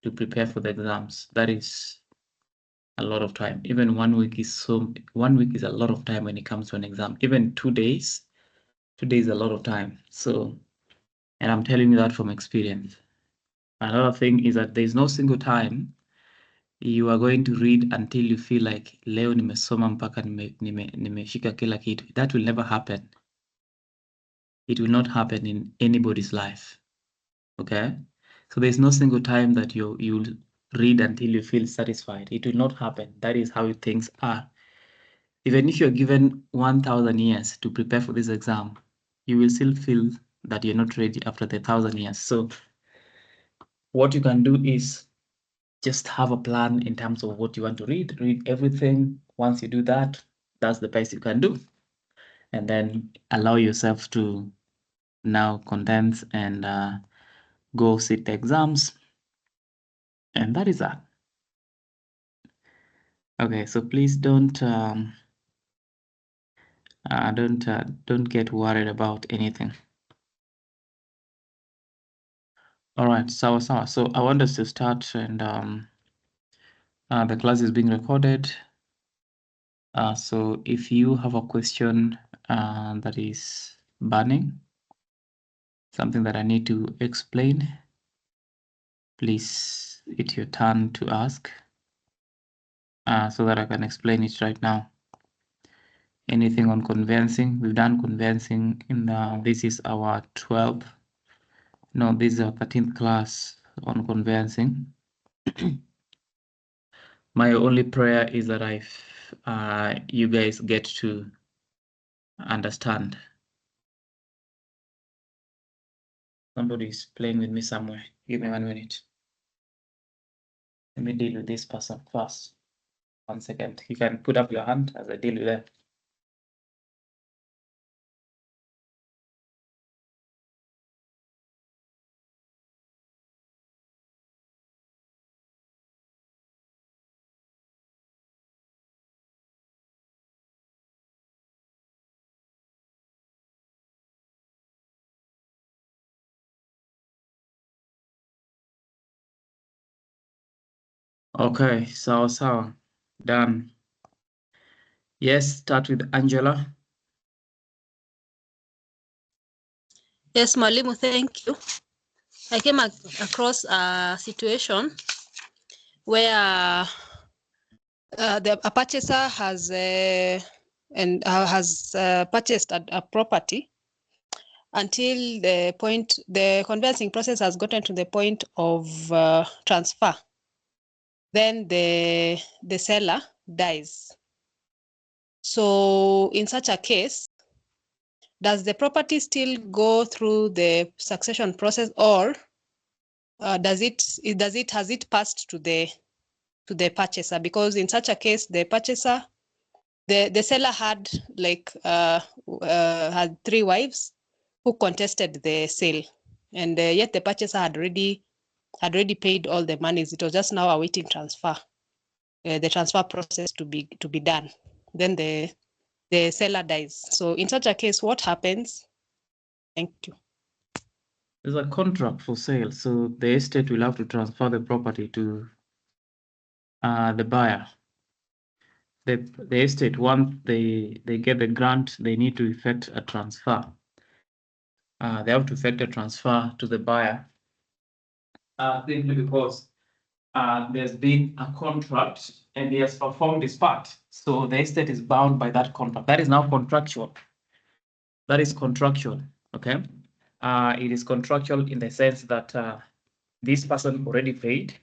to prepare for the exams. That is a lot of time. Even 1 week is a lot of time when it comes to an exam. Even 2 days, 2 days is a lot of time. So, and I'm telling you that from experience. Another thing is that there's no single time you are going to read until you feel like leo nimesoma mpaka nimeshika kila kitu. That will never happen. It will not happen in anybody's life. Okay? So there's no single time that you'll read until you feel satisfied. It will not happen. That is how things are. Even if you're given 1,000 years to prepare for this exam, you will still feel that you're not ready after the 1,000 years. So what you can do is just have a plan in terms of what you want to read. Read everything. Once you do that, that's the best you can do. And then allow yourself to now condense and go sit the exams. And that is that. Okay, so please don't get worried about anything. All right, so I want us to start, and the class is being recorded. So if you have a question that is burning, something that I need to explain, please, it's your turn to ask so that I can explain it right now. Anything on conveyancing? We've done conveyancing in this is our 12th. No, this is our 13th class on conveyancing. My only prayer is that you guys get to understand. Somebody is playing with me somewhere. Give me 1 minute. Let me deal with this person first. 1 second. You can put up your hand as I deal with that. Okay, so done. Yes, start with Angela. Yes, Mwalimu, thank you. I came across a situation where a purchaser has purchased a property until the point the conveyancing process has gotten to the point of transfer. Then the seller dies. So in such a case, does the property still go through the succession process, or has it passed to the purchaser? Because in such a case, the purchaser, the seller had had 3 wives who contested the sale, and yet the purchaser had already paid all the monies. It was just now awaiting transfer, the transfer process to be done. Then the seller dies. So in such a case, what happens? Thank you. There's a contract for sale, so the estate will have to transfer the property to the buyer. The estate, once they get the grant, they need to effect a transfer. They have to effect a transfer to the buyer simply because there's been a contract and he has performed his part. So the estate is bound by that contract. That is now contractual. That is contractual, okay? It is contractual in the sense that this person already paid.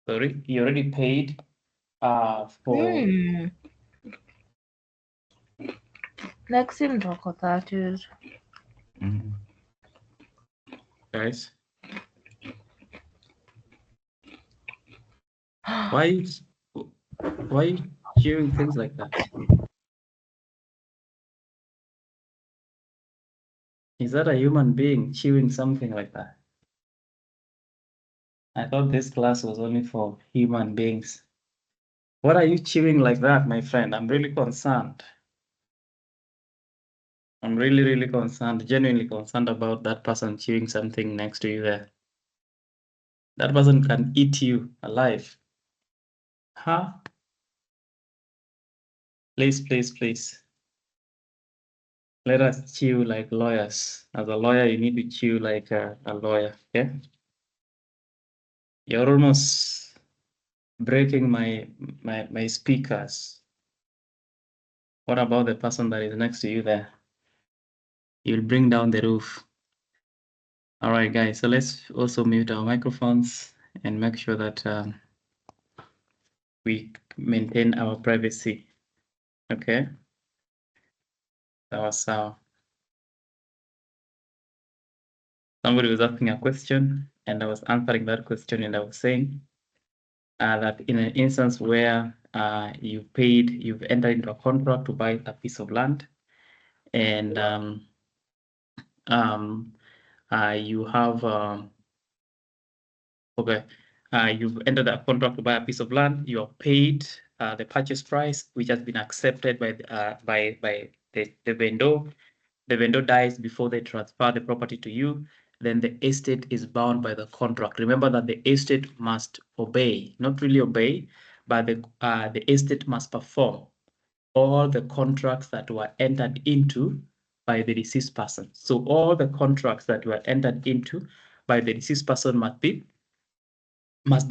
Sorry, he already paid for... Next in that is. Guys, why hearing things like that? Is that a human being chewing something like that? I thought this class was only for human beings. What are you chewing like that, my friend? I'm really concerned. I'm really, really concerned, genuinely concerned about that person chewing something next to you there. That person can eat you alive. Huh? Please, please, please. Let us chew like lawyers. As a lawyer, you need to chew like a lawyer. Okay? You're almost breaking my speakers. What about the person that is next to you there? You'll bring down the roof. All right, guys. So let's also mute our microphones and make sure that we maintain our privacy. Okay? That was somebody was asking a question and I was answering that question, and I was saying that in an instance where you've entered into a contract to buy a piece of land, and you have you've entered a contract to buy a piece of land, you have paid the purchase price, which has been accepted by the vendor. The vendor dies before they transfer the property to you, then the estate is bound by the contract. Remember that the estate must obey, not really obey, but the estate must perform all the contracts that were entered into by the deceased person. So all the contracts that were entered into by the deceased person must be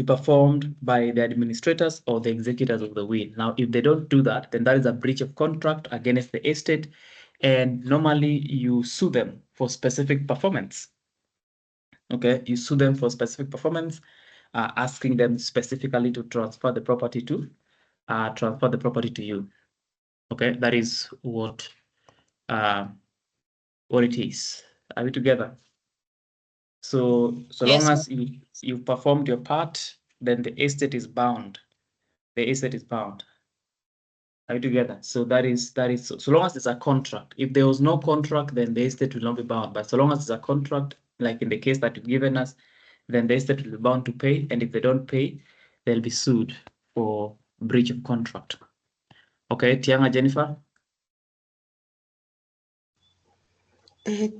performed by the administrators or the executors of the will. Now, if they don't do that, then that is a breach of contract against the estate, and normally you sue them for specific performance. Okay, you sue them for specific performance, asking them specifically to transfer the property to you. Okay, that is what it is. Are we together? So Yes. long as you performed your part, then the estate is bound. The estate is bound. Are we together? So that is so long as it's a contract. If there was no contract, then the estate will not be bound. But so long as it's a contract, like in the case that you've given us, then the estate will be bound to pay. And if they don't pay, they'll be sued for breach of contract. Okay, Tianga, Jennifer?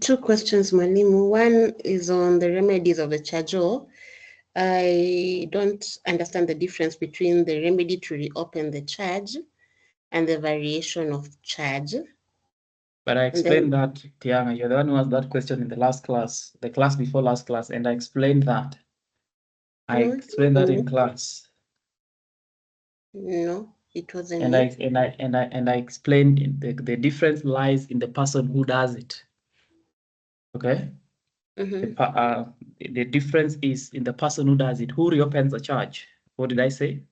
Two questions, Mwalimu. One is on the remedies of the chargeor. I don't understand the difference between the remedy to reopen the charge and the variation of charge. But I explained that, Tianga, you're the one who asked that question in the last class, the class before last class, and I explained that. I explained that in class. No, it wasn't. And I explained the difference lies in the person who does it. Okay. The difference is in the person who does it, who reopens the charge. What did I say?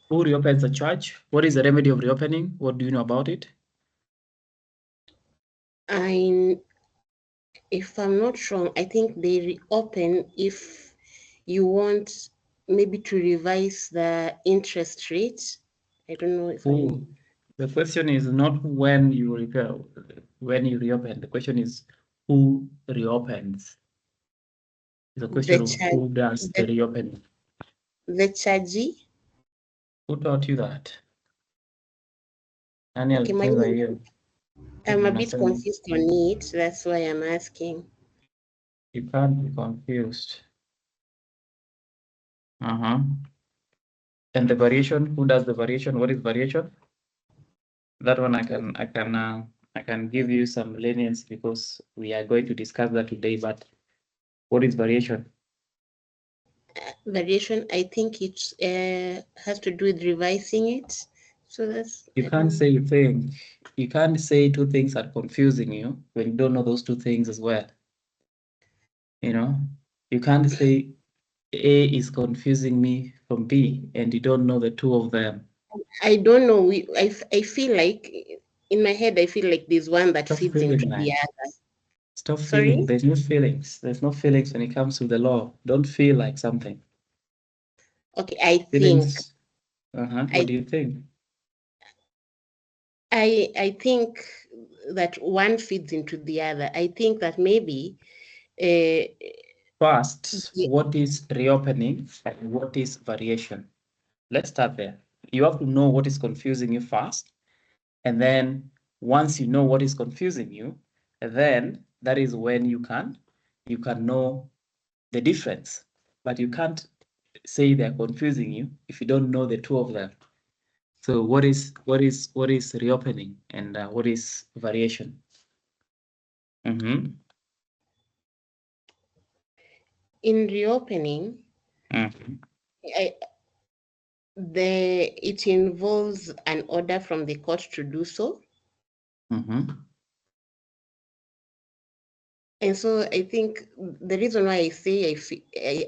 Who reopens the charge? What is the remedy of reopening? What do you know about it? If I'm not wrong, I think they reopen if you want maybe to revise the interest rate. I don't know if The question is not when you reopen. The question is who reopens. It's a question of who does the reopening. The chargee. Who taught you that? Okay, I'm a bit confused on it. That's why I'm asking. You can't be confused. And the variation, who does the variation? What is variation? That one I can give you some lenience because we are going to discuss that today. But what is variation? Variation, I think it has to do with revising it. So that's you can't say you think. You can't say two things are confusing you when you don't know those two things as well. You know, you can't say A is confusing me from B and you don't know the two of them. I don't know. I feel like in my head, I feel like there's one that feeds into the other. Stop feeling. There's no feelings. There's no feelings when it comes to the law. Don't feel like something. Okay, I think. What do you think? I think that one feeds into the other. I think that maybe first, what is reopening and what is variation? Let's start there. You have to know what is confusing you first. And then once you know what is confusing you, then that is when you can know the difference, but you can't say they're confusing you if you don't know the two of them. So what is reopening and what is variation? In reopening, it involves an order from the court to do so. And so I think the reason why I say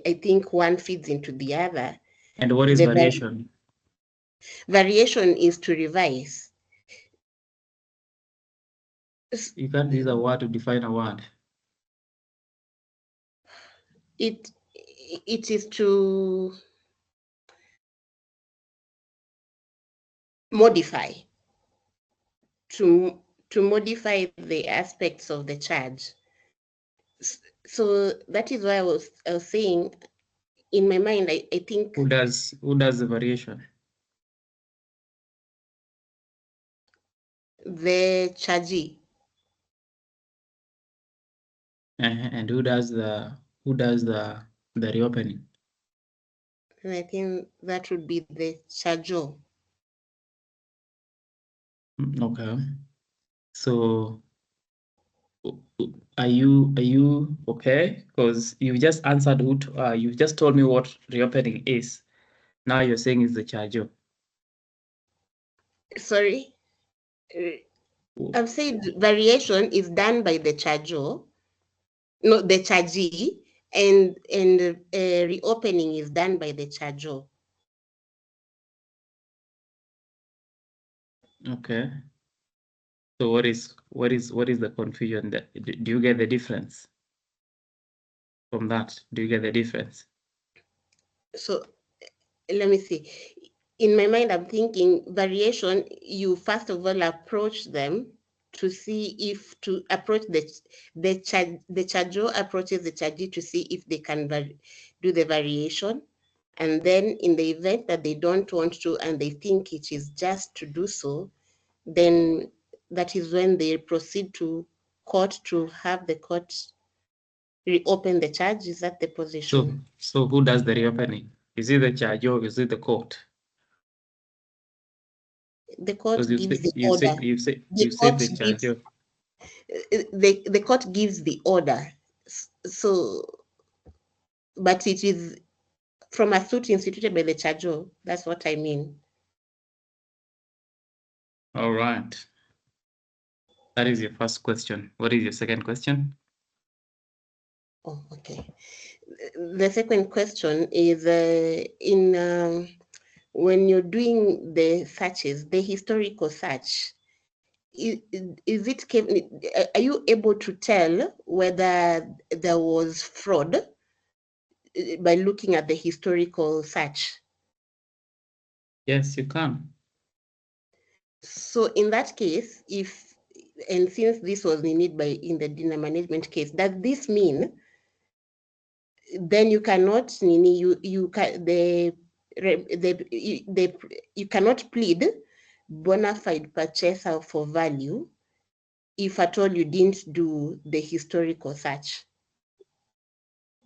I think one feeds into the other. And what is variation? Variation is to revise. You can't use a word to define a word. It is to modify, to modify the aspects of the charge. So that is why I was saying, in my mind, I think. Who does the variation? The chargee. And who does the reopening? And I think that would be the charger. Okay. So are you okay? Because you just answered you just told me what reopening is. Now you're saying it's the charger. Sorry. I've said variation is done by the charger, not the chargee, and reopening is done by the charger. Okay. So what is the confusion? Do you get the difference from that? Do you get the difference? So let me see. In my mind, I'm thinking variation, you first of all approach them to see if to approach the charger approaches the chargee to see if they can do the variation. And then in the event that they don't want to and they think it is just to do so, then that is when they proceed to court to have the court reopen the charge. Is that the position? So who does the reopening? Is it the charge or is it the court? The court gives the you order. said the charge. The court gives the order. So, but it is from a suit instituted by the charger. That's what I mean. All right. That is your first question. What is your second question? Oh, okay. The second question is when you're doing the searches, the historical search, are you able to tell whether there was fraud by looking at the historical search? Yes, you can. So in that case, since this was in the dinner management case, does this mean then you cannot you cannot plead bona fide purchaser for value if at all you didn't do the historical search?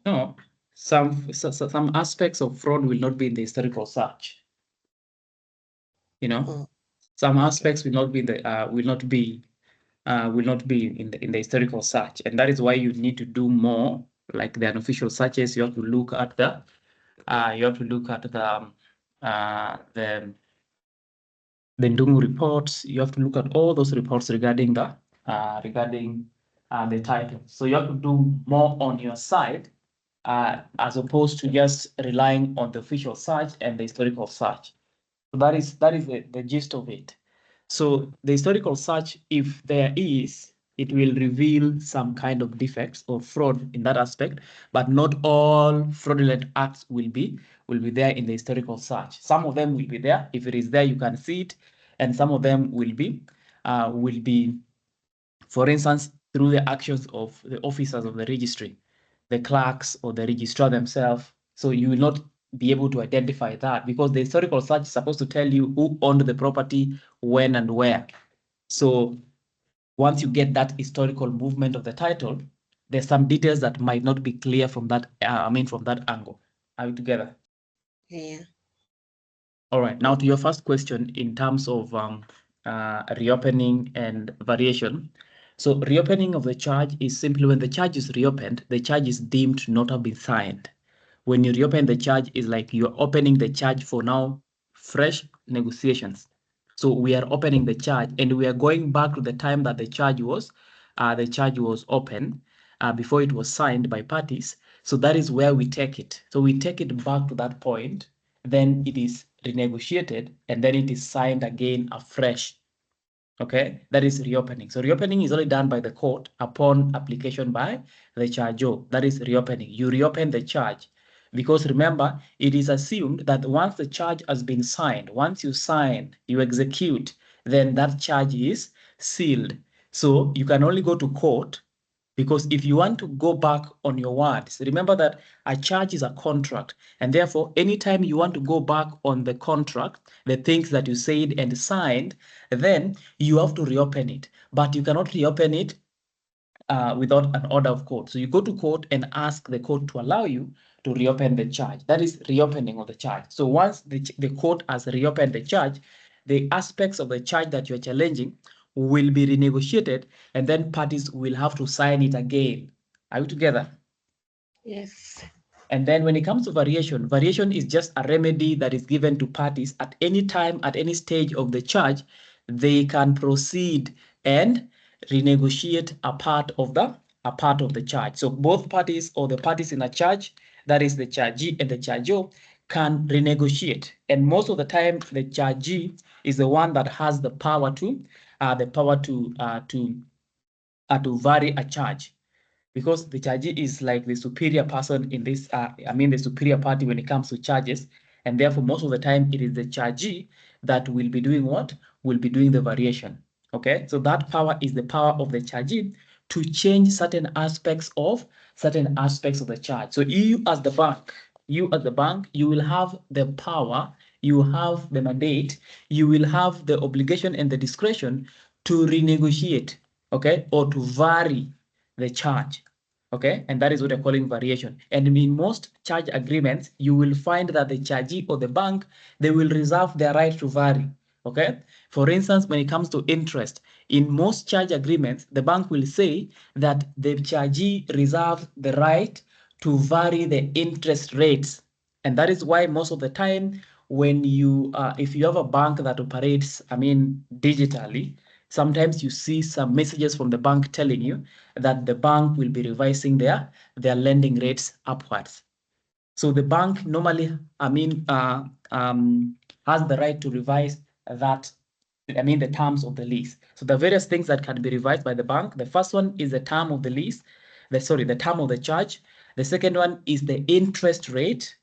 No, some aspects of fraud will not be in the historical search. You know, some aspects will not be in the historical search, and that is why you need to do more like the unofficial searches. You have to look at the Ndungu reports. You have to look at all those reports regarding the title. So you have to do more on your side as opposed to just relying on the official search and the historical search. So that is the gist of it. So the historical search, if there is, it will reveal some kind of defects or fraud in that aspect, but not all fraudulent acts will be there in the historical search. Some of them will be there. If it is there, you can see it, and some of them will be, for instance, through the actions of the officers of the registry, the clerks or the registrar themselves. So you will not be able to identify that because the historical search is supposed to tell you who owned the property, when and where. So once you get that historical movement of the title, there's some details that might not be clear from that, from that angle. Are we together? Yeah. All right, now to your first question in terms of reopening and variation. So reopening of the charge is simply when the charge is reopened, the charge is deemed to not have been signed. When you reopen the charge, is like you're opening the charge for now fresh negotiations. So we are opening the charge and we are going back to the time that the charge was open before it was signed by parties. So that is where we take it. So we take it back to that point, then it is renegotiated, and then it is signed again afresh. Okay, that is reopening. So reopening is only done by the court upon application by the charger. That is reopening. You reopen the charge because remember, it is assumed that once the charge has been signed, once you sign, you execute, then that charge is sealed. So you can only go to court because if you want to go back on your words, remember that a charge is a contract. And therefore, anytime you want to go back on the contract, the things that you said and signed, then you have to reopen it. But you cannot reopen it without an order of court. So you go to court and ask the court to allow you to reopen the charge. That is reopening of the charge. So once the court has reopened the charge, the aspects of the charge that you're challenging will be renegotiated, and then parties will have to sign it again. Are we together? Yes. And then when it comes to variation, variation is just a remedy that is given to parties at any time, at any stage of the charge. They can proceed and renegotiate a part of the charge. So both parties or the parties in a charge, that is the chargee and the charger, can renegotiate. And most of the time, the chargee is the one that has the power to vary a charge, because the chargee is like the superior person in this, the superior party when it comes to charges. And therefore, most of the time, it is the chargee that will be doing what? Will be doing the variation. Okay, so that power is the power of the chargee to change certain aspects of the charge. So you as the bank, you will have the power, you have the mandate, you will have the obligation and the discretion to renegotiate, okay, or to vary the charge. Okay, and that is what we're calling variation. And in most charge agreements, you will find that the chargee or the bank, they will reserve their right to vary. Okay, for instance, when it comes to interest, in most charge agreements, the bank will say that the chargee reserves the right to vary the interest rates. And that is why most of the time, when you, if you have a bank that operates, digitally, sometimes you see some messages from the bank telling you that the bank will be revising their lending rates upwards. So the bank normally, has the right to revise that, the terms of the lease. So the various things that can be revised by the bank. The first one is the term of the lease, the term of the charge. The second one is the interest rate.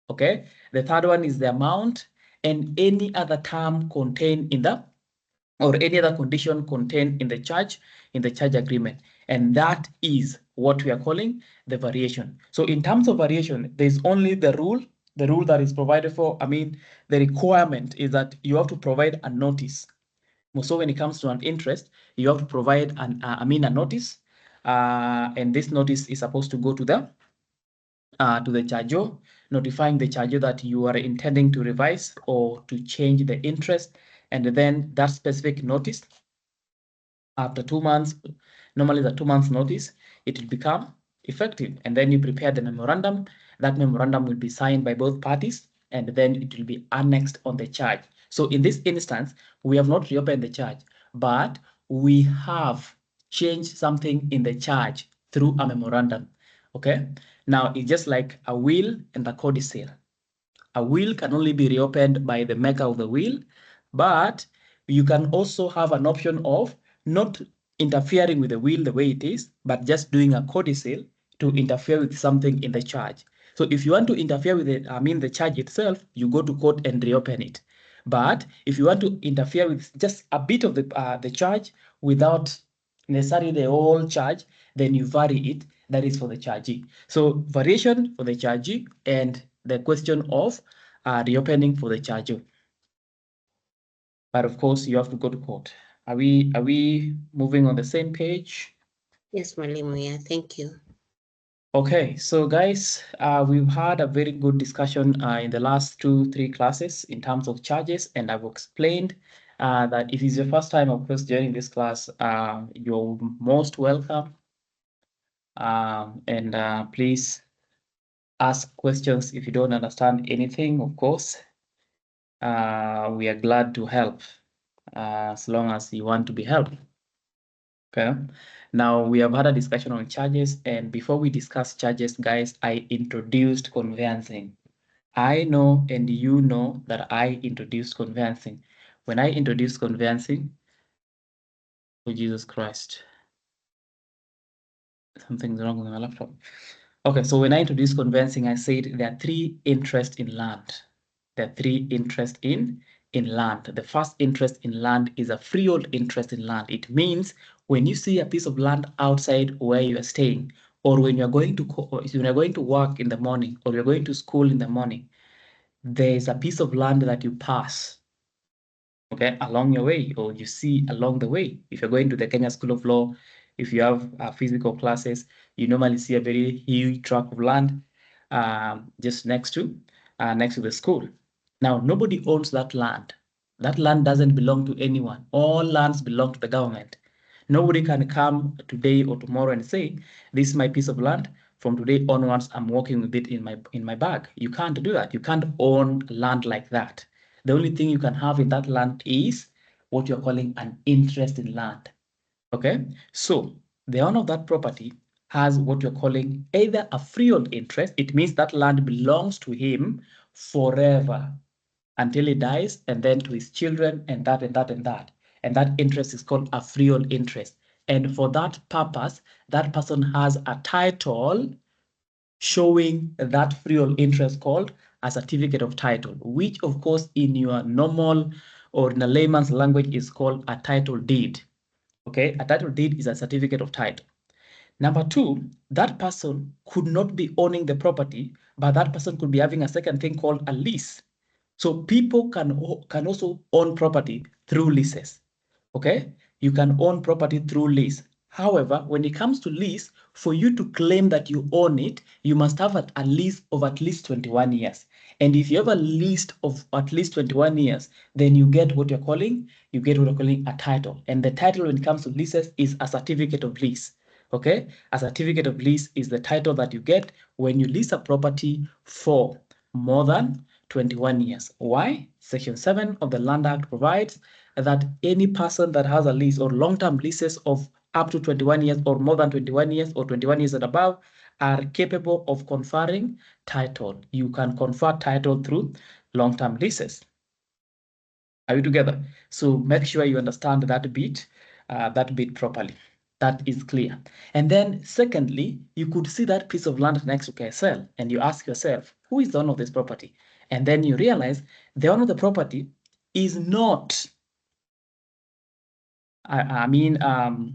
Okay. The third one is the amount and any other term contained in the, or any other condition contained in the charge agreement. And that is what we are calling the variation. So in terms of variation, there's only the rule that is provided for. The requirement is that you have to provide a notice. So when it comes to an interest, you have to provide a notice, and this notice is supposed to go to the charger, notifying the charger that you are intending to revise or to change the interest. And then that specific notice, after 2 months, normally the 2 months notice, it will become effective. And then you prepare the memorandum. That memorandum will be signed by both parties, and then it will be annexed on the charge. So in this instance, we have not reopened the charge, but we have changed something in the charge through a memorandum. Okay. Now it's just like a will and a codicil. A will can only be reopened by the maker of the will, but you can also have an option of not interfering with the will the way it is, but just doing a codicil to interfere with something in the charge. So if you want to interfere with it, the charge itself, you go to court and reopen it. But if you want to interfere with just a bit of the charge without necessarily the whole charge, then you vary it. That is for the chargee. So variation for the chargee and the question of reopening for the charger. But of course, you have to go to court Are we moving on the same page? Yes, Mwalimu, yeah, thank you. Okay, so guys, we've had a very good discussion in the last 2-3 classes in terms of charges, and I've explained that if it's your first time, of course, joining this class, you're most welcome. And please ask questions if you don't understand anything, of course. We are glad to help as long as you want to be helped. Okay. Now we have had a discussion on charges, and before we discuss charges, guys, I introduced conveyancing. I know and you know that I introduced conveyancing. When I introduced conveyancing, oh Jesus Christ, something's wrong with my laptop. Okay, so when I introduced conveyancing, I said there are 3 interests in land. There are 3 interests in land. The first interest in land is a freehold interest in land. It means when you see a piece of land outside where you are staying, or when you're going to work in the morning, or you're going to school in the morning, there is a piece of land that you pass, okay, along your way, or you see along the way. If you're going to the Kenya School of Law, if you have physical classes, you normally see a very huge tract of land just next to the school. Now, nobody owns that land. That land doesn't belong to anyone. All lands belong to the government. Nobody can come today or tomorrow and say, this is my piece of land. From today onwards, I'm walking with it in my bag. You can't do that. You can't own land like that. The only thing you can have in that land is what you're calling an interest in land. Okay, so the owner of that property has what you're calling either a freehold interest. It means that land belongs to him forever until he dies, and then to his children, and that and that and that. And that interest is called a freehold interest. And for that purpose, that person has a title showing that freehold interest called a certificate of title, which of course in your normal or in a layman's language is called a title deed. Okay, a title deed is a certificate of title. Number 2, that person could not be owning the property, but that person could be having a second thing called a lease. So people can also own property through leases. Okay, you can own property through lease. However, when it comes to lease, for you to claim that you own it, you must have a lease of at least 21 years. And if you have a lease of at least 21 years, then you get what you're calling a title. And the title when it comes to leases is a certificate of lease. Okay, a certificate of lease is the title that you get when you lease a property for more than 21 years. Why? Section 7 of the Land Act provides that any person that has a lease or long-term leases of up to 21 years or more than 21 years or 21 years and above are capable of conferring title. You can confer title through long-term leases. Are you together? So make sure you understand that bit properly. That is clear. And then secondly, you could see that piece of land next to KSL and you ask yourself, who is the owner of this property? And then you realize the owner of the property is not, the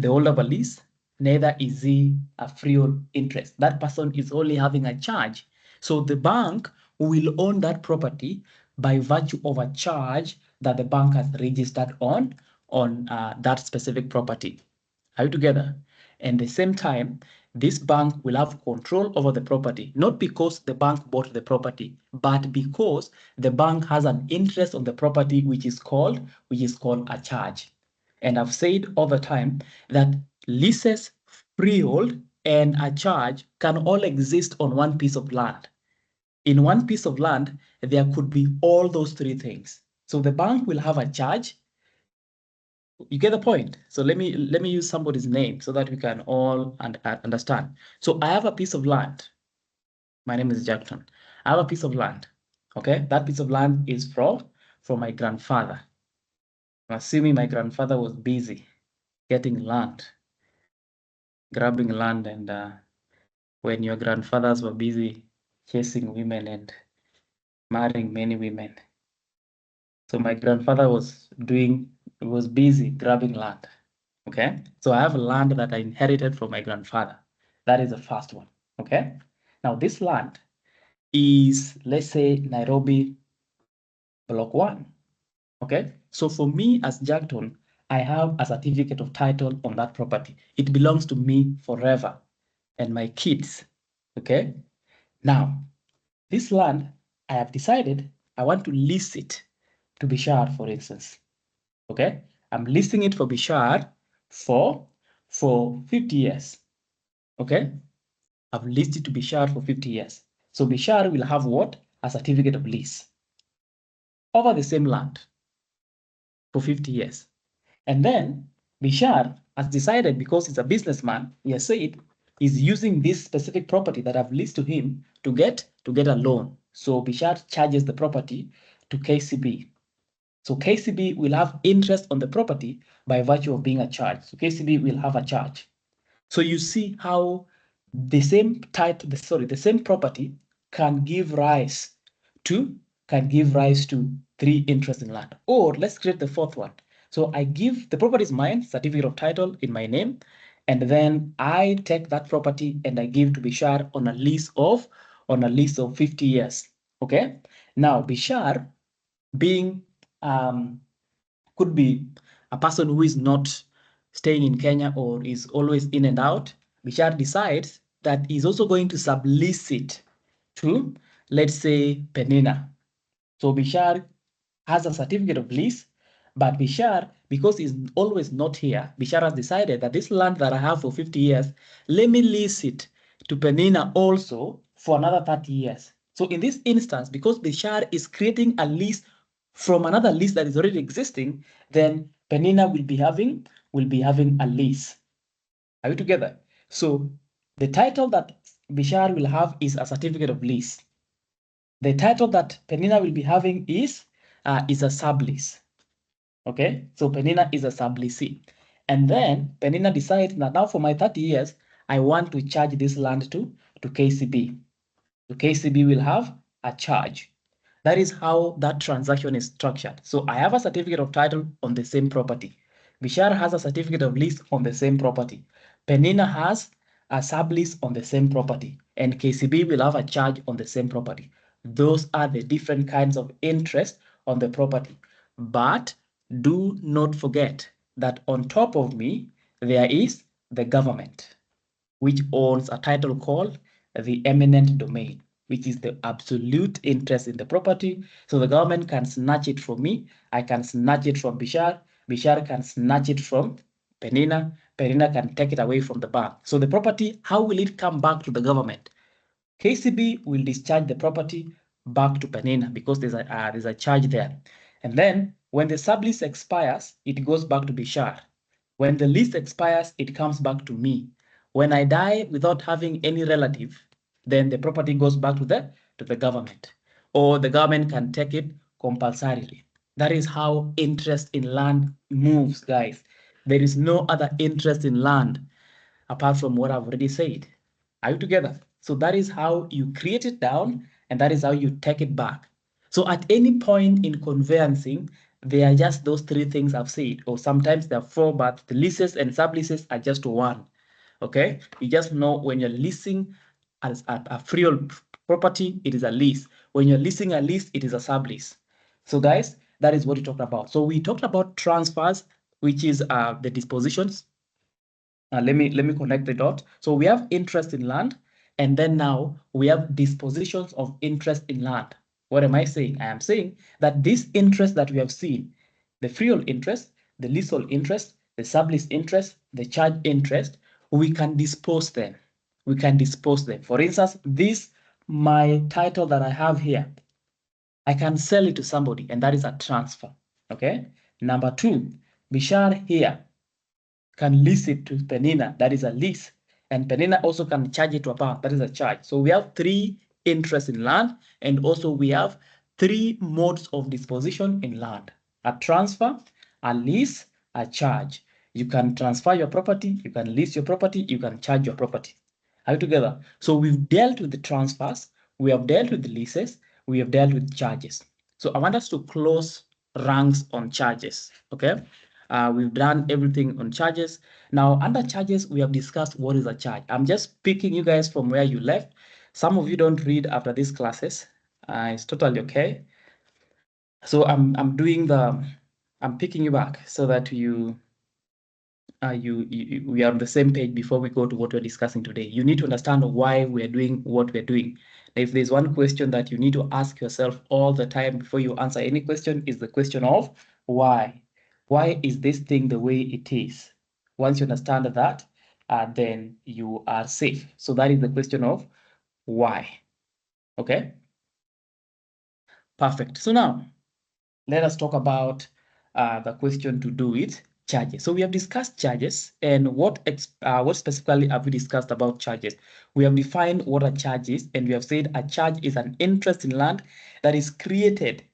holder of a lease, neither is he a freehold interest. That person is only having a charge. So the bank will own that property by virtue of a charge that the bank has registered on that specific property. Are you together? And at the same time, this bank will have control over the property, not because the bank bought the property, but because the bank has an interest on the property, which is called a charge. And I've said all the time that leases, freehold, and a charge can all exist on one piece of land. In one piece of land, there could be all those 3 things. So the bank will have a charge. You get the point? So let me use somebody's name so that we can all understand. So I have a piece of land. My name is Jackson. I have a piece of land. Okay, that piece of land is from my grandfather. I'm assuming my grandfather was busy getting land, grabbing land, and when your grandfathers were busy chasing women and marrying many women. So my grandfather was busy grabbing land. Okay, so I have land that I inherited from my grandfather. That is the first one. Okay, now this land is, let's say, Nairobi Block 1. Okay, So for me as Jackton, I have a certificate of title on that property. It belongs to me forever and my kids. Okay. Now, this land, I have decided I want to lease it to Bishar, for instance. Okay. I'm leasing it for Bishar for 50 years. Okay. I've leased it to Bishar for 50 years. So Bishar will have what? A certificate of lease over the same land for 50 years. And then Bishar has decided, because he's a businessman, he has said he's using this specific property that I've leased to him to get a loan. So Bishar charges the property to KCB. So KCB will have interest on the property by virtue of being a charge. So KCB will have a charge. So you see how the same the same property can give rise to three interests in land. Or let's create the fourth one. So I give the property is mine, certificate of title in my name, and then I take that property and I give to Bishar on a lease of 50 years. Okay. Now Bishar being could be a person who is not staying in Kenya or is always in and out. Bishar decides that he's also going to sublease it to, let's say, Penina. So Bishar has a certificate of lease, but Bishar, because he's always not here, Bishar has decided that this land that I have for 50 years, let me lease it to Penina also for another 30 years. So in this instance, because Bishar is creating a lease from another lease that is already existing, then Penina will be having a lease. Are we together? So the title that Bishar will have is a certificate of lease. The title that Penina will be having is a sublease. Okay, so Penina is a subleasee. And then Penina decides that now for my 30 years, I want to charge this land to KCB. So KCB will have a charge. That is how that transaction is structured. So I have a certificate of title on the same property. Bishar has a certificate of lease on the same property. Penina has a sublease on the same property. And KCB will have a charge on the same property. Those are the different kinds of interest on the property. But do not forget that on top of me, there is the government, which owns a title called the eminent domain, which is the absolute interest in the property. So the government can snatch it from me. I can snatch it from Bishar. Bishar can snatch it from Penina. Penina can take it away from the bank. So the property, how will it come back to the government? KCB will discharge the property back to Penina because there's a charge there. And then when the sublease expires, it goes back to Bishar. When the lease expires, it comes back to me. When I die without having any relative, then the property goes back to the government, or the government can take it compulsorily. That is how interest in land moves, guys. There is no other interest in land apart from what I've already said. Are you together? So that is how you create it down, and that is how you take it back. So at any point in conveyancing, they are just those three things I've said, or sometimes there are four, but the leases and subleases are just one. Okay, you just know when you're leasing as a freehold property, it is a lease. When you're leasing a lease, it is a sublease. So guys, that is what we talked about. So we talked about transfers, which is the dispositions. Let me connect the dot. So we have interest in land, and then now we have dispositions of interest in land. What am I saying? I am saying that this interest that we have seen, the freehold interest, the leasehold interest, the sublease interest, the charge interest, we can dispose them. We can dispose them. For instance, this my title that I have here, I can sell it to somebody, and that is a transfer. Okay. Number two, Bishar here can lease it to Penina, that is a lease. And Penina also can charge it to a bank, that is a charge. So we have three interests in land, and also we have three modes of disposition in land: a transfer, a lease, a charge. You can transfer your property, you can lease your property, you can charge your property. Are you together? So we've dealt with the transfers, we have dealt with the leases, we have dealt with charges. So I want us to close ranks on charges, okay? We've done everything on charges. Now, under charges, we have discussed what is a charge. I'm just picking you guys from where you left. Some of you don't read after these classes. It's totally okay. So I'm I'm picking you back so that we are on the same page before we go to what we're discussing today. You need to understand why we're doing what we're doing. If there's one question that you need to ask yourself all the time before you answer any question, is the question of why. Why is this thing the way it is? Once you understand that, then you are safe. So that is the question of why. Okay? Perfect. So now, let us talk about the question to do with charges. So we have discussed charges, and what specifically have we discussed about charges? We have defined what a charge is, and we have said a charge is an interest in land that is created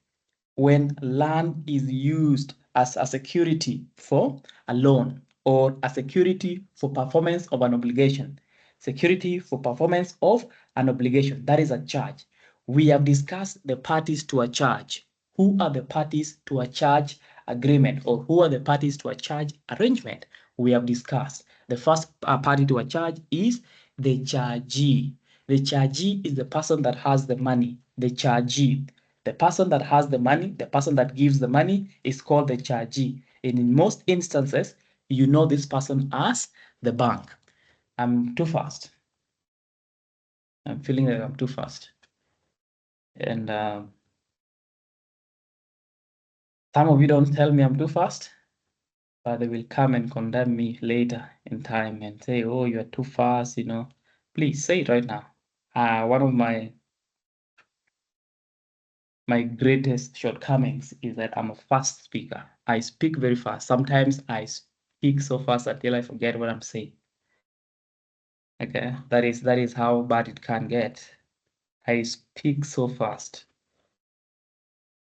when land is used as a security for a loan or a security for performance of an obligation. Security for performance of an obligation, that is a charge. We have discussed the parties to a charge. Who are the parties to a charge agreement, or who are the parties to a charge arrangement? We have discussed. The first party to a charge is the chargee. The chargee is the person that has the money, the chargee. The person that has the money, the person that gives the money is called the chargee. And in most instances, you know this person as the bank. I'm too fast. I'm feeling like I'm too fast. And some of you don't tell me I'm too fast, but they will come and condemn me later in time and say, oh, you're too fast, you know. Please say it right now. One of my greatest shortcomings is that I'm a fast speaker. I speak very fast. Sometimes I speak so fast until I forget what I'm saying. Okay, that is how bad it can get. I speak so fast.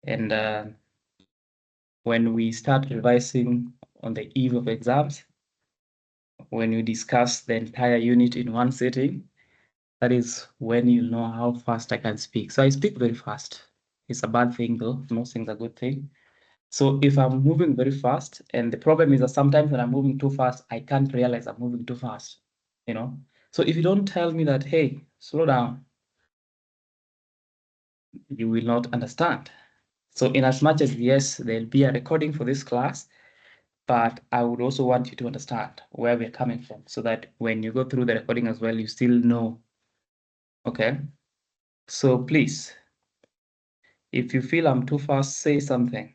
And when we start revising on the eve of exams, when we discuss the entire unit in one sitting, that is when you know how fast I can speak. So I speak very fast. It's a bad thing though. I'm not saying it's a good thing. So if I'm moving very fast, and the problem is that sometimes when I'm moving too fast, I can't realize I'm moving too fast, you know? So if you don't tell me that, hey, slow down, you will not understand. So in as much as, yes, there'll be a recording for this class, but I would also want you to understand where we're coming from so that when you go through the recording as well, you still know. Okay? So please, if you feel I'm too fast, say something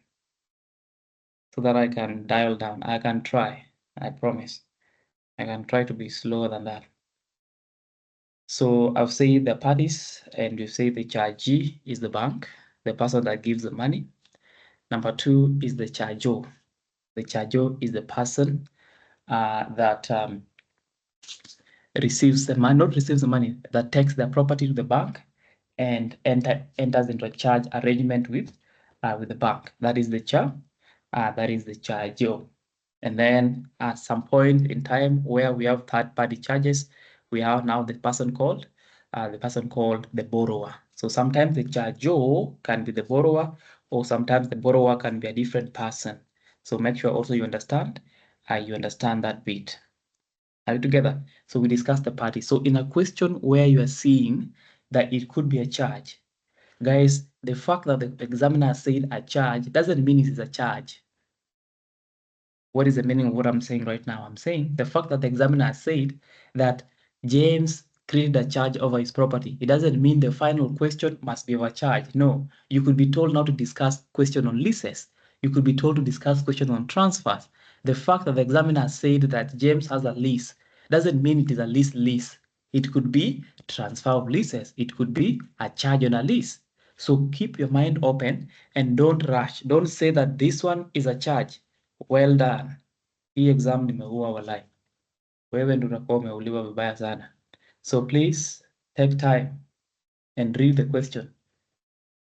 so that I can dial down. I can try, I promise. I can try to be slower than that. So I've said the parties, and you say the chargee is the bank, the person that gives the money. Number two is the chargeo. The chargeo is the person that receives the money, not receives the money, that takes the property to the bank and enters into a charge arrangement with the bank. That is the chargeo. And then at some point in time where we have third-party charges, we have now the person called the borrower. So sometimes the chargeo can be the borrower, or sometimes the borrower can be a different person. So make sure also you understand that bit. Are you together? So we discussed the party. So in a question where you are seeing that it could be a charge, guys, the fact that the examiner said a charge doesn't mean it is a charge. What is the meaning of what I'm saying right now? I'm saying the fact that the examiner said that James created a charge over his property, it doesn't mean the final question must be of a charge. No, you could be told now to discuss question on leases. You could be told to discuss question on transfers. The fact that the examiner said that James has a lease doesn't mean it is a lease. It could be transfer of leases. It could be a charge on a lease. So keep your mind open and don't rush. Don't say that this one is a charge. Well done. Hii exam nimeua walai. Wewe ndio utakuwa umeuliwa vibaya sana. So please take time and read the question.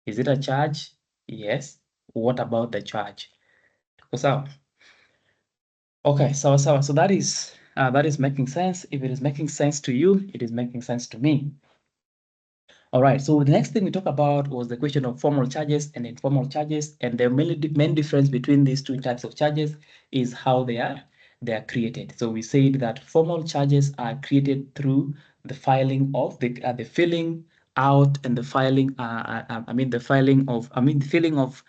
Is it a charge? Yes. What about the charge? Tuko sawa? Okay, sawa. So that is making sense. If it is making sense to you, it is making sense to me. All right, so the next thing we talked about was the question of formal charges and informal charges, and the main difference between these two types of charges is how they are created. So we said that formal charges are created through the filing of the filling out and the filing. The filling of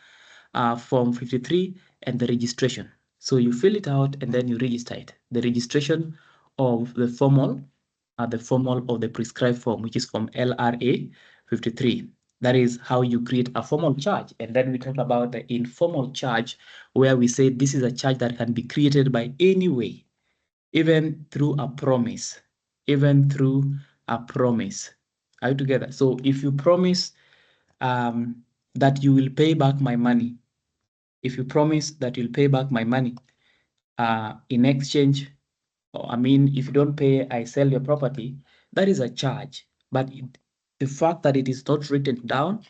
Form 53 and the registration. So you fill it out and then you register it. The registration of the formal of the prescribed form, which is from LRA 53. That is how you create a formal charge. And then we talk about the informal charge, where we say this is a charge that can be created by any way, even through a promise, even through a promise. Are you together? So if you promise that you will pay back my money, if you promise that you'll pay back my money in exchange, I mean, if you don't pay, I sell your property, that is a charge. But the fact that it is not written down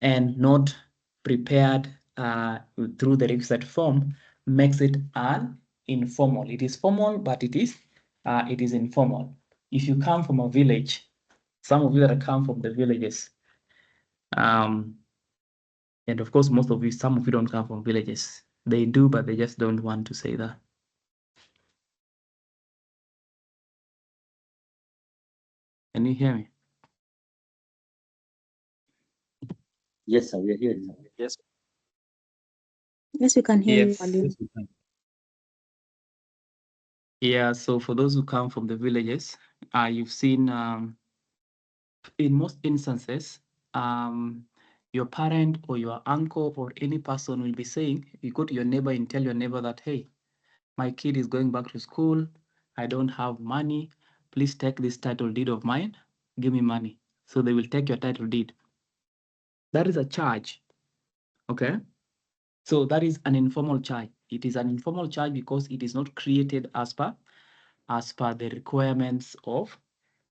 and not prepared through the requisite form makes it an informal. It is formal, but it is informal. If you come from a village, some of you that come from the villages, and of course, most of you, some of you don't come from villages. They do, but they just don't want to say that. Can you hear me? Yes, sir, we are here. Yes. Yes, we can hear you, Yes. Mwalimu. Yes, we can. Yeah, so for those who come from the villages, you've seen in most instances, your parent or your uncle or any person will be saying, you go to your neighbor and tell your neighbor that, hey, my kid is going back to school. I don't have money. Please take this title deed of mine. Give me money. So they will take your title deed. That is a charge. Okay. So that is an informal charge. It is an informal charge because it is not created as per the requirements of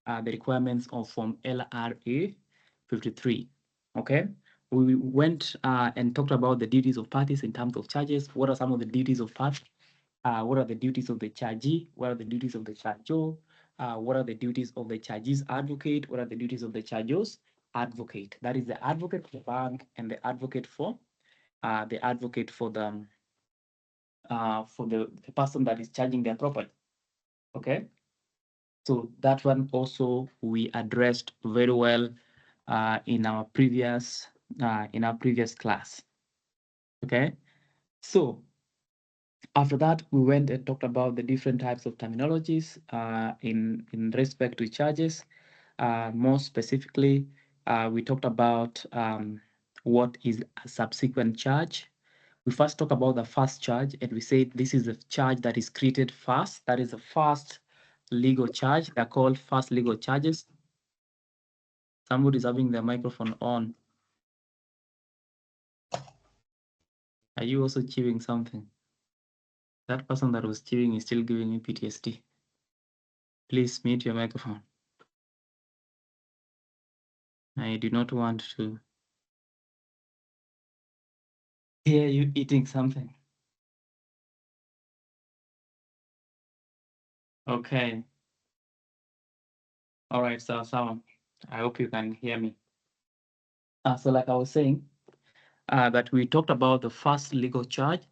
Form LRA 53. Okay, we went and talked about the duties of parties in terms of charges. What are some of the duties of parties? What are the duties of the chargee? What are the duties of the chargor? What are the duties of the chargee's advocate? What are the duties of the chargeur's advocate? That is the advocate for the bank and the advocate for the person that is charging their property. Okay, so that one also we addressed very well in our previous class. Okay, so after that we went and talked about the different types of terminologies in respect to charges. More specifically, we talked about what is a subsequent charge. We first talk about the first charge, and we said this is a charge that is created first. That is the first legal charge. They're called first legal charges. Somebody's having their microphone on. Are you also chewing something? That person that was chewing is still giving me PTSD. Please mute your microphone. I do not want to hear you eating something. Okay. All right, so I hope you can hear me. So like I was saying, that we talked about the first legal charge,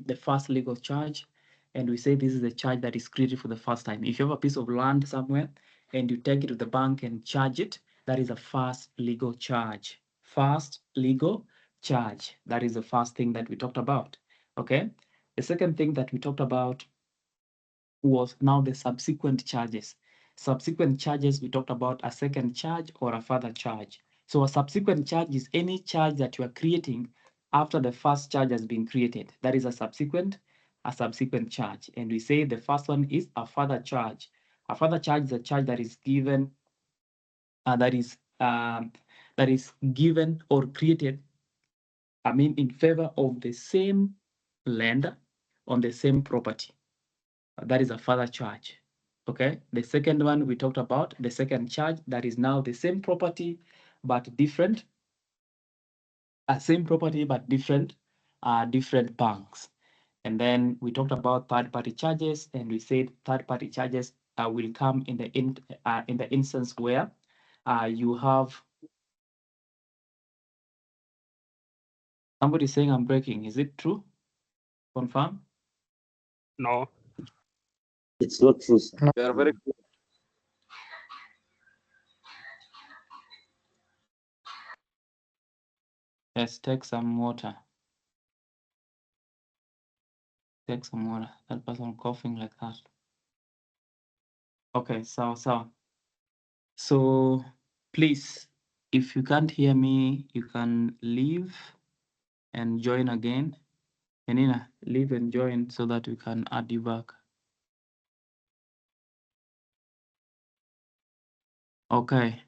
the first legal charge, and we say this is the charge that is created for the first time. If you have a piece of land somewhere and you take it to the bank and charge it, that is a first legal charge. First legal charge. That is the first thing that we talked about. Okay. The second thing that we talked about was now the subsequent charges. Subsequent charges, we talked about a second charge or a further charge. So a subsequent charge is any charge that you are creating after the first charge has been created. That is a subsequent charge. And we say the first one is a further charge. A further charge is a charge that is given, that is given or created, I mean, in favor of the same lender on the same property. That is a further charge. Okay. The second one we talked about, the second charge, that is now the same property but different, same property but different banks. And then we talked about third-party charges, and we said third-party charges will come in the instance where you have somebody saying I'm breaking. Is it true? Confirm? No. It's not true, sir. They are very Let's take some water. take some water. That person coughing like that. Okay, so please, if you can't hear me, you can leave and join again. Penina, leave and join so that we can add you back. Okay,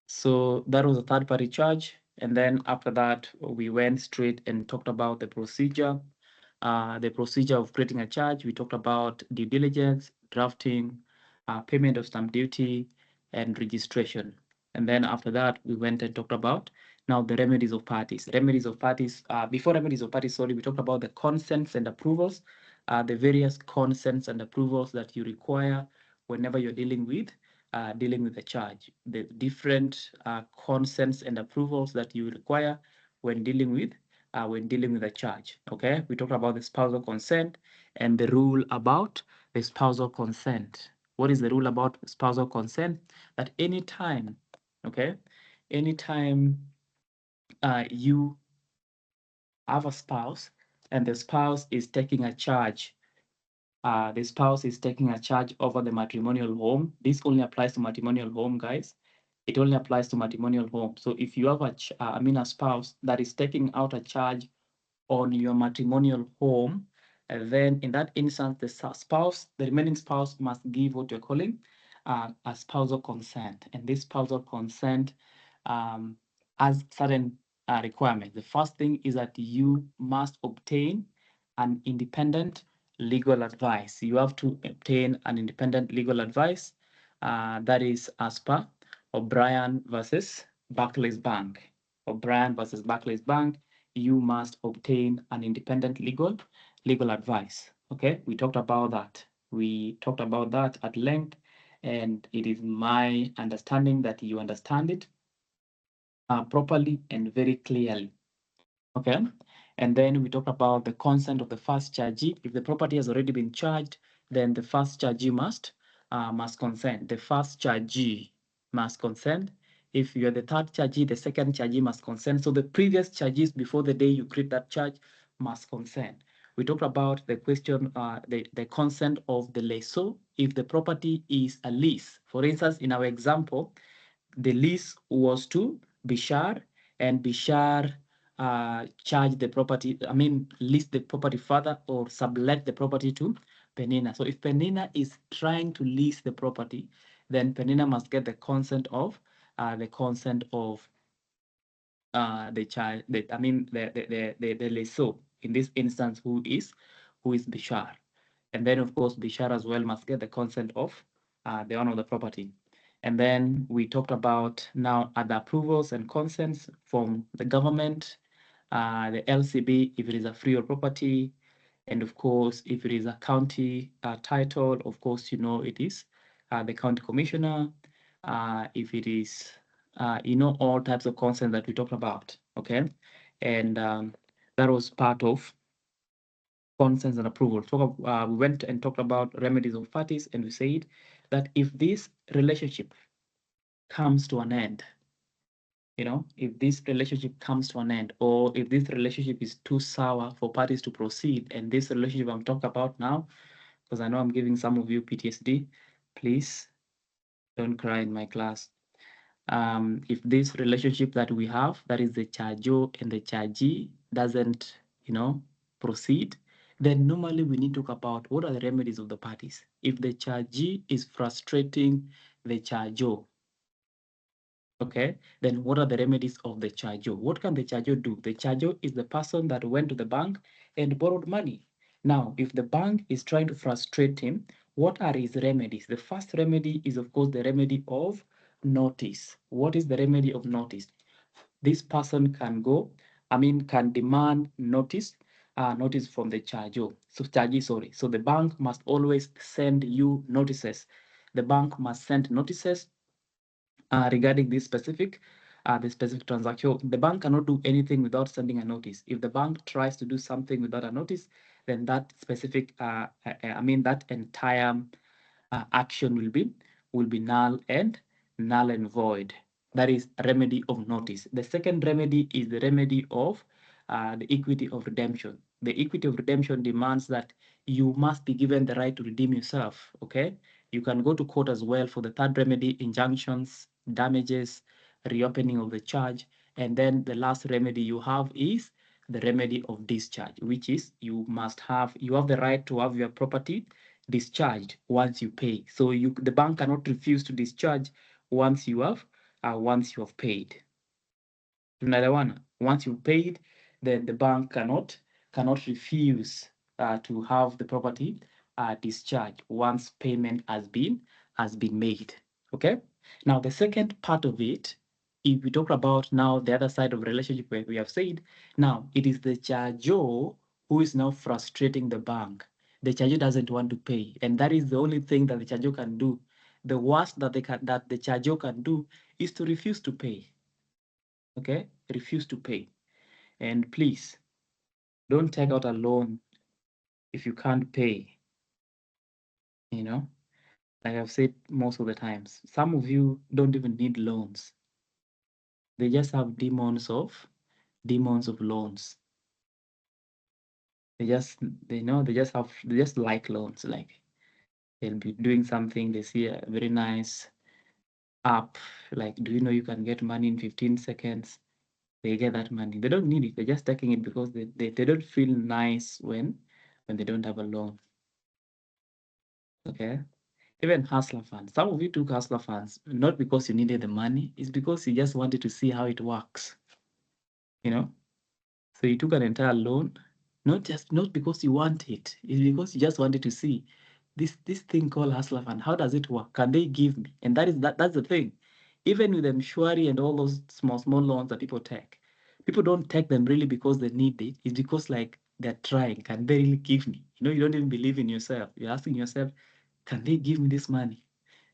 so that was a third party charge. And then after that, we went straight and talked about the procedure of creating a charge. We talked about due diligence, drafting, payment of stamp duty, and registration. And then after that, we went and talked about now the remedies of parties. Remedies of parties, before remedies of parties, sorry, we talked about the consents and approvals, the various consents and approvals that you require whenever you're dealing with the charge, the different consents and approvals that you require when dealing with a charge. Okay, we talked about the spousal consent and the rule about the spousal consent. What is the rule about spousal consent? That anytime, okay, anytime you have a spouse and the spouse is taking a charge, over the matrimonial home. This only applies to matrimonial home, guys. It only applies to matrimonial home. So if you have a spouse that is taking out a charge on your matrimonial home, and then in that instance, the remaining spouse must give what you're calling a spousal consent. And this spousal consent has certain requirements. The first thing is that you must obtain an independent legal advice. You have to obtain an independent legal advice that is as per O'Brien versus Barclays Bank. O'Brien versus Barclays Bank, you must obtain an independent legal advice. Okay, we talked about that. We talked about that at length, and it is my understanding that you understand it properly and very clearly. Okay, and then we talked about the consent of the first chargee. If the property has already been charged, then the first chargee must consent. The first chargee must consent. If you're the third chargee, the second chargee must consent. So the previous chargees before the day you create that charge must consent. We talked about the question, the consent of the lessor. If the property is a lease, for instance, in our example, the lease was to Bishar, and Bishar charge the property, lease the property further or sublet the property to Penina. So if Penina is trying to lease the property, then Penina must get the consent of the child, the lessor, in this instance, who is Bishar. And then of course Bishar as well must get the consent of the owner of the property. And then we talked about now other approvals and consents from the government, the LCB if it is a freehold property, and of course if it is a county title, of course it is the county commissioner. If it is all types of consent that we talked about. Okay, and that was part of consents and approval. So we went and talked about remedies of parties, and we said that if this relationship comes to an end, if this relationship comes to an end, or if this relationship is too sour for parties to proceed, and this relationship I'm talking about now, because I know I'm giving some of you PTSD, please don't cry in my class. If this relationship that we have, that is the chargeo and the chargee, doesn't, proceed, then normally we need to talk about what are the remedies of the parties. If the chargee is frustrating the chargeo, okay, then what are the remedies of the chargeo? What can the chargeo do? The chargeo is the person that went to the bank and borrowed money. Now, if the bank is trying to frustrate him, what are his remedies? The first remedy is, of course, the remedy of notice. What is the remedy of notice? This person can can demand notice from the chargeo. So the bank must always send you notices. The bank must send notices regarding this specific transaction. The bank cannot do anything without sending a notice. If the bank tries to do something without a notice, then that specific that entire action will be null and void. That is a remedy of notice. The second remedy is the remedy of the equity of redemption. The equity of redemption demands that you must be given the right to redeem yourself, okay? You can go to court as well for the third remedy, injunctions, damages, reopening of the charge. And then the last remedy you have is the remedy of discharge, which is you have the right to have your property discharged once you pay. So the bank cannot refuse to discharge once you have paid. Tunaelewana? Once you've paid, then the bank cannot refuse to have the property discharged once payment has been made. Okay. Now the second part of it, if we talk about now the other side of relationship where we have said, now it is the charger who is now frustrating the bank. The charger doesn't want to pay, and that is the only thing that the charger can do. The worst that the charger can do is to refuse to pay. Okay, refuse to pay. And please don't take out a loan if you can't pay. You know, like I've said most of the times, some of you don't even need loans. They just have demons of loans. They just like loans. Like they'll be doing something, they see a very nice app, like, do you know you can get money in 15 seconds? They get that money. They don't need it. They're just taking it because they don't feel nice when they don't have a loan. Okay. Even hustler funds. Some of you took hustler funds not because you needed the money, it's because you just wanted to see how it works. You know? So you took an entire loan, not because you want it, it's because you just wanted to see this thing called hustler fund. How does it work? Can they give me? And that's the thing. Even with Mshwari and all those small loans that people take, people don't take them really because they need it. It's because like they're trying. Can they really give me? You know, you don't even believe in yourself. You're asking yourself, can they give me this money?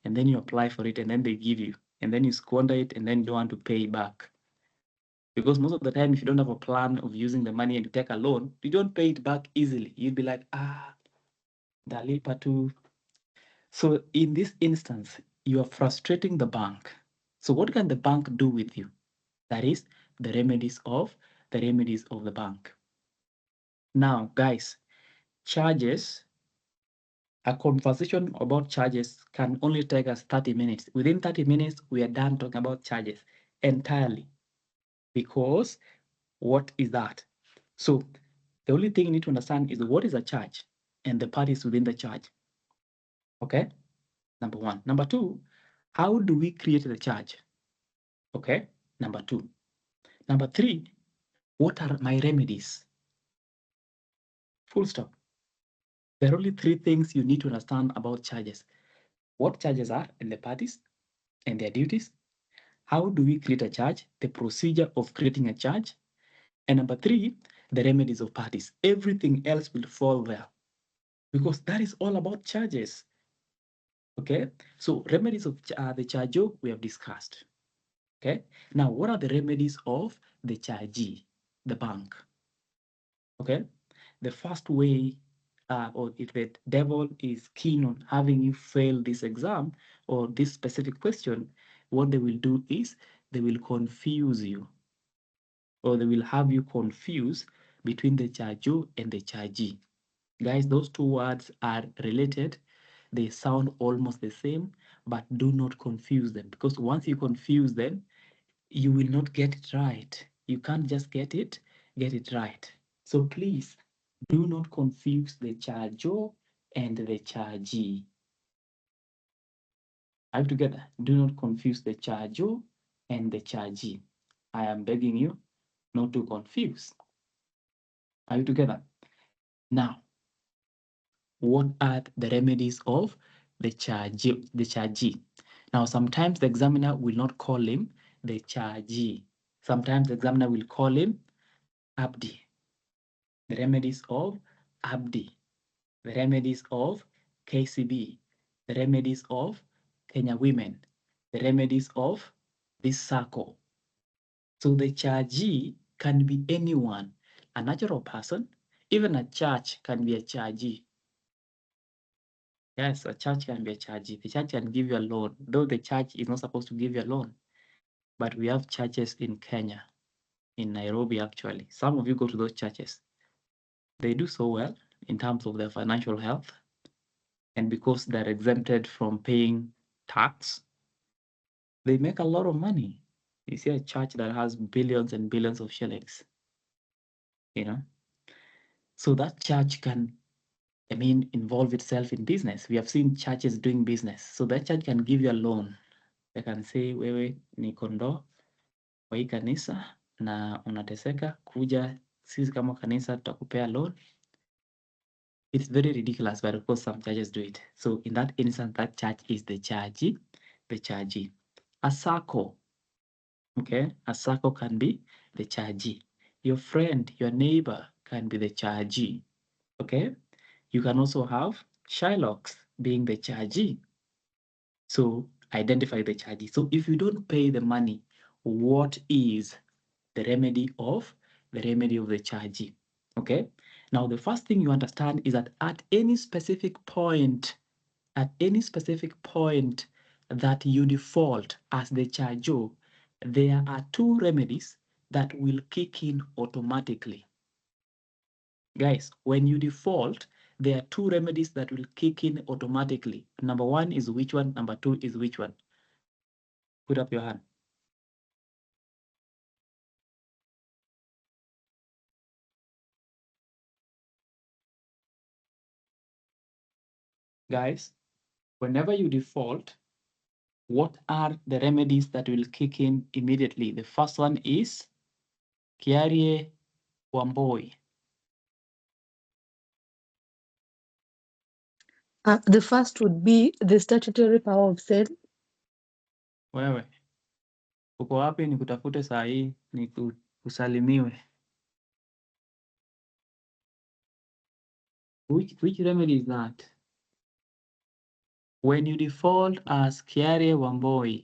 And then you apply for it and then they give you. And then you squander it and then you don't want to pay back. Because most of the time, if you don't have a plan of using the money and you take a loan, you don't pay it back easily. You'd be like, dalipa too. So in this instance, you are frustrating the bank. So what can the bank do with you? That is the remedies of the bank. Now, guys, charges, a conversation about charges can only take us 30 minutes. Within 30 minutes, we are done talking about charges entirely. Because what is that? So the only thing you need to understand is what is a charge and the parties within the charge. Okay, number one. Number two, how do we create the charge? Okay, number two. Number three, what are my remedies? Full stop. There are only three things you need to understand about charges. What charges are and the parties and their duties. How do we create a charge? The procedure of creating a charge. And number three, the remedies of parties. Everything else will fall there because that is all about charges. Okay, so remedies of the charge we have discussed. Okay, now what are the remedies of the chargee, the bank? Okay, the first way, or if the devil is keen on having you fail this exam or this specific question, what they will do is they will confuse you, or they will have you confuse between the chargee and the chargee. Guys, those two words are related. They sound almost the same, but do not confuse them, because once you confuse them, you will not get it right. You can't just get it right. So please do not confuse the charger and the chargee. Are you together? Do not confuse the charger and the chargee. I am begging you not to confuse. Are you together? Now, what are the remedies of the chargee? Now, sometimes the examiner will not call him the chargee. Sometimes the examiner will call him Abdi. The remedies of Abdi. The remedies of KCB. The remedies of Kenya Women. The remedies of this circle. So the chargee can be anyone, a natural person, even a church can be a chargee. Yes, a church can be a chargee. The church can give you a loan, though the church is not supposed to give you a loan. But we have churches in Kenya, in Nairobi actually. Some of you go to those churches. They do so well in terms of their financial health. And because they're exempted from paying tax, they make a lot of money. You see a church that has billions and billions of shillings, you know. So that church can, involve itself in business. We have seen churches doing business. So that church can give you a loan. They can say, wewe ni kondoo wa hii kanisa na unateseka, kuja sisi kama kanisa tutakupea loan. It's very ridiculous, but of course some churches do it. So in that instance, that church is the chargee, the chargee. A circle, okay? A circle can be the chargee. Your friend, your neighbor can be the chargee, okay? You can also have Shylocks being the chargee. So identify the chargee. So if you don't pay the money, what is the remedy of the chargee? Okay. Now the first thing you understand is that at any specific point that you default as the charger, there are two remedies that will kick in automatically. Guys, when you default, there are two remedies that will kick in automatically. Number one is which one? Number two is which one? Put up your hand. Guys, whenever you default, what are the remedies that will kick in immediately? The first one is Kiarie Wamboi. The first would be the statutory power of sale. Wewe uko wapi? Nikutafute saa hii usalimiwe. Which remedy is that? When you default as Kiarie Wamboi,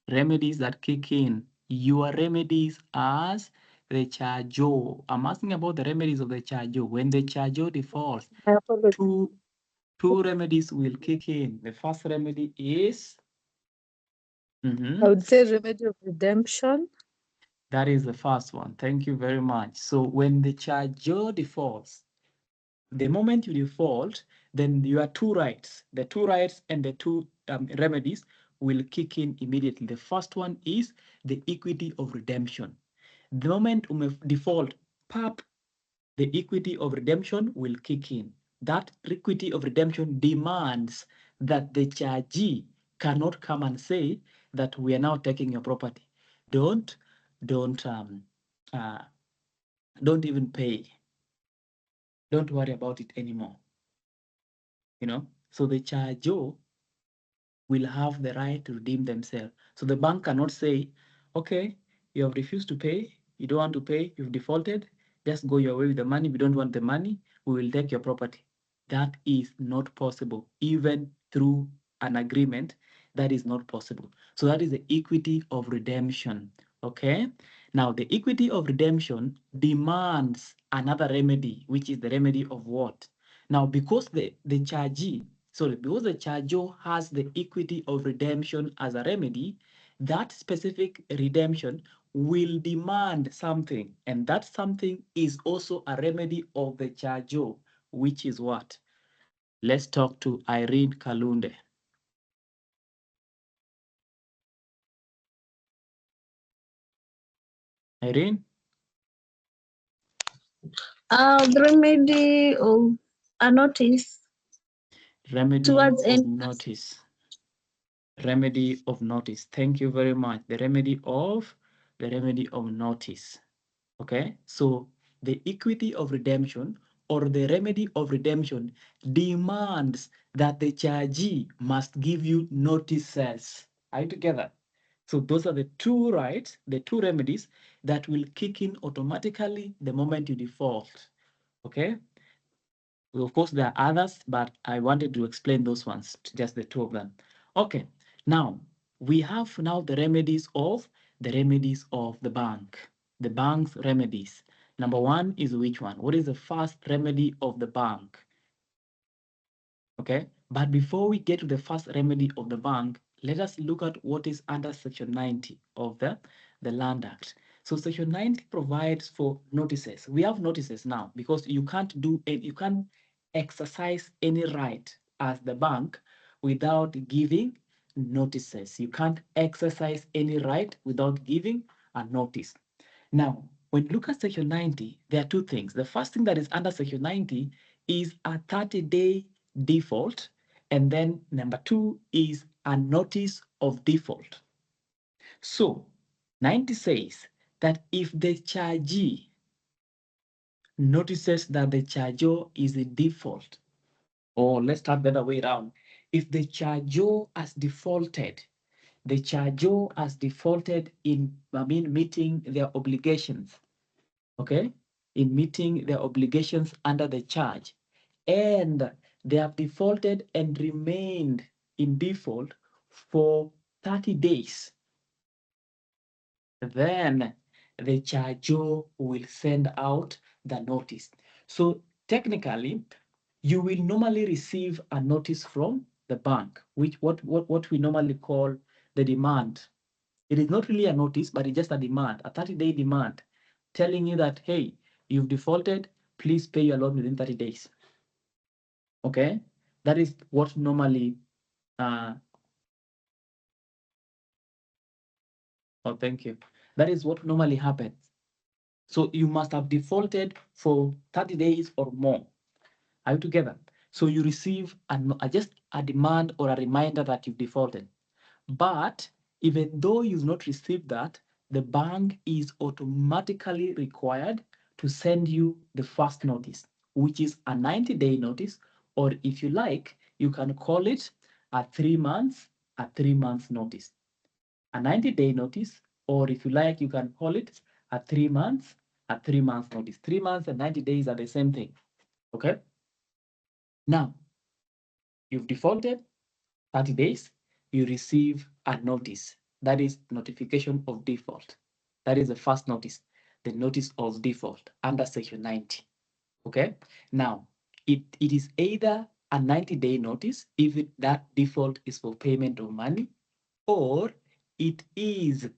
remedies that kick in, your remedies as the charger. I'm asking about the remedies of the charger. When the charger defaults, two remedies will kick in. The first remedy is I would say remedy of redemption. that is the first one. Thank you very much. So when the charger defaults, the moment you default, then your two rights, the two rights and the two remedies will kick in immediately. The first one is the equity of redemption. The moment you default, pap, the equity of redemption will kick in. That equity of redemption demands that the chargee cannot come and say that we are now taking your property. Don't even pay. Don't worry about it anymore. So the charger will have the right to redeem themselves. So the bank cannot say, okay, you have refused to pay, you don't want to pay, you've defaulted, just go your way with the money. We don't want the money, we will take your property. That is not possible. Even through an agreement, that is not possible. So that is the equity of redemption. Okay. Now the equity of redemption demands another remedy, which is the remedy of what? Now, because the chargee, because the charger has the equity of redemption as a remedy, that specific redemption will demand something, and that something is also a remedy of the charger, which is what? Let's talk to Irene Kalunde. Irene? The remedy of a notice. Remedy Towards of notice. Remedy of notice. Thank you very much. The remedy of notice. Okay, so the equity of redemption or the remedy of redemption demands that the chargee must give you notices. Are you together? So those are the two rights, the two remedies that will kick in automatically the moment you default. Okay. Well, of course, there are others, but I wanted to explain those ones, just the two of them. Okay. Now we have the remedies of the bank. The bank's remedies. Number one is which one? What is the first remedy of the bank? Okay, but before we get to the first remedy of the bank, let us look at what is under Section 90 of the Land Act. So Section 90 provides for notices. We have notices now because you can't exercise any right as the bank without giving notices. You can't exercise any right without giving a notice. Now, when you look at Section 90, there are two things. The first thing that is under Section 90 is a 30-day default, and then number two is a notice of default. So 90 says that if the chargee notices that the charger is a default, or let's start the other way around, if the charger has defaulted, in meeting their obligations, okay, in meeting their obligations under the charge, and they have defaulted and remained in default for 30 days, then the charger will send out the notice. So technically, you will normally receive a notice from the bank, which what we normally call the demand. It is not really a notice, but it's just a demand, a 30-day demand, telling you that, hey, you've defaulted, please pay your loan within 30 days. Okay? That is what normally, oh, thank you. That is what normally happens. So you must have defaulted for 30 days or more. Are you together? So you receive just a demand or a reminder that you've defaulted. But even though you've not received that, the bank is automatically required to send you the first notice, which is a 90-day notice, or if you like, you can call it a 3 months notice. A 90-day notice, or if you like, you can call it a 3 months notice. 3 months and 90 days are the same thing. Okay? Now, you've defaulted 30 days, you receive a notice. That is notification of default. That is the first notice, the notice of default under Section 90. Okay? Now, it is either a 90-day notice if that default is for payment of money, or it is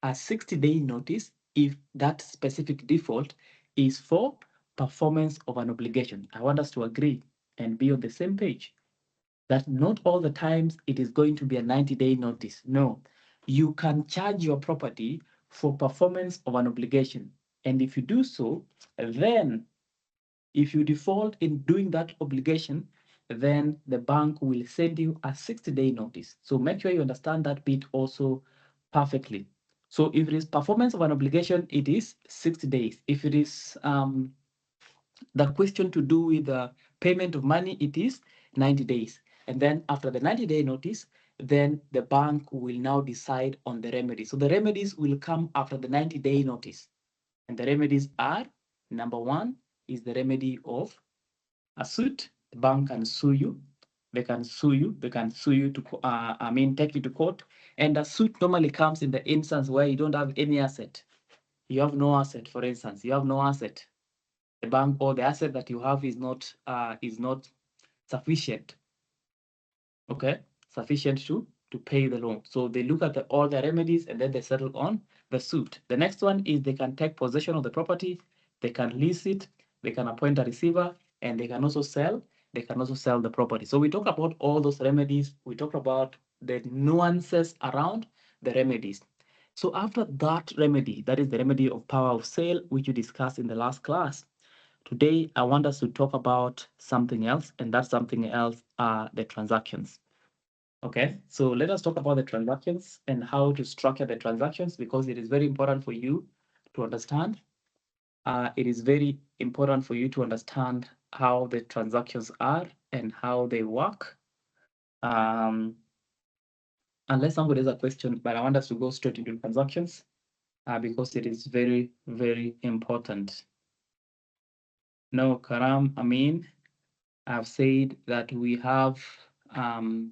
a 60-day notice if that specific default is for performance of an obligation. I want us to agree and be on the same page that not all the times it is going to be a 90-day notice. No, you can charge your property for performance of an obligation. And if you do so, then if you default in doing that obligation, then the bank will send you a 60-day notice. So make sure you understand that bit also perfectly. So if it is performance of an obligation, it is 60 days. If it is the question to do with the payment of money, it is 90 days. And then after the 90-day notice, then the bank will now decide on the remedies. So the remedies will come after the 90-day notice. And the remedies are, number one is the remedy of a suit. The bank can sue you. They can sue you. They can sue you to, take you to court. And a suit normally comes in the instance where you don't have any asset. You have no asset, for instance. You have no asset. The bank or the asset that you have is not sufficient. Okay, sufficient to pay the loan. So they look at all the remedies and then they settle on the suit. The next one is they can take possession of the property, they can lease it, they can appoint a receiver, and they can also sell. They can also sell the property. So we talk about all those remedies. We talk about the nuances around the remedies. So after that remedy, that is the remedy of power of sale, which we discussed in the last class. Today, I want us to talk about something else, and that something else are the transactions. Okay, so let us talk about the transactions and how to structure the transactions, because it is very important for you to understand. It is very important for you to understand how the transactions are and how they work. Unless somebody has a question, but I want us to go straight into transactions because it is very, very important. No, Karam, Amin, I've said that we have the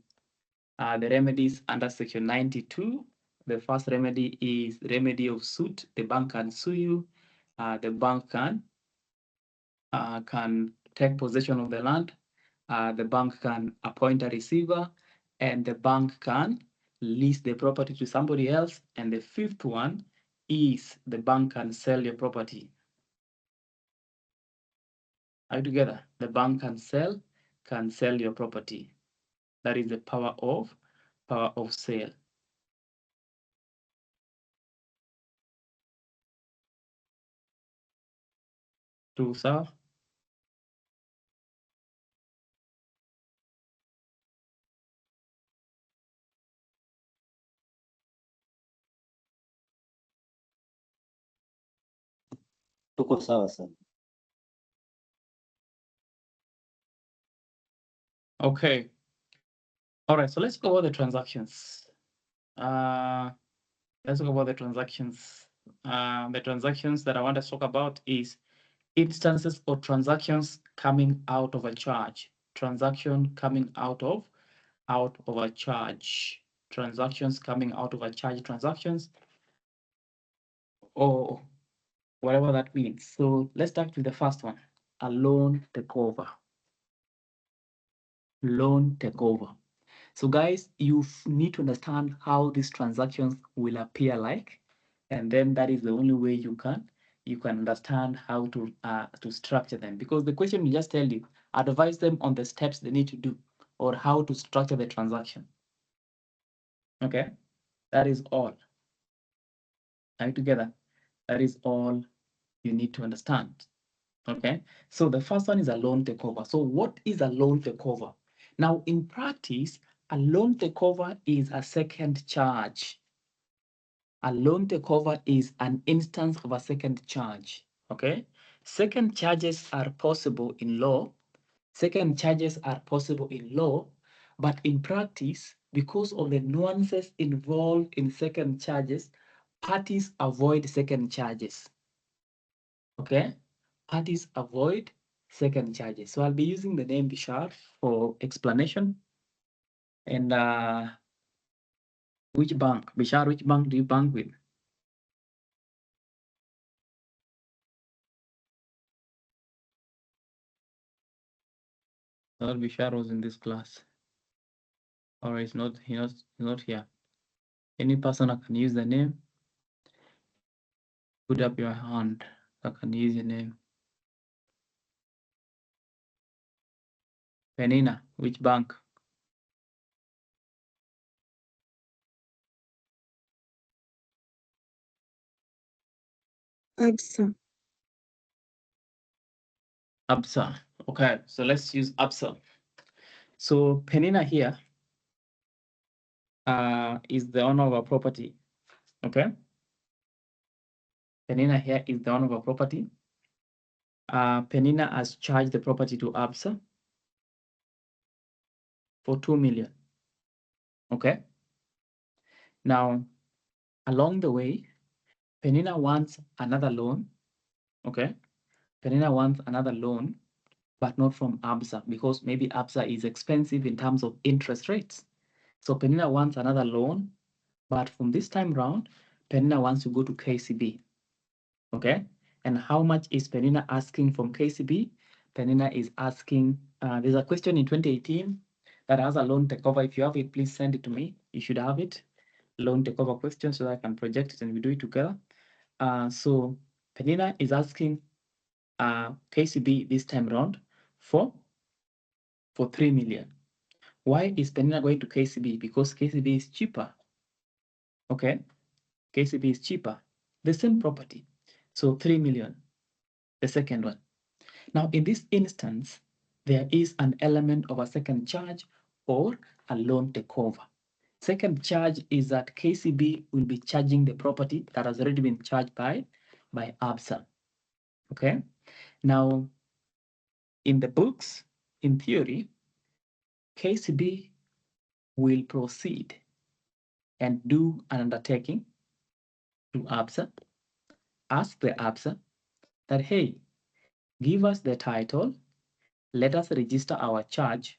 remedies under Section 92. The first remedy is remedy of suit. The bank can sue you. The bank can take possession of the land. The bank can appoint a receiver, and the bank can lease the property to somebody else. And the fifth one is the bank can sell your property. Are you together? The bank can sell your property. That is the power of sale. True, sir? Tuko sawa sana. Okay. All right, so let's go over the transactions. Let's talk about the transactions. The transactions that I want to talk about is instances or transactions coming out of a charge. Transaction coming out of a charge. Transactions coming out of a charge. Transactions, or whatever that means. So let's start with the first one: a loan takeover. Loan takeover. So guys, you need to understand how these transactions will appear like, and then that is the only way you can understand how to structure them. Because the question will just tell you, advise them on the steps they need to do or how to structure the transaction. Okay, that is all. Are you together? That is all you need to understand. Okay, so the first one is a loan takeover. So what is a loan takeover? Now, in practice, a loan takeover is a second charge. A loan takeover is an instance of a second charge. Okay, second charges are possible in law. Second charges are possible in law, but in practice, because of the nuances involved in second charges, parties avoid second charges. Okay, parties avoid second charges. So I'll be using the name Bishar for explanation. And which bank? Bishar, which bank do you bank with? Well, Bishar was in this class. Or he's not here. Any person that can use the name, put up your hand. I can use your name. Penina, which bank? Absa. Absa. Okay, so let's use Absa. So Penina here is the owner of a property. Okay. Penina here is the owner of a property. Penina has charged the property to Absa for 2 million. Okay. Now, along the way, Penina wants another loan. Okay. Penina wants another loan, but not from Absa because maybe Absa is expensive in terms of interest rates. So Penina wants another loan, but from this time round, Penina wants to go to KCB. Okay. And how much is Penina asking from KCB? Penina is asking, there's a question in 2018 that has a loan takeover. If you have it, please send it to me. You should have it. Loan takeover question so that I can project it and we do it together. So Penina is asking KCB this time around for 3 million. Why is Penina going to KCB? Because KCB is cheaper. Okay. KCB is cheaper. The same property. So 3 million. The second one. Now, in this instance, there is an element of a second charge or a loan takeover. Second charge is that KCB will be charging the property that has already been charged by Absa. Okay. Now, in the books, in theory, KCB will proceed and do an undertaking to Absa, ask the Absa that, hey, give us the title, let us register our charge,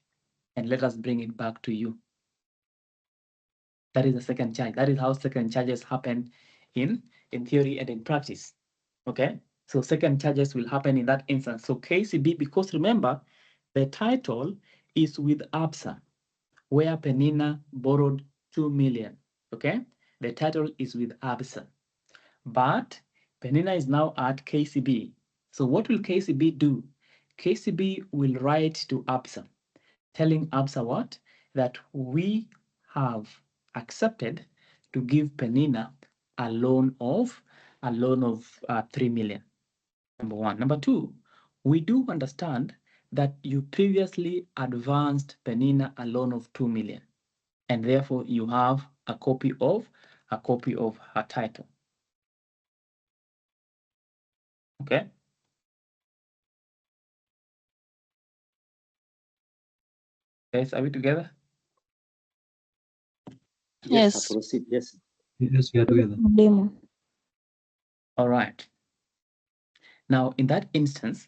and let us bring it back to you. That is the second charge. That is how second charges happen in theory and in practice. Okay, so second charges will happen in that instance. So KCB, because remember, the title is with Absa, where Penina borrowed 2 million. Okay, the title is with Absa, but Penina is now at KCB. So what will KCB do? KCB will write to ABSA, telling ABSA what? That we have accepted to give Penina a loan of 3 million. Number one. Number two, we do understand that you previously advanced Penina a loan of 2 million, and therefore you have a copy of her title. Okay. Guys, are we together? Yes, Yes. proceed. Yes. Yes, we are together. All right. Now, in that instance,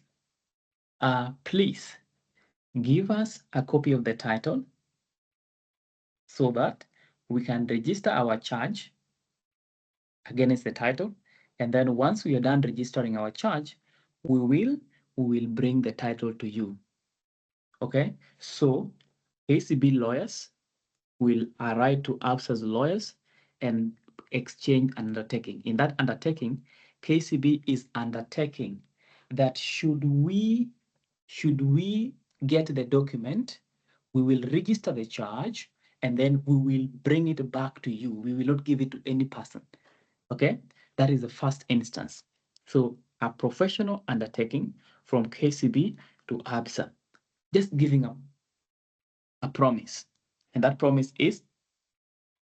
please give us a copy of the title so that we can register our charge against the title. And then once we are done registering our charge, we will bring the title to you. Okay, so ACB lawyers will write to ABSA's lawyers and exchange an undertaking. In that undertaking, KCB is undertaking that should we get the document, we will register the charge and then we will bring it back to you. We will not give it to any person. Okay, that is the first instance. So a professional undertaking from KCB to ABSA, just giving a promise. And that promise is,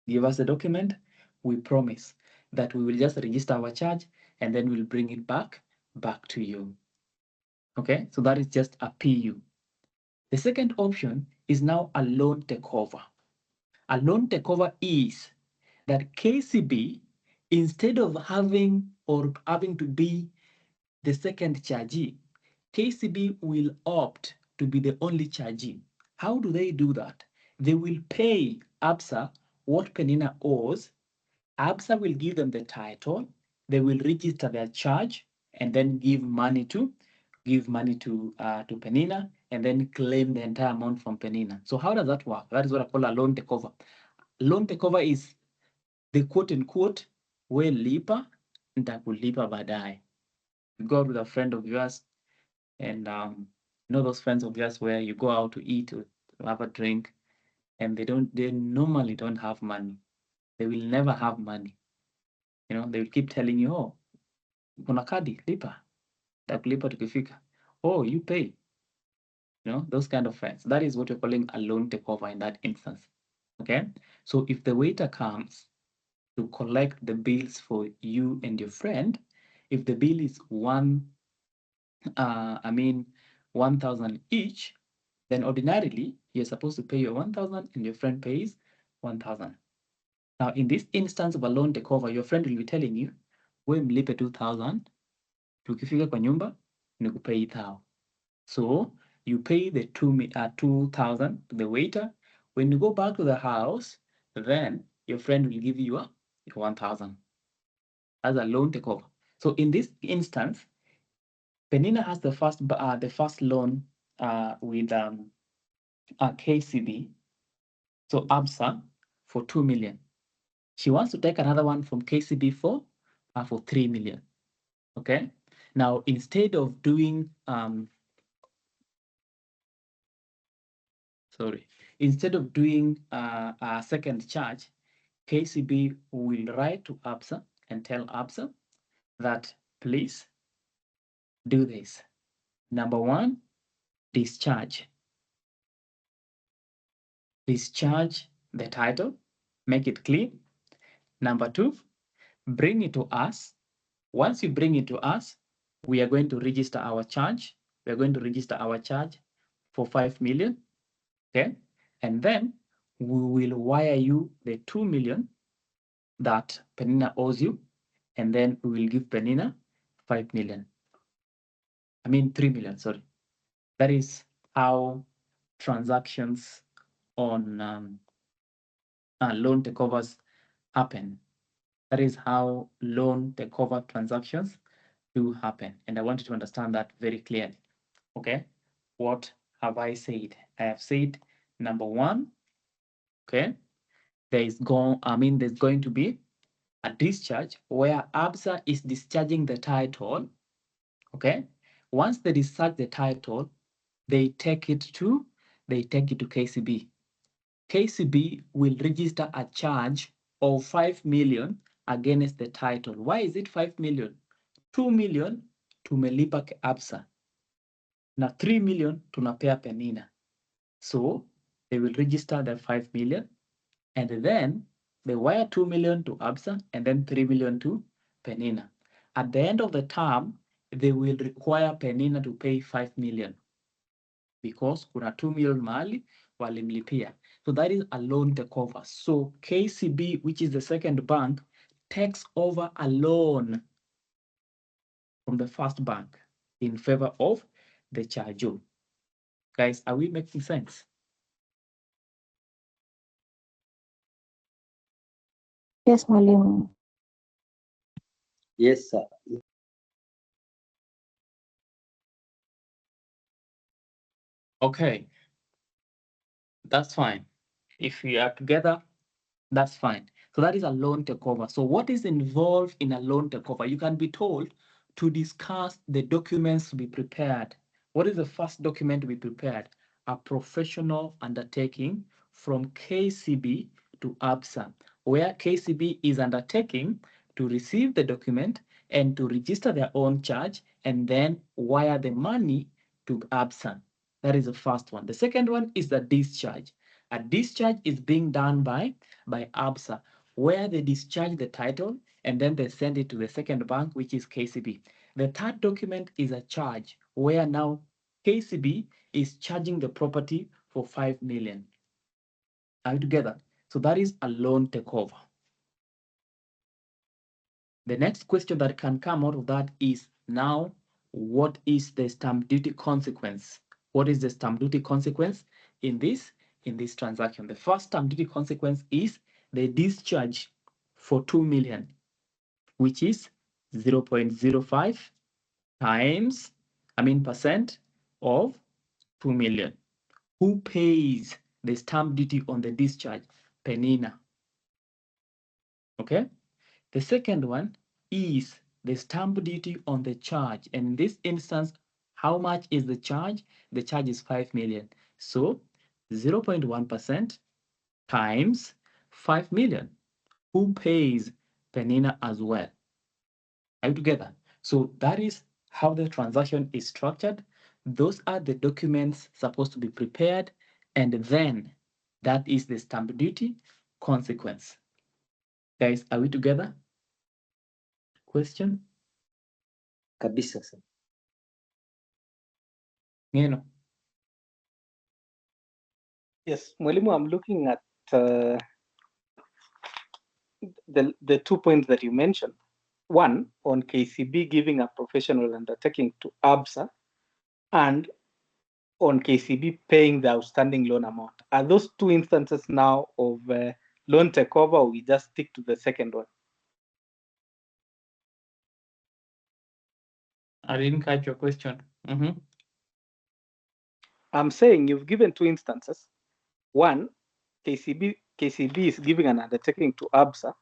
give us the document, we promise that we will just register our charge and then we'll bring it back to you. Okay, so that is just a PU. The second option is now a loan takeover. A loan takeover is that KCB, instead of having to be the second chargee, KCB will opt to be the only chargee. How do they do that? They will pay ABSA what Penina owes. ABSA will give them the title. They will register their charge and then give money to Penina and then claim the entire amount from Penina. So how does that work? That is what I call a loan takeover. Loan takeover is the quote unquote, we lipa nitakulipa baadaye. You go out with a friend of yours and you know those friends of yours where you go out to eat or to have a drink and they normally don't have money. They will never have money. You know, they will keep telling you, oh, kuna kadi, lipa. Nitakulipa tukifika. Oh, you pay. You know, those kind of friends. That is what you're calling a loan takeover in that instance. Okay. So if the waiter comes to collect the bills for you and your friend, if the bill is 1,000 each, then ordinarily you're supposed to pay your 1,000 and your friend pays 1,000. Now, in this instance of a loan takeover, your friend will be telling you, we mlipe 2,000, tukifika kwa nyumba, nikupe 1,000. So you pay the 2,000 to the waiter. When you go back to the house, then your friend will give you your 1,000 as a loan takeover. So in this instance, Penina has the first loan with KCB, so ABSA, for 2 million. She wants to take another one from KCB for 3 million. Okay. Now, instead of doing a second charge, KCB will write to ABSA and tell ABSA that please do this. Number one, discharge the title, make it clean. Number two, bring it to us. Once you bring it to us, we are going to register our charge. We are going to register our charge for 5 million. Okay. And then we will wire you the 2 million that Penina owes you. And then we will give Penina 5 million. 3 million, sorry. That is how transactions on loan takeovers happen. That is how loan takeover transactions do happen. And I want you to understand that very clearly. Okay. What have I said? I have said, number one, okay, there's going to be a discharge where ABSA is discharging the title. Okay, once they discharge the title, they take it to KCB. KCB will register a charge of 5 million against the title. Why is it 5 million? 2 million tumelipa ABSA na 3 million tunapea Penina. So they will register the 5 million and then they wire 2 million to ABSA and then 3 million to Penina. At the end of the term, they will require Penina to pay 5 million because kuna 2 million mahali walimlipia. So that is a loan takeover. So KCB, which is the second bank, takes over a loan from the first bank in favor of the charger. Guys, are we making sense? Yes, mwalimu. Yes, sir. Okay, that's fine. If we are together, that's fine. So that is a loan takeover. So what is involved in a loan takeover? You can be told to discuss the documents to be prepared. What is the first document to be prepared? A professional undertaking from KCB to ABSA, where KCB is undertaking to receive the document and to register their own charge and then wire the money to ABSA. That is the first one. The second one is the discharge. A discharge is being done by ABSA, where they discharge the title and then they send it to the second bank, which is KCB. The third document is a charge, where now KCB is charging the property for 5 million. Are we together? So that is a loan takeover. The next question that can come out of that is now, what is the stamp duty consequence? What is the stamp duty consequence in this transaction? The first stamp duty consequence is the discharge for 2 million, which is 0.05 times, percent of 2 million. Who pays the stamp duty on the discharge? Penina. Okay. The second one is the stamp duty on the charge. And in this instance, how much is the charge? The charge is 5 million. So 0.1% times 5 million. Who pays? Penina as well. Are you together? So that is how the transaction is structured. Those are the documents supposed to be prepared. And then that is the stamp duty consequence. Guys, are we together? Question? Kabisa, sir. Ngeno. Yes, Mwalimu, I'm looking at the 2 points that you mentioned. One, on KCB giving a professional undertaking to ABSA, and on KCB paying the outstanding loan amount. Are those two instances now of loan takeover, or we just stick to the second one? I didn't catch your question. I'm saying you've given two instances. One, KCB is giving an undertaking to ABSA,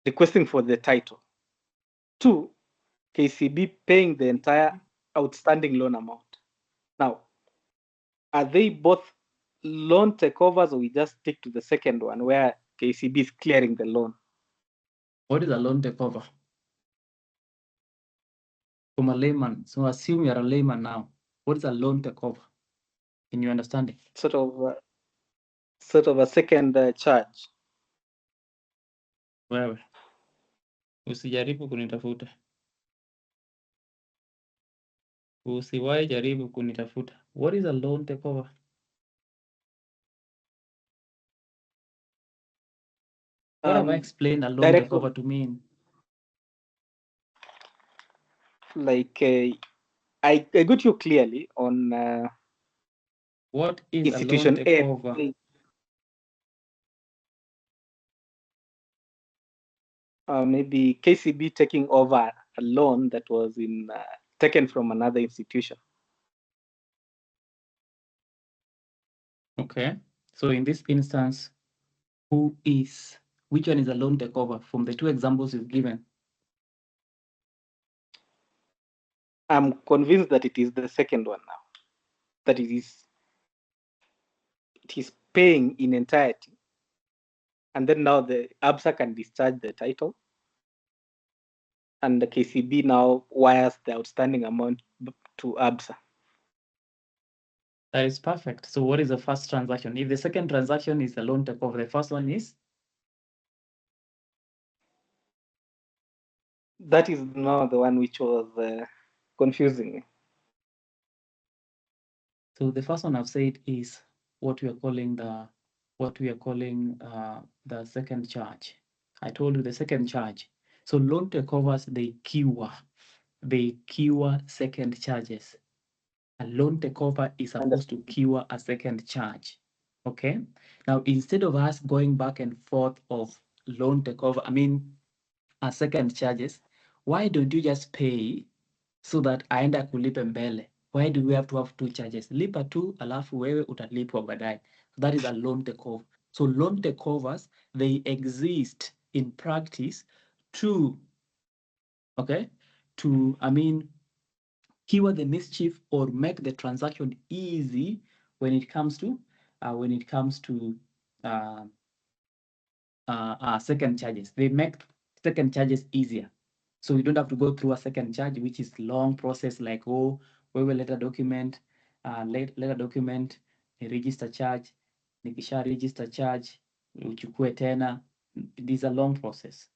requesting for the title. Two, KCB paying the entire outstanding loan amount. Now, are they both loan takeovers, or we just stick to the second one where KCB is clearing the loan? What is a loan takeover? From a layman, so assume you're a layman now. What is a loan takeover in your understanding? Sort of a second charge. Wewe usijaribu kunitafuta, usiwahi jaribu kunitafuta. What is a loan takeover? What have I explained a loan Direct takeover to mean? like I got you clearly on What is a loan institution A. takeover? Maybe KCB taking over a loan that was taken from another institution. Okay, so in this instance, who is Which one is a loan takeover from the two examples you've given? I'm convinced that it is the second one now. That it is paying in entirety. And then now the ABSA can discharge the title. And the KCB now wires the outstanding amount to ABSA. That is perfect. So what is the first transaction? If the second transaction is a loan takeover, the first one is? That is now the one which was confusing me. So the first one I've said is what we are calling the second charge. I told you the second charge. So loan takeovers, they cure second charges. A loan takeover is supposed to cure a second charge. Okay. Now, instead of us going back and forth of loan takeover, a second charges, why don't you just pay so that aenda kulipe mbele? Why do we have to have two charges? Lipa tu alafu wewe utalipwa baadaye. That is a loan takeover. So loan takeovers, they exist in practice to, cure the mischief or make the transaction easy when it comes to second charges. They make second charges easier. So you don't have to go through a second charge, which is long process like, we will let a document, a register charge, nikisha register charge, uchukue tena. This is a long process.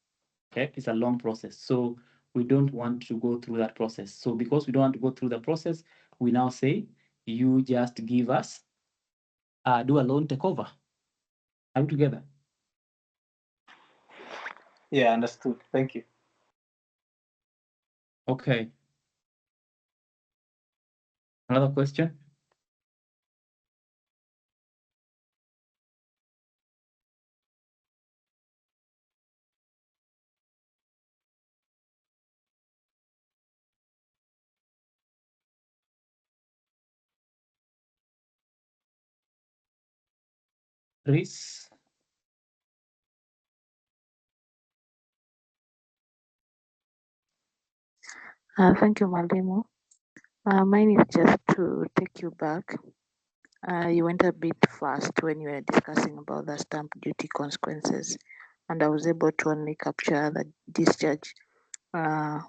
Okay, it's a long process. So we don't want to go through that process. So because we don't want to go through the process, we now say, you just give us, do a loan takeover. Are we together? Yeah, understood. Thank you. Okay. Another question? Chris? Thank you, Mwalimu. Mine is just to take you back. You went a bit fast when you were discussing about the stamp duty consequences, and I was able to only capture the discharge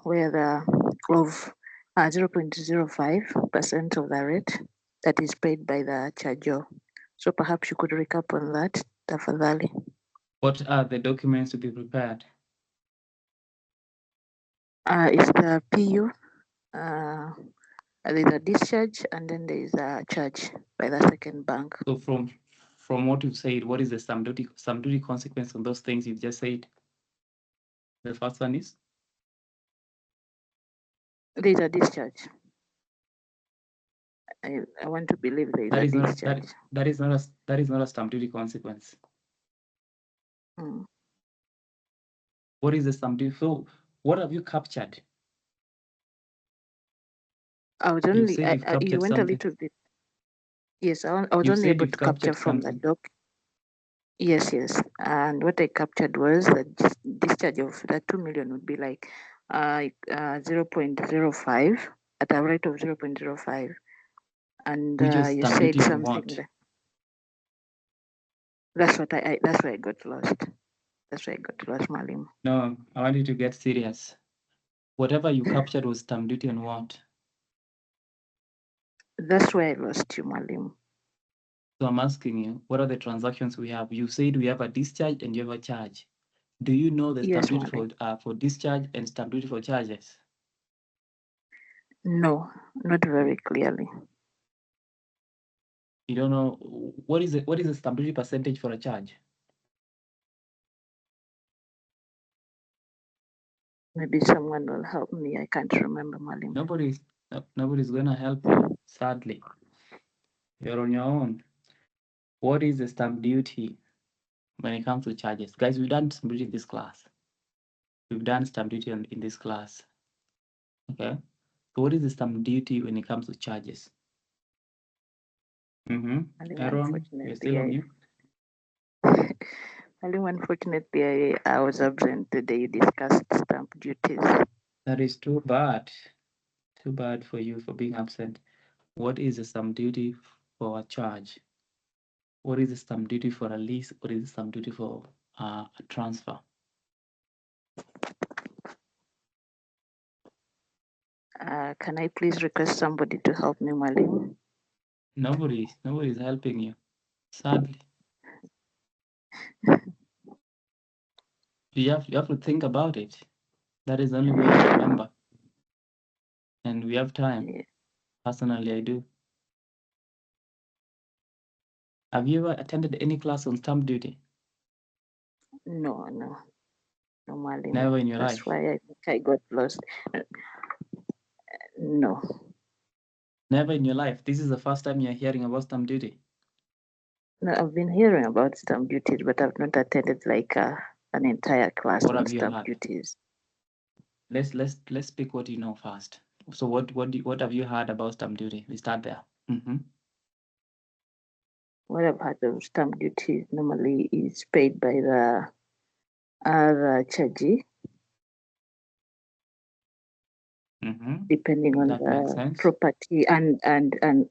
where the of 0.05% of the rate that is paid by the charger. So perhaps you could recap on that, tafadhali. What are the documents to be prepared? It's the PU. There's a discharge and then there is a charge by the second bank. So from what you've said, what is the stamp duty consequence on those things you've just said? The first one is? There's a discharge. I want to believe there is a discharge. That is not a stamp duty consequence. What is the stamp duty? So what have you captured? I was only, you went a little bit. Yes, I was only able to capture from the doc. Yes. And what I captured was the discharge of the 2 million would be like 0.05 at a rate of 0.05. And you said something there. That's where I got lost. That's where I got lost, Mwalimu. No, I want you to get serious. Whatever you captured was stamp duty on what? That's where I lost you, Mwalimu. So I'm asking you, what are the transactions we have? You said we have a discharge and you have a charge. Do you know the stamp duty for discharge and stamp duty for charges? No, not very clearly. You don't know what is the stamp duty percentage for a charge? Maybe someone will help me. I can't remember, Mwalimu. Nobody's gonna help you, sadly. You're on your own. What is the stamp duty when it comes to charges? Guys, we've done stamp duty in this class. We've done stamp duty in this class. Okay. So what is the stamp duty when it comes to charges? Aaron, you're still on mute. Halim, unfortunately, I was absent the day you discussed stamp duties. That is too bad. Too bad for you for being absent. What is the stamp duty for a charge? What is the stamp duty for a lease? What is the stamp duty for a transfer? Can I please request somebody to help me, Malim? Nobody's helping you. Sadly, you have to think about it. That is the only way to remember. And we have time. Yeah. Personally, I do. Have you ever attended any class on stamp duty? No, Malim. Never in your That's life. why I think I got lost. No. Never in your life. This is the first time you're hearing about stamp duty. No, I've been hearing about stamp duties, but I've not attended like an entire class What on have you stamp had? duties. Let's speak what you know first. So what have you heard about stamp duty? We start there. What I've heard of stamp duty normally is paid by the chargee, depending on That makes the sense. property and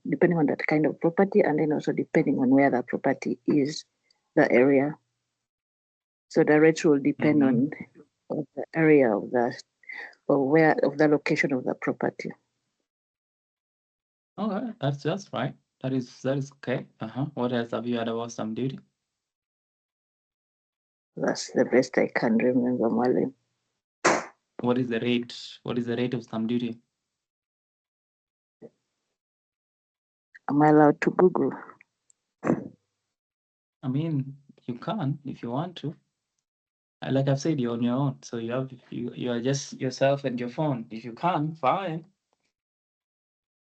depending on that kind of property, and then also depending on where the property is, the area. So the rates will depend on the area of the location of the property. Okay, that's right. That is okay. What else have you heard about stamp duty? That's the best I can remember, Malim. What is the rate? What is the rate of stamp duty? Am I allowed to Google? I mean, you can if you want to. Like I've said, you're on your own, so you are just yourself and your phone. If you can, fine.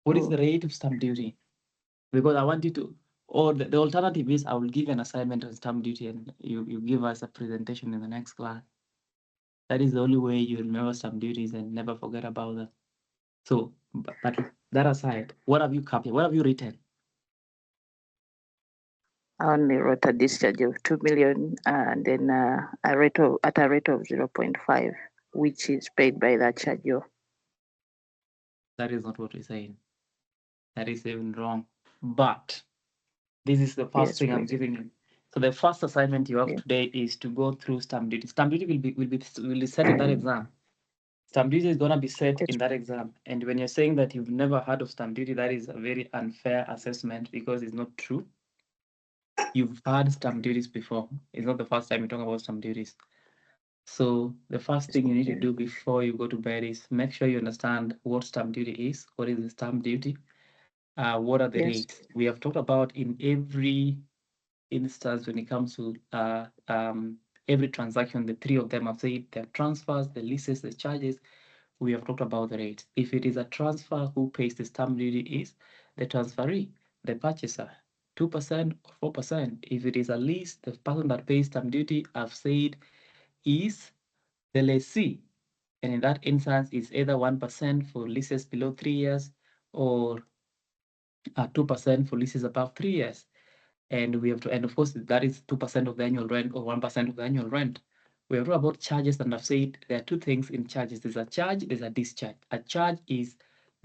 What is the rate of stamp duty? Because I want you to, or the alternative is I will give you an assignment on stamp duty and you give us a presentation in the next class. That is the only way you remember stamp duties and never forget about them. So, but that aside, what have you copied? What have you written? I only wrote a discharge of 2 million and then at a rate of 0.5, which is paid by the charger. That is not what we're saying. That is even wrong. But this is the first thing I'm giving you. So the first assignment you have today is to go through stamp duty. Stamp duty will be set in that exam. Stamp duty is gonna be set in that exam. And when you're saying that you've never heard of stamp duty, that is a very unfair assessment because it's not true. You've had stamp duties before. It's not the first time you talk about stamp duties. So the first thing you need to do before you go to bed is make sure you understand what stamp duty is. What is the stamp duty? What are the rates? We have talked about in every instance when it comes to every transaction, the three of them. I've said the transfers, the leases, the charges. We have talked about the rates. If it is a transfer, who pays the stamp duty is the transferee, the purchaser, 2% or 4%. If it is a lease, the person that pays stamp duty, I've said, is the lessee. And in that instance, it's either 1% for leases below 3 years or 2% for leases above 3 years. And we have to, and of course, that is 2% of the annual rent or 1% of the annual rent. We have talked about charges, and I've said there are two things in charges. There's a charge, there's a discharge. A charge is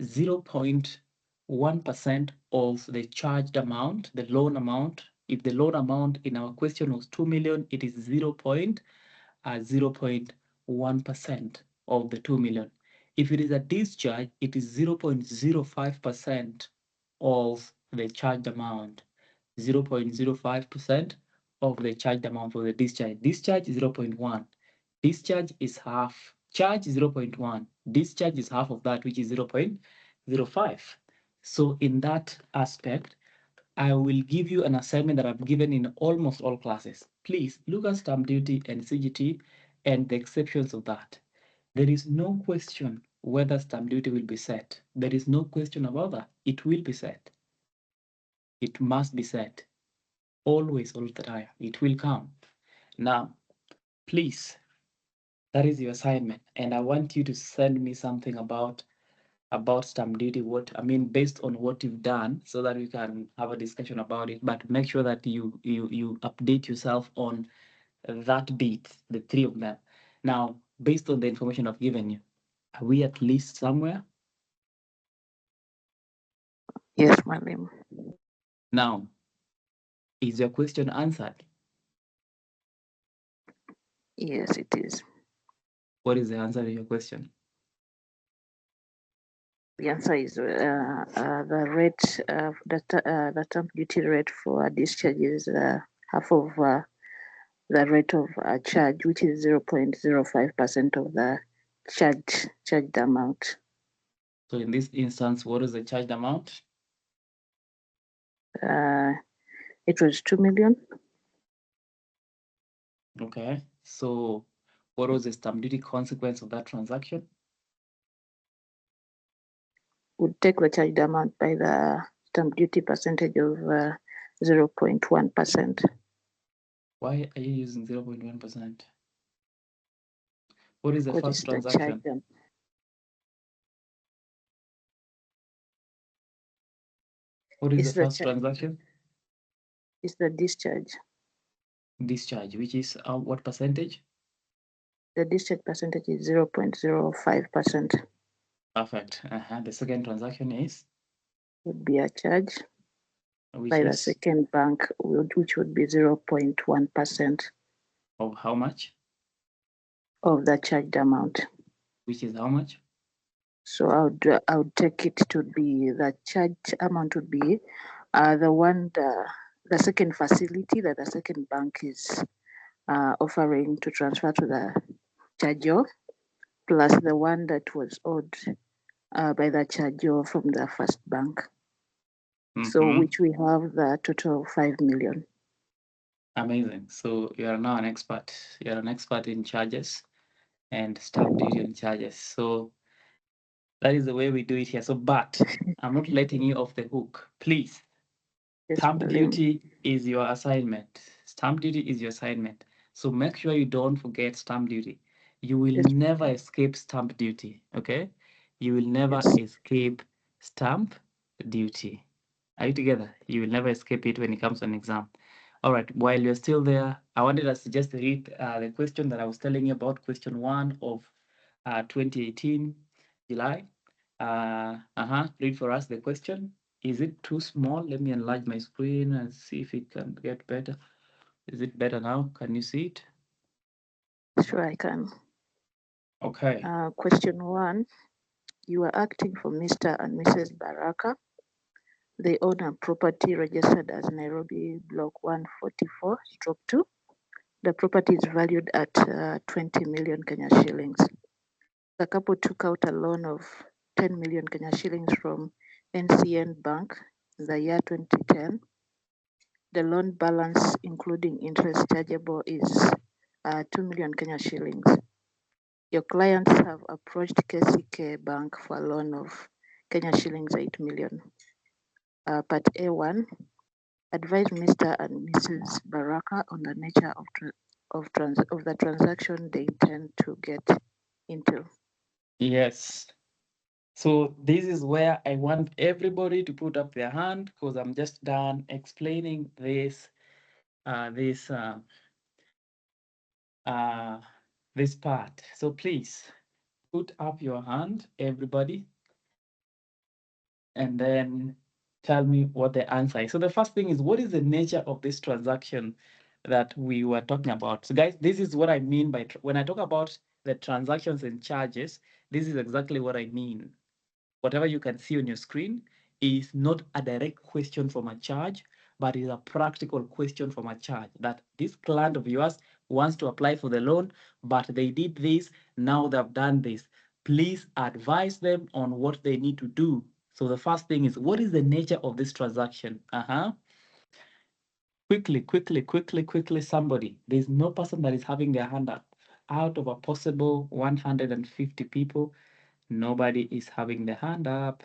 0.1% of the charged amount, the loan amount. If the loan amount in our question was 2 million, it is 0.1% of the 2 million. If it is a discharge, it is 0.05% of the charged amount. 0.05% of the charged amount for the discharge. Discharge is 0.1. Discharge is half. Charge is 0.1. Discharge is half of that, which is 0.05. So in that aspect, I will give you an assignment that I've given in almost all classes. Please look at stamp duty and CGT and the exceptions of that. There is no question whether stamp duty will be set. There is no question about that. It will be set. It must be set. Always, all the time. It will come. Now, please, that is your assignment. And I want you to send me something about stamp duty, what I mean, based on what you've done, so that we can have a discussion about it. But make sure that you update yourself on that bit, the three of them. Now, based on the information I've given you, are we at least somewhere? Yes, Mwalimu. Now, is your question answered? Yes, it is. What is the answer to your question? The answer is the rate, the stamp duty rate for discharge is half of the rate of charge, which is 0.05% of the charged amount. So in this instance, what is the charged amount? It was 2 million. Okay. So what was the stamp duty consequence of that transaction? Would take the charged amount by the stamp duty percentage of 0.1%. Why are you using 0.1%? What is the What first is the transaction? charge? What is Is the the first transaction? Is the discharge. Discharge, which is what percentage? The discharge percentage is 0.05%. Perfect. The second transaction is? Would be a charge Which by the is? second bank, which would be 0.1% Of how much? of the charged amount. Which is how much? So I would take it to be the charged amount would be the second facility that the second bank is offering to transfer to the charger, plus the one that was owed by the charger from the first bank. So which we have the total of 5 million. Amazing. So you are now an expert. You're an expert in charges and stamp duty on charges. So that is the way we do it here. So, but I'm not letting you off the hook. Please. Yes, Stamp Mwalimu. duty is your assignment. Stamp duty is your assignment. So make sure you don't forget stamp duty. You will Yes. never escape stamp duty. Okay? You will never Yes. escape stamp duty. Are you together? You will never escape it when it comes to an exam. All right. While you're still there, I wanted us to just read the question that I was telling you about, question 1 of 2018 July. Read for us the question. Is it too small? Let me enlarge my screen and see if it can get better. Is it better now? Can you see it? Sure, I can. Okay. Question 1. You are acting for Mr. and Mrs. Baraka. They own a property registered as Nairobi Block 144/2. The property is valued at 20 million Kenya shillings. The couple took out a loan of 10 million Kenya shillings from NCN Bank in the year 2010. The loan balance, including interest chargeable, is 2 million Kenya shillings. Your clients have approached KCK Bank for a loan of Kenya shillings 8 million. Part A1, advise Mr. and Mrs. Baraka on the nature of the transaction they intend to get into. Yes. So this is where I want everybody to put up their hand because I'm just done explaining this part. So please put up your hand, everybody, and then tell me what the answer is. So the first thing is, what is the nature of this transaction that we were talking about? So guys, this is what I mean by when I talk about the transactions and charges, this is exactly what I mean. Whatever you can see on your screen is not a direct question from a charge, but is a practical question from a charge that this client of yours wants to apply for the loan, but they did this, now they've done this. Please advise them on what they need to do. So the first thing is, what is the nature of this transaction? Quickly, somebody. There's no person that is having their hand up. Out of a possible 150 people, nobody is having their hand up.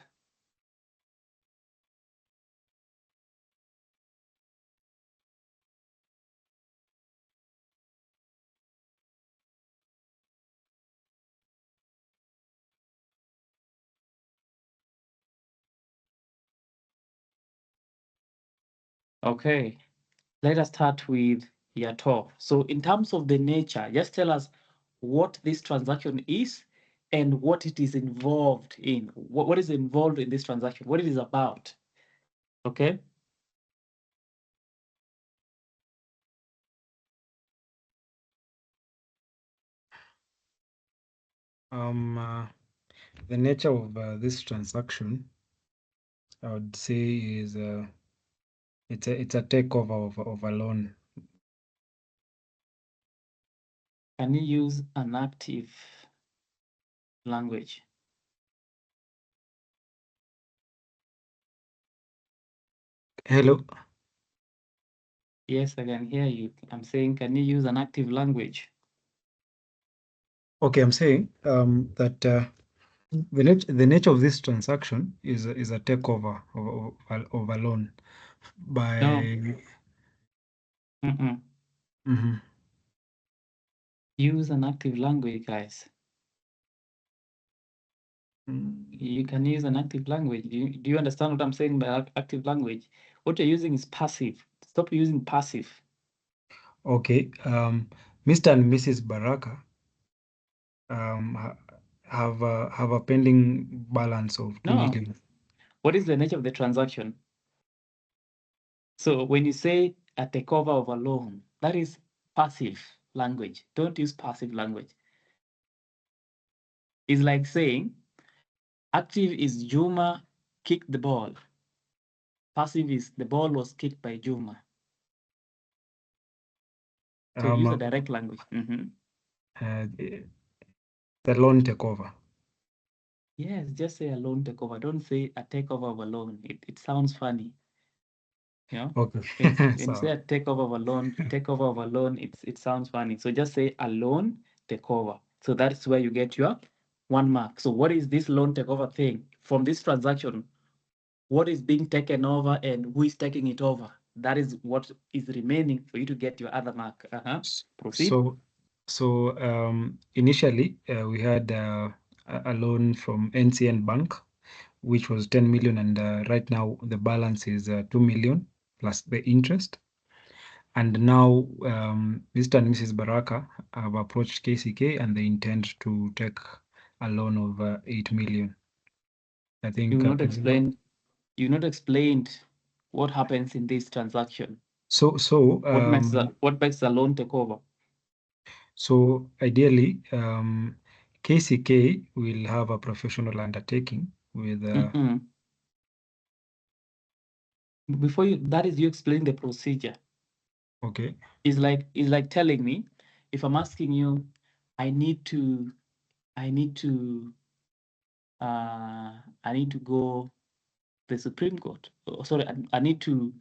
Okay, let us start with Yeah, 12. So in terms of the nature, just tell us what this transaction is and what it is involved in. What is involved in this transaction, what it is about. Okay. The nature of this transaction, I would say, is it's a takeover of a loan. Can you use an active language? Hello. Yes, I can hear you. I'm saying, can you use an active language? Okay, I'm saying that the nature of this transaction is a takeover of a loan by. No. Mhm. Use an active language, guys. You can use an active language. Do you understand what I'm saying by active language? What you're using is passive. Stop using passive. Okay. Mr. and Mrs. Baraka have a pending balance of 2 No. million. What is the nature of the transaction? So when you say a takeover of a loan, that is passive language. Don't use passive language. It's like saying active is Juma kicked the ball. Passive is the ball was kicked by Juma. So use a direct language. The loan takeover. Yes, just say a loan takeover. Don't say a takeover of a loan. It sounds funny. Yeah. Okay. When you say a takeover of a loan, it sounds funny. So just say a loan takeover. So that's where you get your 1 mark. So what is this loan takeover thing? From this transaction, what is being taken over and who is taking it over? That is what is remaining for you to get your other mark. Proceed. So initially we had a loan from NCN Bank, which was 10 million, and right now the balance is 2 million plus the interest. And now Mr. and Mrs. Baraka have approached KCK and they intend to take a loan of 8 million. I think You've not explained what happens in this transaction. What makes the loan takeover? So ideally, KCK will have a professional undertaking with. Before you explain the procedure. Okay. It's like telling me, if I'm asking you, I need to go the Supreme Court. Sorry, I need to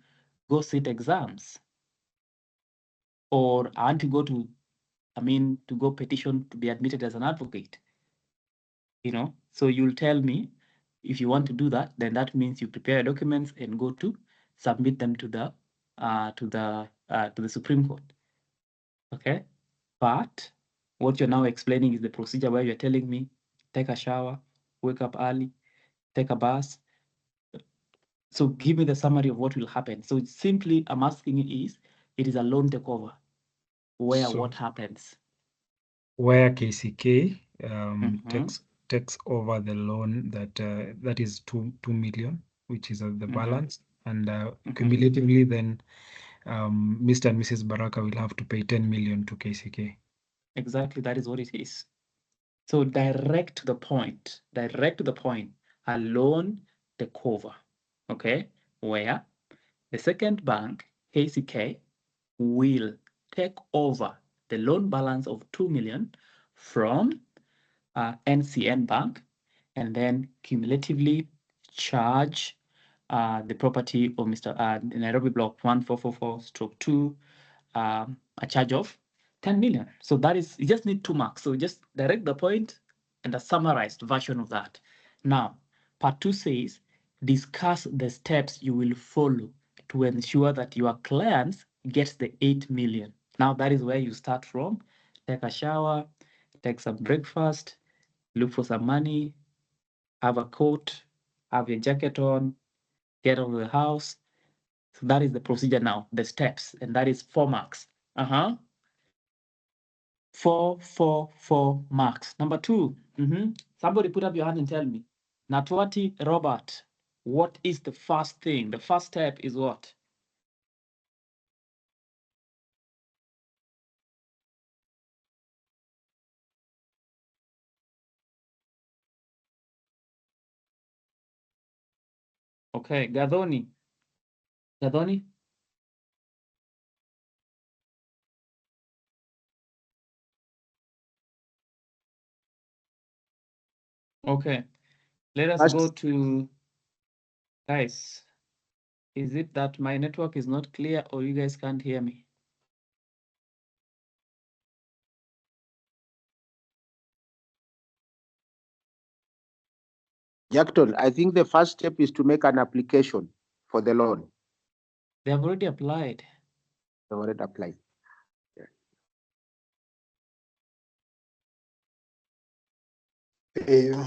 go sit exams, or I want to go to go petition to be admitted as an advocate. So you'll tell me if you want to do that, then that means you prepare documents and go to submit them to the Supreme Court. Okay, but what you're now explaining is the procedure where you're telling me, take a shower, wake up early, take a bus. So give me the summary of what will happen. So it's simply, I'm asking you it is a loan takeover where what happens? Where KCK takes over the loan that is 2 million, which is the balance, and cumulatively then Mr. and Mrs. Baraka will have to pay 10 million to KCK. Exactly, that is what it is. So direct to the point, a loan takeover, okay, where the second bank, KCK, will take over the loan balance of 2 million from NCN Bank, and then cumulatively charge the property of Mr. Nairobi Block 1444/2 a charge of 10 million. So that is, you just need 2 marks. So just direct the point and a summarized version of that. Now, part 2 says, discuss the steps you will follow to ensure that your clients get the 8 million. Now, that is where you start from. Take a shower, take some breakfast, look for some money, have a coat, have your jacket on, get out of the house. So that is the procedure now, the steps, and that is 4 marks. 4 marks. Number 2. Somebody put up your hand and tell me. Natwati Robert, what is the first thing? The first step is what? Okay, Gadoni. Gadoni? Okay, let us go to, guys, is it that my network is not clear or you guys can't hear me? Jackton, I think the first step is to make an application for the loan. They have already applied. They've already applied.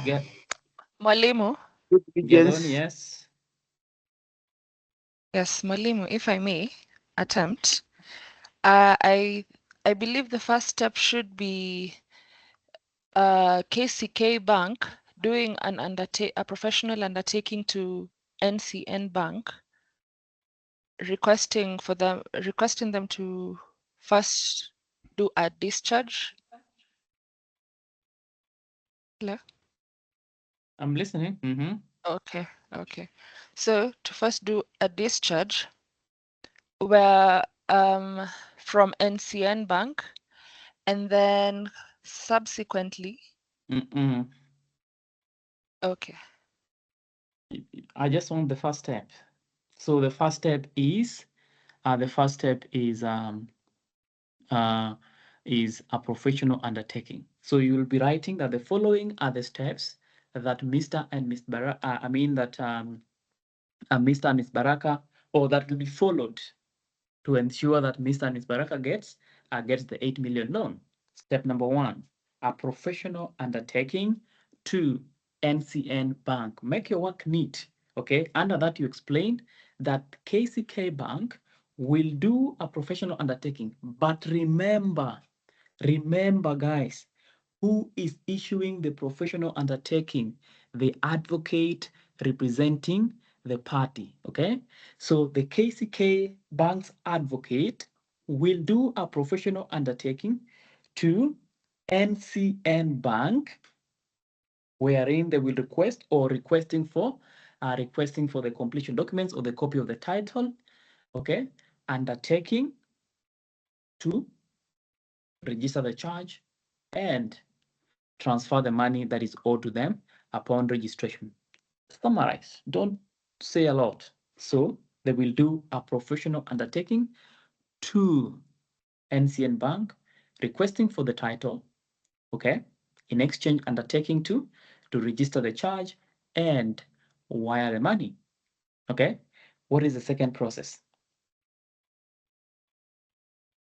Get Mwalimu. Gadoni, yes. Yes, Mwalimu, if I may attempt. I believe the first step should be KCK Bank doing a professional undertaking to NCN Bank, requesting them to first do a discharge. Hello? I'm listening. Okay. So to first do a discharge where from NCN Bank, and then subsequently. Okay. I just want the first step. So the first step is a professional undertaking. So you will be writing that the following are the steps that Mr. and Ms. Baraka, Mr. and Ms. Baraka, or that will be followed to ensure that Mr. and Ms. Baraka gets the 8 million loan. Step number 1, a professional undertaking. 2, NCN Bank. Make your work neat. Okay. Under that, you explained that KCK Bank will do a professional undertaking. But remember, guys, who is issuing the professional undertaking? The advocate representing the party. Okay. So the KCK Bank's advocate will do a professional undertaking to NCN Bank, wherein they will requesting for the completion documents or the copy of the title, okay, undertaking to register the charge and transfer the money that is owed to them upon registration. Summarize, don't say a lot. So they will do a professional undertaking to NCN Bank, requesting for the title, okay, in exchange undertaking to register the charge and wire the money. Okay, what is the second process?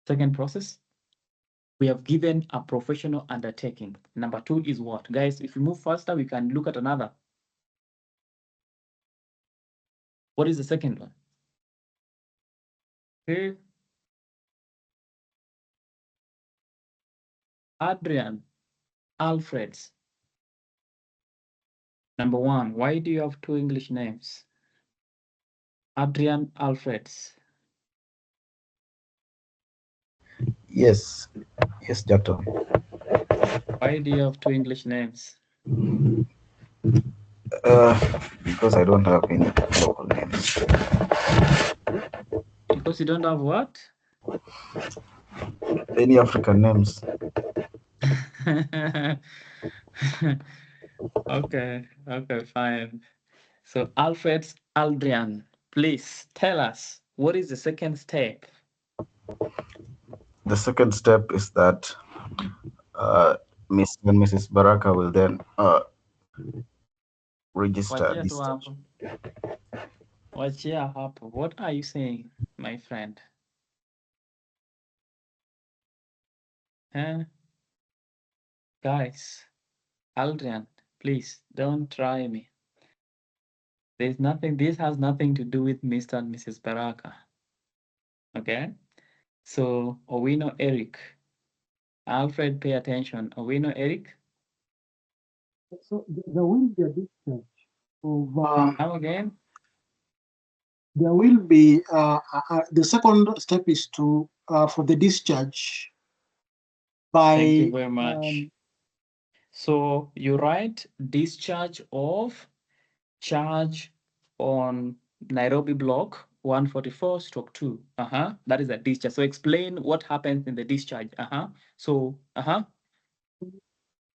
Second process, we have given a professional undertaking. Number 2 is what? Guys, if we move faster, we can look at another. What is the second one? Okay. Adrian Alfreds. Number 1, why do you have 2 English names? Adrian Alfreds. Yes, Doctor. Why do you have 2 English names? Because I don't have any local names. Because you don't have what? Any African names. Okay, fine. So Alfred's Aldrian, please tell us, what is the second step? The second step is that Miss and Mrs. Baraka will then register this. What are you saying, my friend? Guys, Aldrian, please don't try me. This has nothing to do with Mr. and Mrs. Baraka. Okay? So Owino Eric. Alfred, pay attention. Owino Eric. So there will be a discharge of. Come again. There will be the second step is to for the discharge by. Thank you very much. So you write discharge of charge on Nairobi block 144/2. That is a discharge. So explain what happens in the discharge. So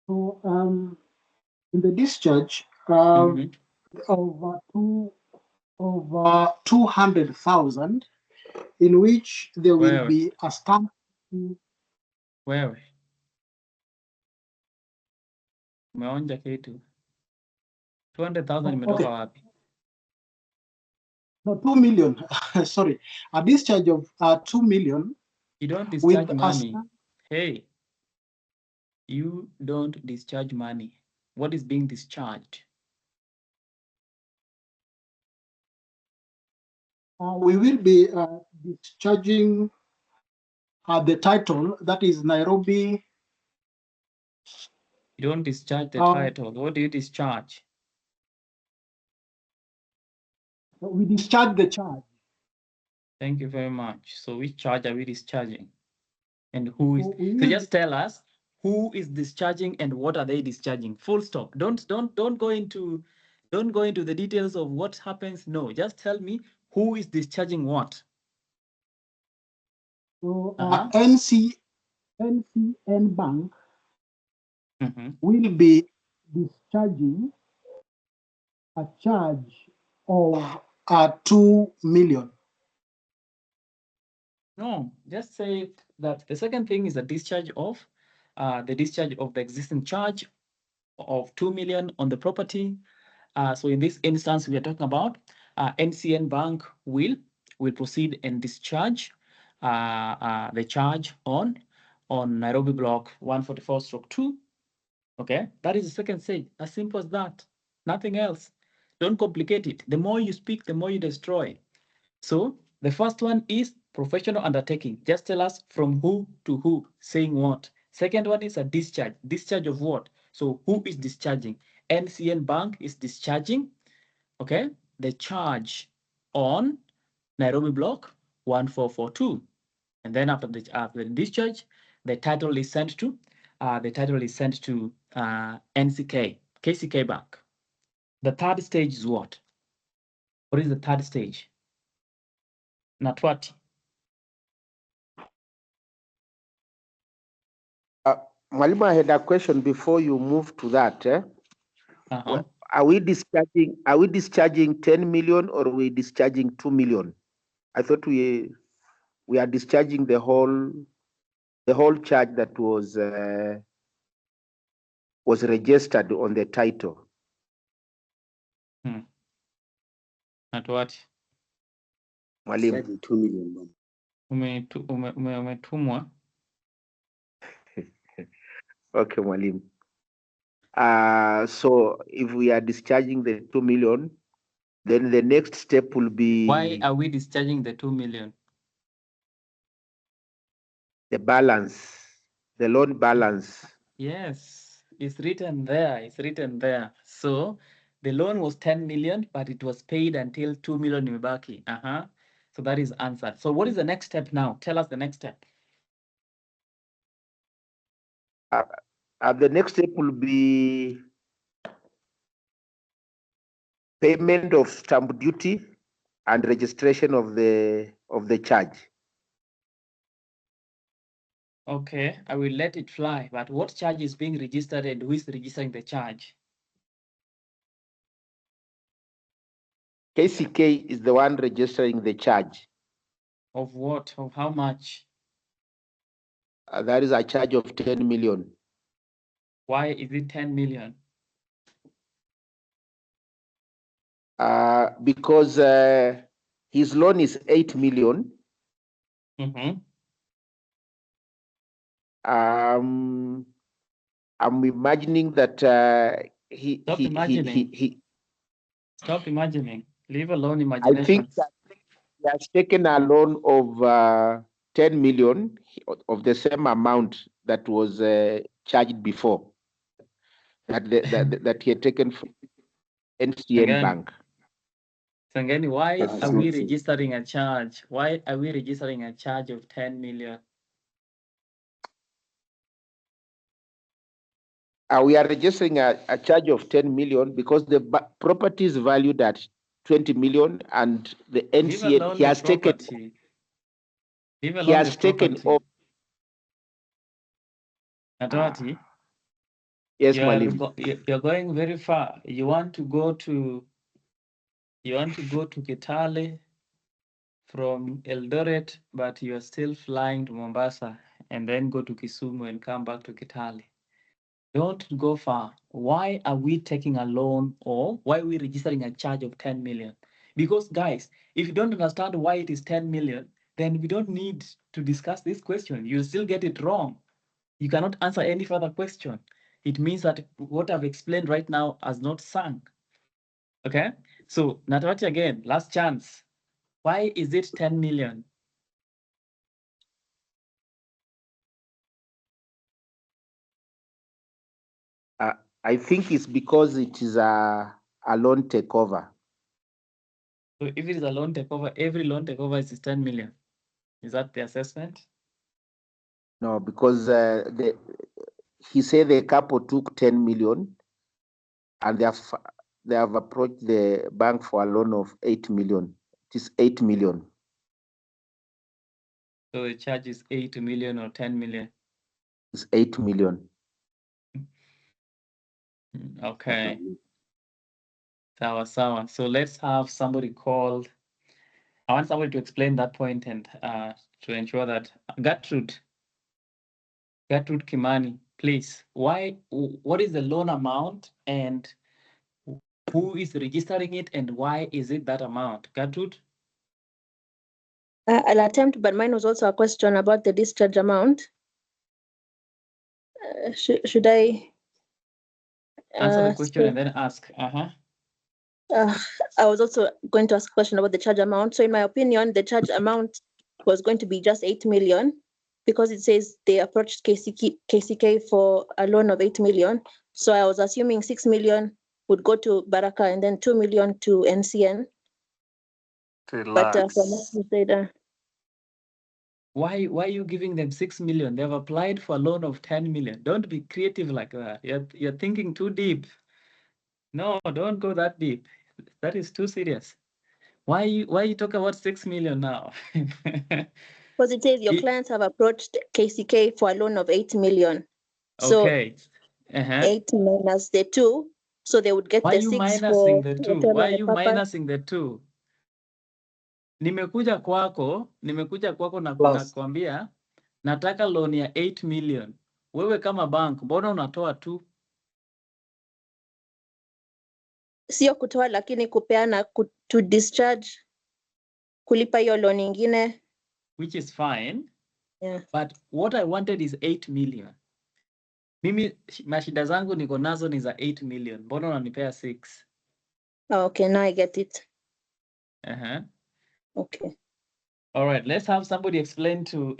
So in the discharge Mhm. of 200,000, in which there will Where? be a stamp. Wewe umeonja kitu 200,000 imetoka Okay. wapi? No, 2 million. Sorry, a discharge of 2 million. You don't with discharge a money. stamp. Hey, you don't discharge money. What is being discharged? We will be discharging the title, that is Nairobi. You don't discharge the title. What do you discharge? We discharge the charge. Thank you very much. So which charge are we discharging? And who is? So So just tell us who is discharging and what are they discharging? Full stop. Don't go into the details of what happens. No, just tell me who is discharging what. So NCN Bank will be discharging a charge of 2 million. No, just say that the second thing is the discharge of the existing charge of 2 million on the property. So in this instance, we are talking about NCN Bank will proceed and discharge the charge on Nairobi block 144/2. Okay, that is the second stage. As simple as that. Nothing else. Don't complicate it. The more you speak, the more you destroy. So the first one is professional undertaking. Just tell us from who to who, saying what. Second one is a discharge. Discharge of what? So who is discharging? NCN Bank is discharging, okay, the charge on Nairobi block 144/2. And then after the discharge, the title is sent to KCK Bank. The third stage is what? What is the third stage? Natwati. Mwalimu, I had a question before you move to that. Are we discharging 10 million or are we discharging 2 million? I thought we are discharging the whole charge that was registered on the title. Natwati. Mwalimu. 2 million. Umetumwa. Okay, Mwalimu. So if we are discharging the 2 million, then the next step will be. Why are we discharging the 2 million? The balance, the loan balance. Yes, it's written there. It's written there. So the loan was 10 million, but it was paid until 2 million imebaki. So that is answered. So what is the next step now? Tell us the next step. The next step will be payment of stamp duty and registration of the charge. Okay, I will let it fly. But what charge is being registered and who is registering the charge? KCK is the one registering the charge. Of what? Of how much? That is a charge of 10 million. Why is it 10 million? Because his loan is 8 million. I'm imagining that Stop imagining. Leave alone imagination. I think that he has taken a loan of 10 million of the same amount that was charged before, that he had taken from NCN Bank. Sangeni, why That's are we not- registering a charge? Why are we registering a charge of 10 million? We are registering a charge of 10 million because the property is valued at 20 million, and the NCN, he has taken over. Natawati, yes, you're going very far. You want to go to Kitale from Eldoret, but you are still flying to Mombasa and then go to Kisumu and come back to Kitale. Don't go far. Why are we taking a loan, or why are we registering a charge of 10 million? Because guys, if you don't understand why it is 10 million, then we don't need to discuss this question. You'll still get it wrong. You cannot answer any further question. It means that what I've explained right now has not sunk. Okay? So Natawati, again, last chance. Why is it 10 million? I think it's because it is a loan takeover. So if it is a loan takeover, every loan takeover is 10 million. Is that the assessment? No, because he said the couple took 10 million and they have approached the bank for a loan of 8 million. It is 8 million. So the charge is 8 million or 10 million? It's 8 million. Okay. Sawa. So let's have somebody called. I want somebody to explain that point and to ensure that Gertrude Kimani, please, what is the loan amount and who is registering it and why is it that amount? Gertrude? I'll attempt, but mine was also a question about the discharge amount. Should I answer the question and then ask? I was also going to ask a question about the charge amount. So in my opinion, the charge amount was going to be just 8 million because it says they approached KCK for a loan of 8 million. So I was assuming 6 million would go to Baraka and then 2 million to NCN. Relax. But from what you said, why are you giving them 6 million? They've applied for a loan of 10 million. Don't be creative like that. You're thinking too deep. No, don't go that deep. That is too serious. Why you talk about 6 million now? because it says your clients have approached KCK for a loan of 8 million. So okay. 8 minus the 2, so they would get why the you 6 minusing for the 2? whatever Why the you purpose. minusing the 2? Nimekuja kwako na nakwambia nataka loan ya 8 million. Wewe kama bank, mbona unatoa 2? Sio kutoa lakini kupeana to discharge, kulipa hiyo loan ingine. Which is fine. Yeah. But what I wanted is 8 million. Mimi mashida zangu niko nazo ni za 8 million. Mbona unanipea 6? Okay, now I get it. Okay. All right, let's have somebody explain to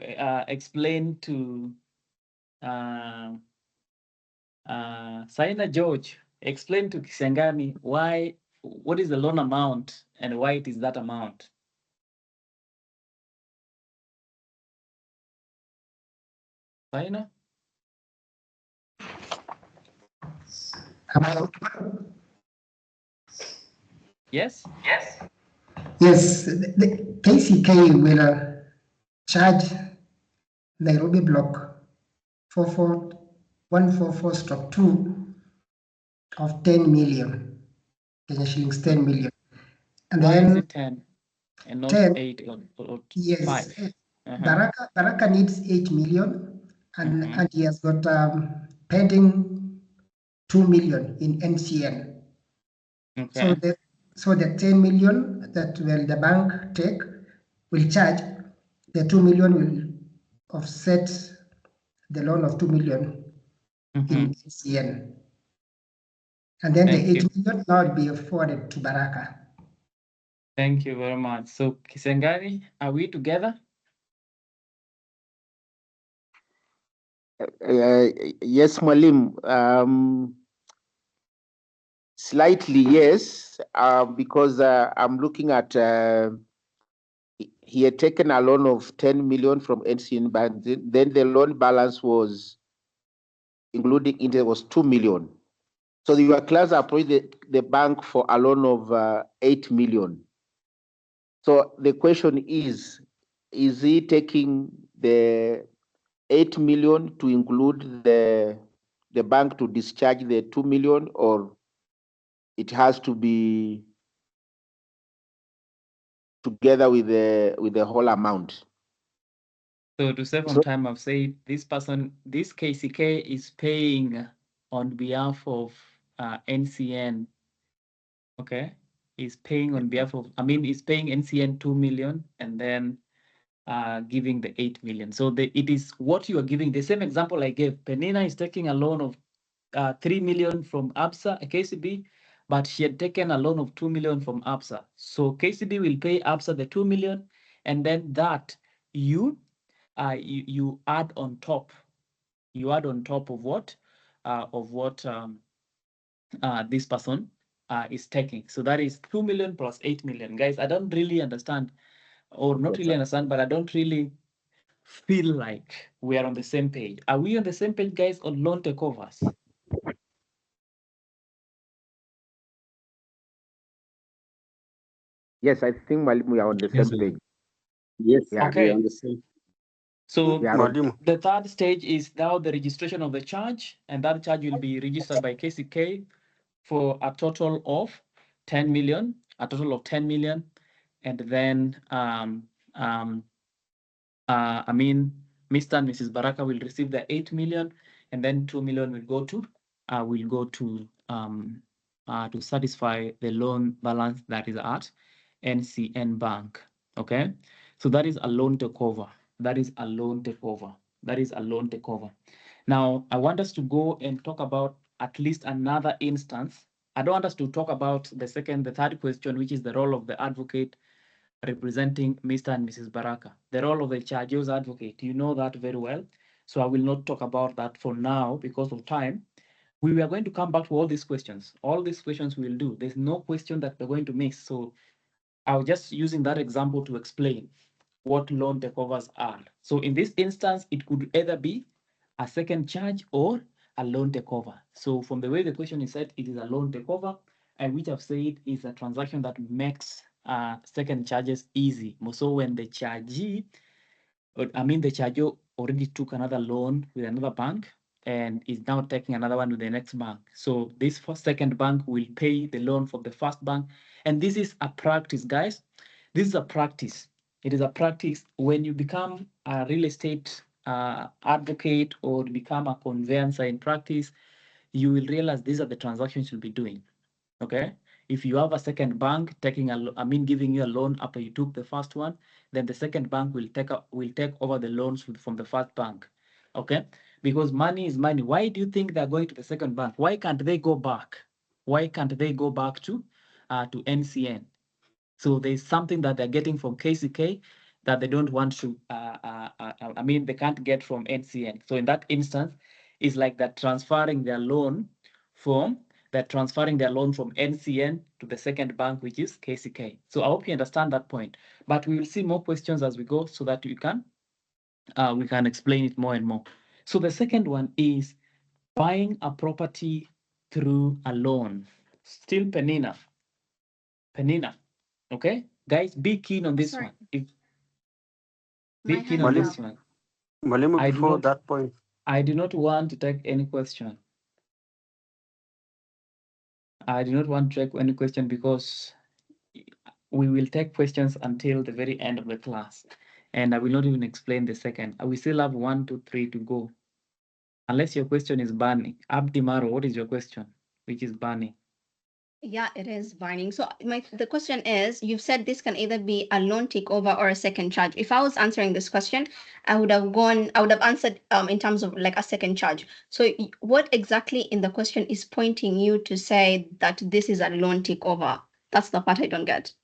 Saina George, explain to Kisangani what is the loan amount and why it is that amount. Saina? Yes? Yes, the KCK will charge Nairobi block 144/2 of 10 million Kenya shillings, 10 million. And why then is it 10 and not 10, 8 or yes, 5? Baraka needs 8 million and he has got pending 2 million in NCN. Okay. So the 10 million that will the bank take will charge, the 2 million will offset the loan of 2 million in NCN. And then the 8 million now will be forwarded to Baraka. Thank you very much. So Kisangani, are we together? Yes, Mwalim. Slightly, yes, because I'm looking at he had taken a loan of 10 million from NCN Bank. Then the loan balance was, including interest, was 2 million. So your class approached the bank for a loan of 8 million. So the question is he taking the 8 million to include the bank to discharge the 2 million, or it has to be together with the whole amount? So to save on time, I've said this person, this KCK is paying on behalf of NCN. Okay, he's paying on behalf of. I mean, he's paying NCN 2 million and then giving the 8 million. So it is what you are giving. The same example I gave. Penina is taking a loan of 3 million from ABSA, KCB, but she had taken a loan of 2 million from ABSA. So KCB will pay ABSA the 2 million, and then that you add on top. You add on top of what this person is taking. So that is 2 million plus 8 million. Guys, I don't really understand, or not really understand, but I don't really feel like we are on the same page. Are we on the same page, guys, on loan takeovers? Yes, I think we are on the same page. Yes, Yeah. we Okay. understand. So Mwalimu, the third stage is now the registration of the charge, and that charge will be registered by KCK for a total of 10 million, and then I mean, Mr. and Mrs. Baraka will receive the 8 million, and then 2 million will go to satisfy the loan balance that is at NCN Bank. Okay, so that is a loan takeover. That is a loan takeover. That is a loan takeover. Now, I want us to go and talk about at least another instance. I don't want us to talk about the third question, which is the role of the advocate representing Mr. and Mrs. Baraka. The role of the charge's advocate, you know that very well. So I will not talk about that for now because of time. We are going to come back to all these questions. All these questions we will do. There's no question that we're going to miss. So I was just using that example to explain what loan takeovers are. So in this instance, it could either be a second charge or a loan takeover. So from the way the question is said, it is a loan takeover, and which I've said is a transaction that makes second charges easy. So when the chargee, the charger already took another loan with another bank and is now taking another one with the next bank. So this second bank will pay the loan from the first bank. And this is a practice, guys. This is a practice. It is a practice when you become a real estate advocate or become a conveyancer in practice, you will realize these are the transactions you'll be doing. Okay. If you have a second bank giving you a loan after you took the first one, then the second bank will take over the loans from the first bank. Okay. Because money is money. Why do you think they're going to the second bank? Why can't they go back? Why can't they go back to NCN? So there's something that they're getting from KCK that they don't want to, they can't get from NCN. So in that instance, it's like they're transferring their loan from NCN to the second bank, which is KCK. So I hope you understand that point. But we will see more questions as we go so that we can explain it more and more. So the second one is buying a property through a loan. Still Penina. Okay, guys, be keen on this one. Be keen on this one. Mwalimu, before that point, I do not want to take any question. I do not want to take any question because we will take questions until the very end of the class. And I will not even explain the second. We still have 1, 2, 3 to go. Unless your question is burning. Abdi Maro, what is your question? Which is burning? Yeah, it is burning. So the question is, you've said this can either be a loan takeover or a second charge. If I was answering this question, I would have answered in terms of like a second charge. So what exactly in the question is pointing you to say that this is a loan takeover? That's the part I don't get.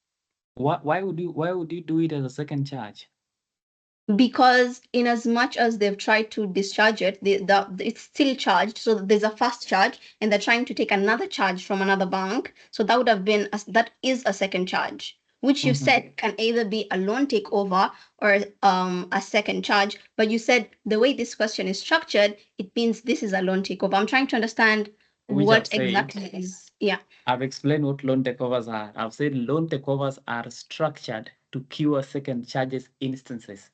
Why would you do it as a second charge? because in as much as they've tried to discharge it, it's still charged. So there's a fast charge, and they're trying to take another charge from another bank. So that would have been that is a second charge, which you said can either be a loan takeover or a second charge. But you said the way this question is structured, it means this is a loan takeover. I'm trying to understand what exactly is. Yeah. I've explained what loan takeovers are. I've said loan takeovers are structured to cure second charges instances.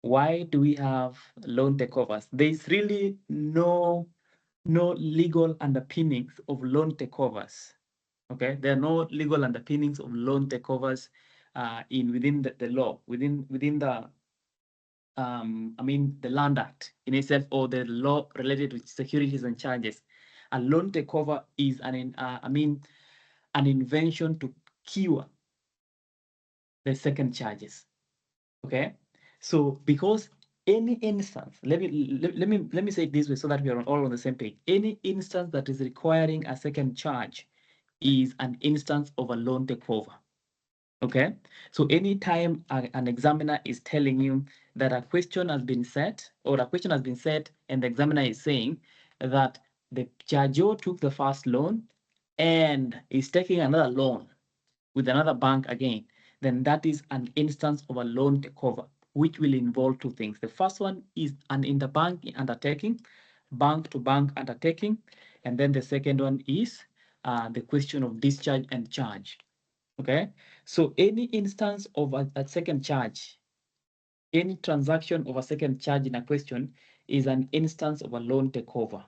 Why do we have loan takeovers? There's really no legal underpinnings of loan takeovers. Okay, there are no legal underpinnings of loan takeovers within the law, within the the Land Act in itself, or the law related to securities and charges. A loan takeover is an invention to cure the second charges. Okay, so because any instance, let me say it this way so that we are all on the same page. Any instance that is requiring a second charge is an instance of a loan takeover. Okay, so anytime an examiner is telling you that a question has been set, or a question has been set, and the examiner is saying that the charger took the first loan and is taking another loan with another bank again, then that is an instance of a loan takeover, which will involve two things. The first one is an interbank undertaking, bank-to-bank undertaking, and then the second one is the question of discharge and charge. Okay, so any instance of a second charge, any transaction of a second charge in a question is an instance of a loan takeover.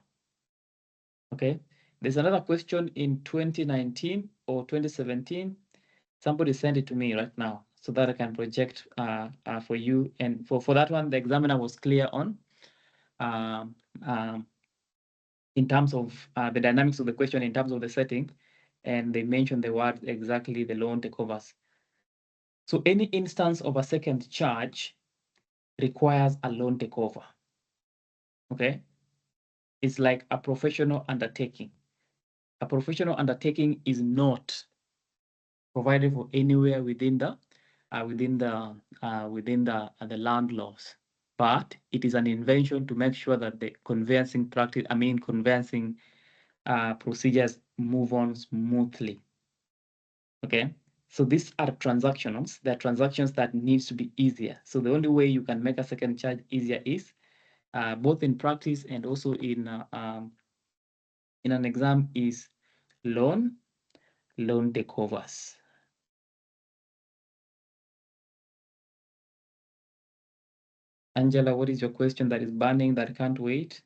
Okay, there's another question in 2019 or 2017. Somebody sent it to me right now so that I can project for you. And for that one, the examiner was clear on in terms of the dynamics of the question, in terms of the setting, and they mentioned the word exactly, the loan takeovers. So any instance of a second charge requires a loan takeover. Okay, it's like a professional undertaking. A professional undertaking is not provided for anywhere within the land laws, but it is an invention to make sure that the conveyancing practice, conveyancing procedures move on smoothly. Okay, so these are transactions. They're transactions that needs to be easier. So the only way you can make a second charge easier is both in practice and also in an exam is loan takeovers. Angela, what is your question that is burning that can't wait?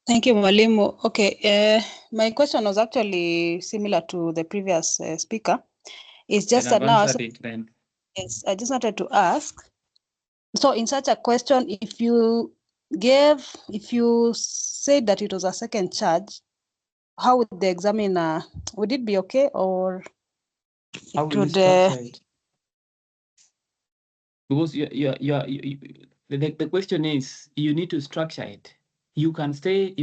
Thank you, Mwalimu. Okay, my question was actually similar to the previous speaker. It's just that now, yes, I just wanted to ask. So, in such a question, if you said that it was a second charge, how would the examiner, would it be okay, or how would you structure it? Because the question is, you need to structure it. You can say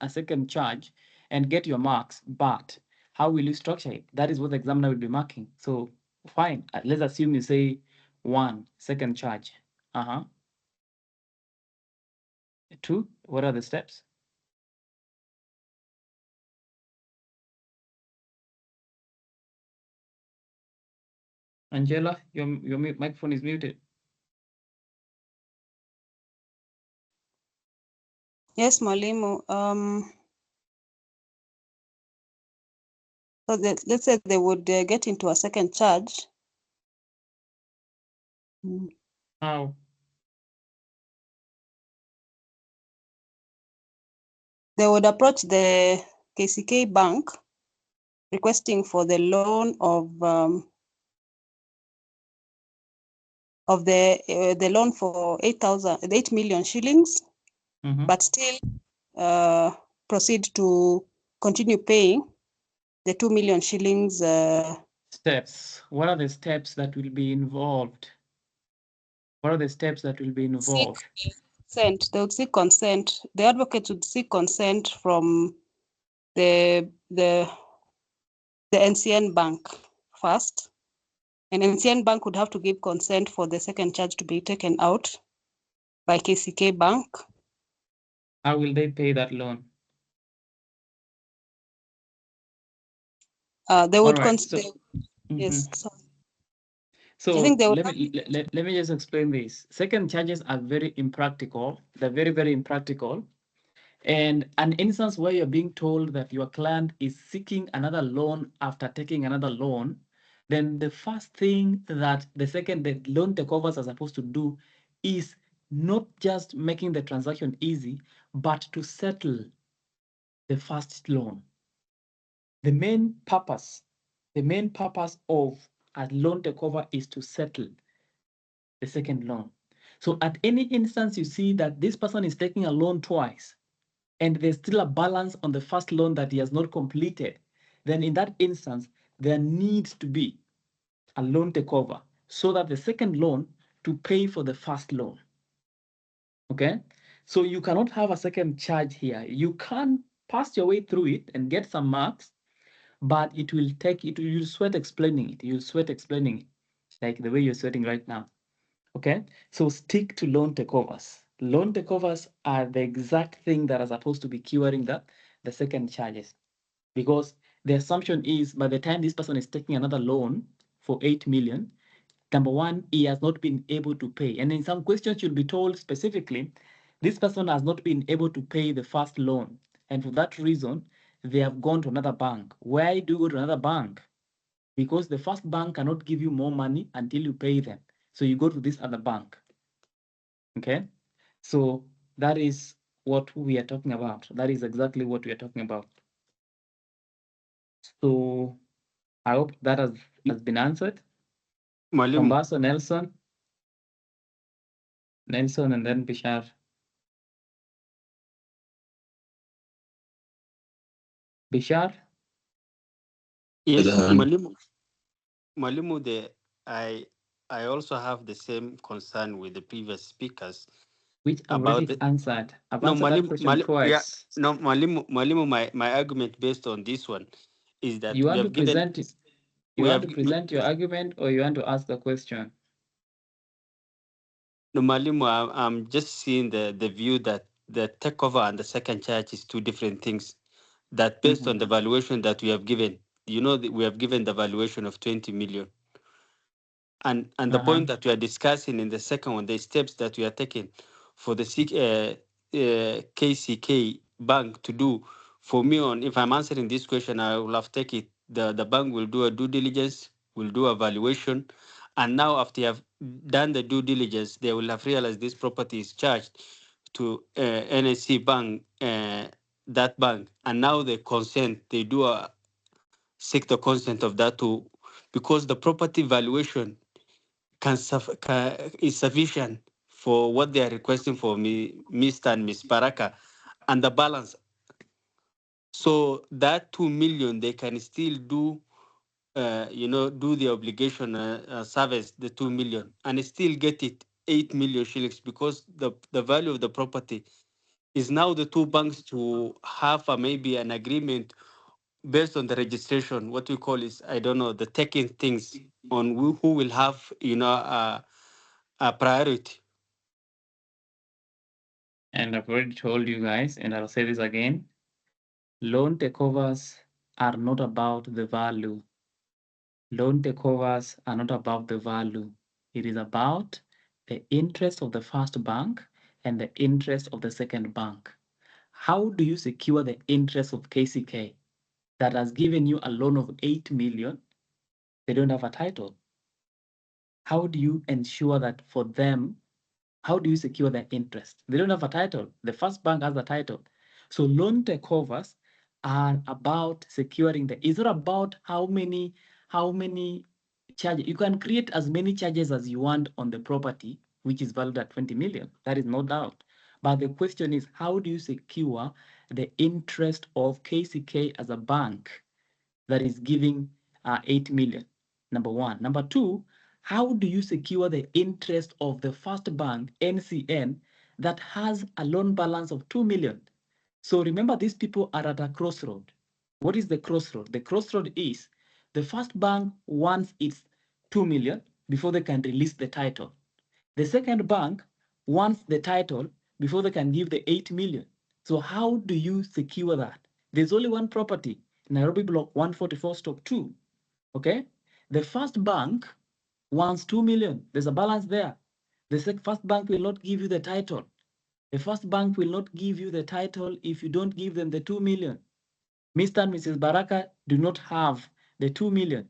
a second charge and get your marks, but how will you structure it? That is what the examiner will be marking. So fine, let's assume you say 1 second charge. 2, what are the steps? Angela, your microphone is muted. Yes, Mwalimu. So let's say they would get into a second charge. How? They would approach the KCK bank requesting for the loan of the loan for 8 million shillings, but still proceed to continue paying the 2 million shillings. Steps. What are the steps that will be involved? What are the steps that will be involved? Consent. They would seek consent. The advocate would seek consent from the NCN bank first. And NCN Bank would have to give consent for the second charge to be taken out by KCK Bank. How will they pay that loan? They would All right, so, yes. Sorry. So I think they would let me just explain this. Second charges are very impractical. They're very, very impractical. And an instance where you're being told that your client is seeking another loan after taking another loan, then the first thing that the loan takeovers are supposed to do is not just making the transaction easy, but to settle the first loan. The main purpose of a loan takeover is to settle the second loan. So at any instance you see that this person is taking a loan twice and there's still a balance on the first loan that he has not completed, then in that instance, there needs to be a loan takeover so that the second loan to pay for the first loan. Okay? So you cannot have a second charge here. You can pass your way through it and get some marks, but you'll sweat explaining it. You'll sweat explaining it like the way you're sweating right now. Okay, so stick to loan takeovers. Loan takeovers are the exact thing that are supposed to be curing the second charges, because the assumption is by the time this person is taking another loan for 8 million, number one, he has not been able to pay. And in some questions, you'll be told specifically, this person has not been able to pay the first loan. And for that reason, they have gone to another bank. Why do you go to another bank? Because the first bank cannot give you more money until you pay them. So you go to this other bank. Okay, so that is what we are talking about. That is exactly what we are talking about. So I hope that has been answered. Mombasa, Nelson, and then Bishar. Bishar? Yes, Mwalimu, I also have the same concern with the previous speakers. Which I've already answered. I've answered that question twice. Yeah, no, Mwalimu, my argument based on this one is that you want to present your argument, or you want to ask the question? No, Mwalimu, I'm just seeing the view that the takeover and the second charge is two different things. That based on the valuation that we have given, we have given the valuation of 20 million. And the point that we are discussing in the second one, the steps that we are taking for the KCK bank to do, for me, if I'm answering this question, I will have taken it. The bank will do a due diligence, will do a valuation, and now after you have done the due diligence, they will have realized this property is charged to NSC bank, that bank, and now they consent, they do seek the consent of that too, because the property valuation is sufficient for what they are requesting for Mr. and Miss Baraka and the balance. So that 2 million, they can still do, do the obligation service, the 2 million, and still get it 8 million shillings, because the value of the property is now the two banks to have maybe an agreement based on the registration. What we call is, I don't know, the taking things on who will have, a priority. And I've already told you guys, and I'll say this again, loan takeovers are not about the value. Loan takeovers are not about the value. It is about the interest of the first bank and the interest of the second bank. How do you secure the interest of KCK that has given you a loan of 8 million? They don't have a title. How do you ensure that for them? How do you secure their interest? They don't have a title. The first bank has a title. So loan takeovers are about securing it's not about how many charges. You can create as many charges as you want on the property, which is valued at 20 million. That is no doubt. But the question is, how do you secure the interest of KCK as a bank that is giving 8 million? Number one. Number two, how do you secure the interest of the first bank, NCN, that has a loan balance of 2 million? So remember, these people are at a crossroad. What is the crossroad? The crossroad is the first bank wants its 2 million before they can release the title. The second bank wants the title before they can give the 8 million. So how do you secure that? There's only one property, Nairobi Block 144/2. Okay? The first bank wants 2 million. There's a balance there. The first bank will not give you the title. The first bank will not give you the title if you don't give them the 2 million. Mr. and Mrs. Baraka do not have the 2 million.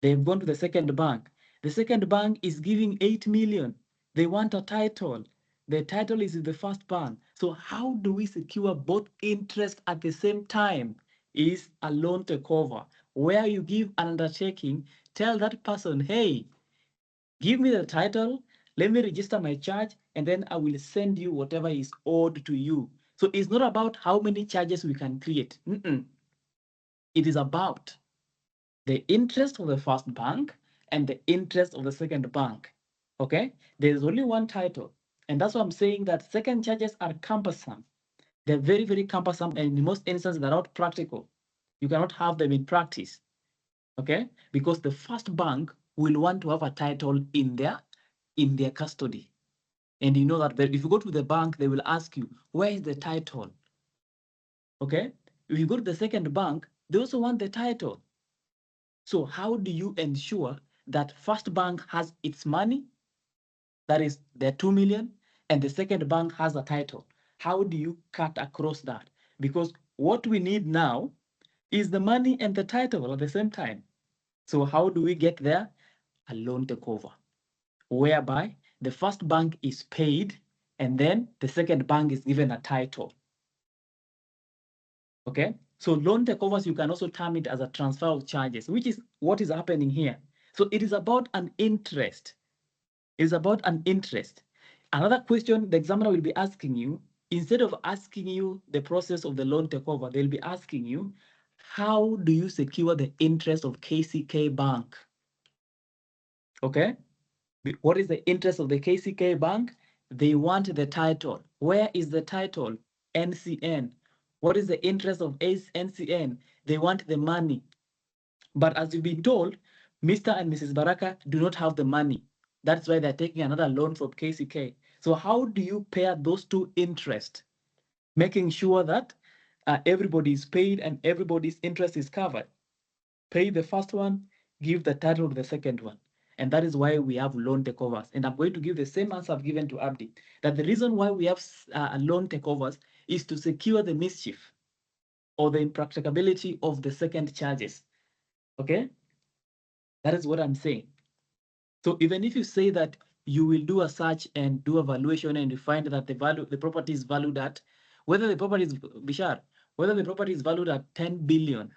They've gone to the second bank. The second bank is giving 8 million. They want a title. The title is in the first bank. So how do we secure both interest at the same time? Is a loan takeover, where you give an undertaking, tell that person, hey, give me the title, let me register my charge, and then I will send you whatever is owed to you. So it's not about how many charges we can create. It is about the interest of the first bank and the interest of the second bank. Okay? There's only one title. And that's why I'm saying that second charges are cumbersome. They're very, very cumbersome, and in most instances, they're not practical. You cannot have them in practice. Okay? Because the first bank will want to have a title in their custody. And you know that if you go to the bank, they will ask you, where is the title? Okay? If you go to the second bank, they also want the title. So how do you ensure that first bank has its money, that is the 2 million, and the second bank has a title? How do you cut across that? Because what we need now is the money and the title at the same time. So how do we get there? A loan takeover, whereby the first bank is paid and then the second bank is given a title. Okay, so loan takeovers, you can also term it as a transfer of charges, which is what is happening here. So it is about an interest. It's about an interest. Another question the examiner will be asking you, instead of asking you the process of the loan takeover, they'll be asking you, how do you secure the interest of KCK Bank? Okay, what is the interest of the KCK Bank? They want the title. Where is the title? NCN. What is the interest of NCN? They want the money. But as you've been told, Mr. and Mrs. Baraka do not have the money. That's why they're taking another loan from KCK. So how do you pair those two interests, making sure that everybody is paid and everybody's interest is covered? Pay the first one, give the title to the second one. And that is why we have loan takeovers. And I'm going to give the same answer I've given to Abdi, that the reason why we have loan takeovers is to secure the mischief or the impracticability of the second charges. Okay? That is what I'm saying. So even if you say that you will do a search and do a valuation and you find that the property is valued at, whether the property is Bishar, whether the property is valued at 10 billion,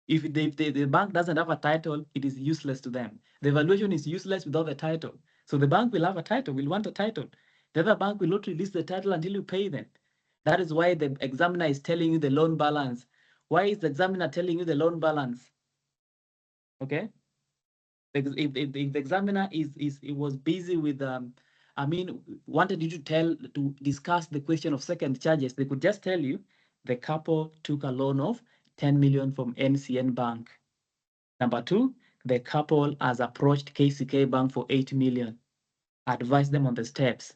if the bank doesn't have a title, it is useless to them. The valuation is useless without the title. So the bank will have a title, will want a title. The other bank will not release the title until you pay them. That is why the examiner is telling you the loan balance. Why is the examiner telling you the loan balance? Okay? Because if the examiner was busy with wanted you to discuss the question of second charges, they could just tell you the couple took a loan of 10 million from NCN Bank. Number two, the couple has approached KCK Bank for 8 million. Advise them on the steps.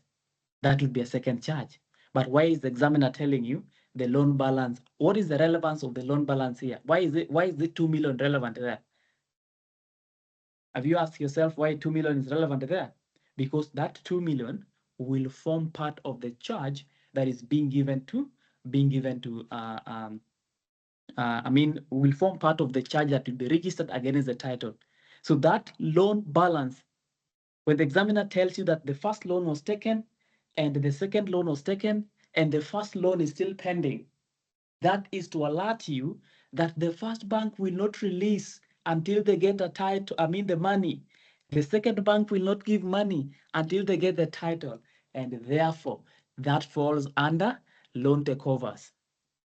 That would be a second charge. But why is the examiner telling you the loan balance? What is the relevance of the loan balance here? Why is it 2 million relevant there? Have you asked yourself why 2 million is relevant there? Because that 2 million will form part of the charge that is being given to will form part of the charge that will be registered against the title. So that loan balance, when the examiner tells you that the first loan was taken and the second loan was taken and the first loan is still pending, that is to alert you that the first bank will not release until they get a title, the money. The second bank will not give money until they get the title. And therefore, that falls under loan takeovers.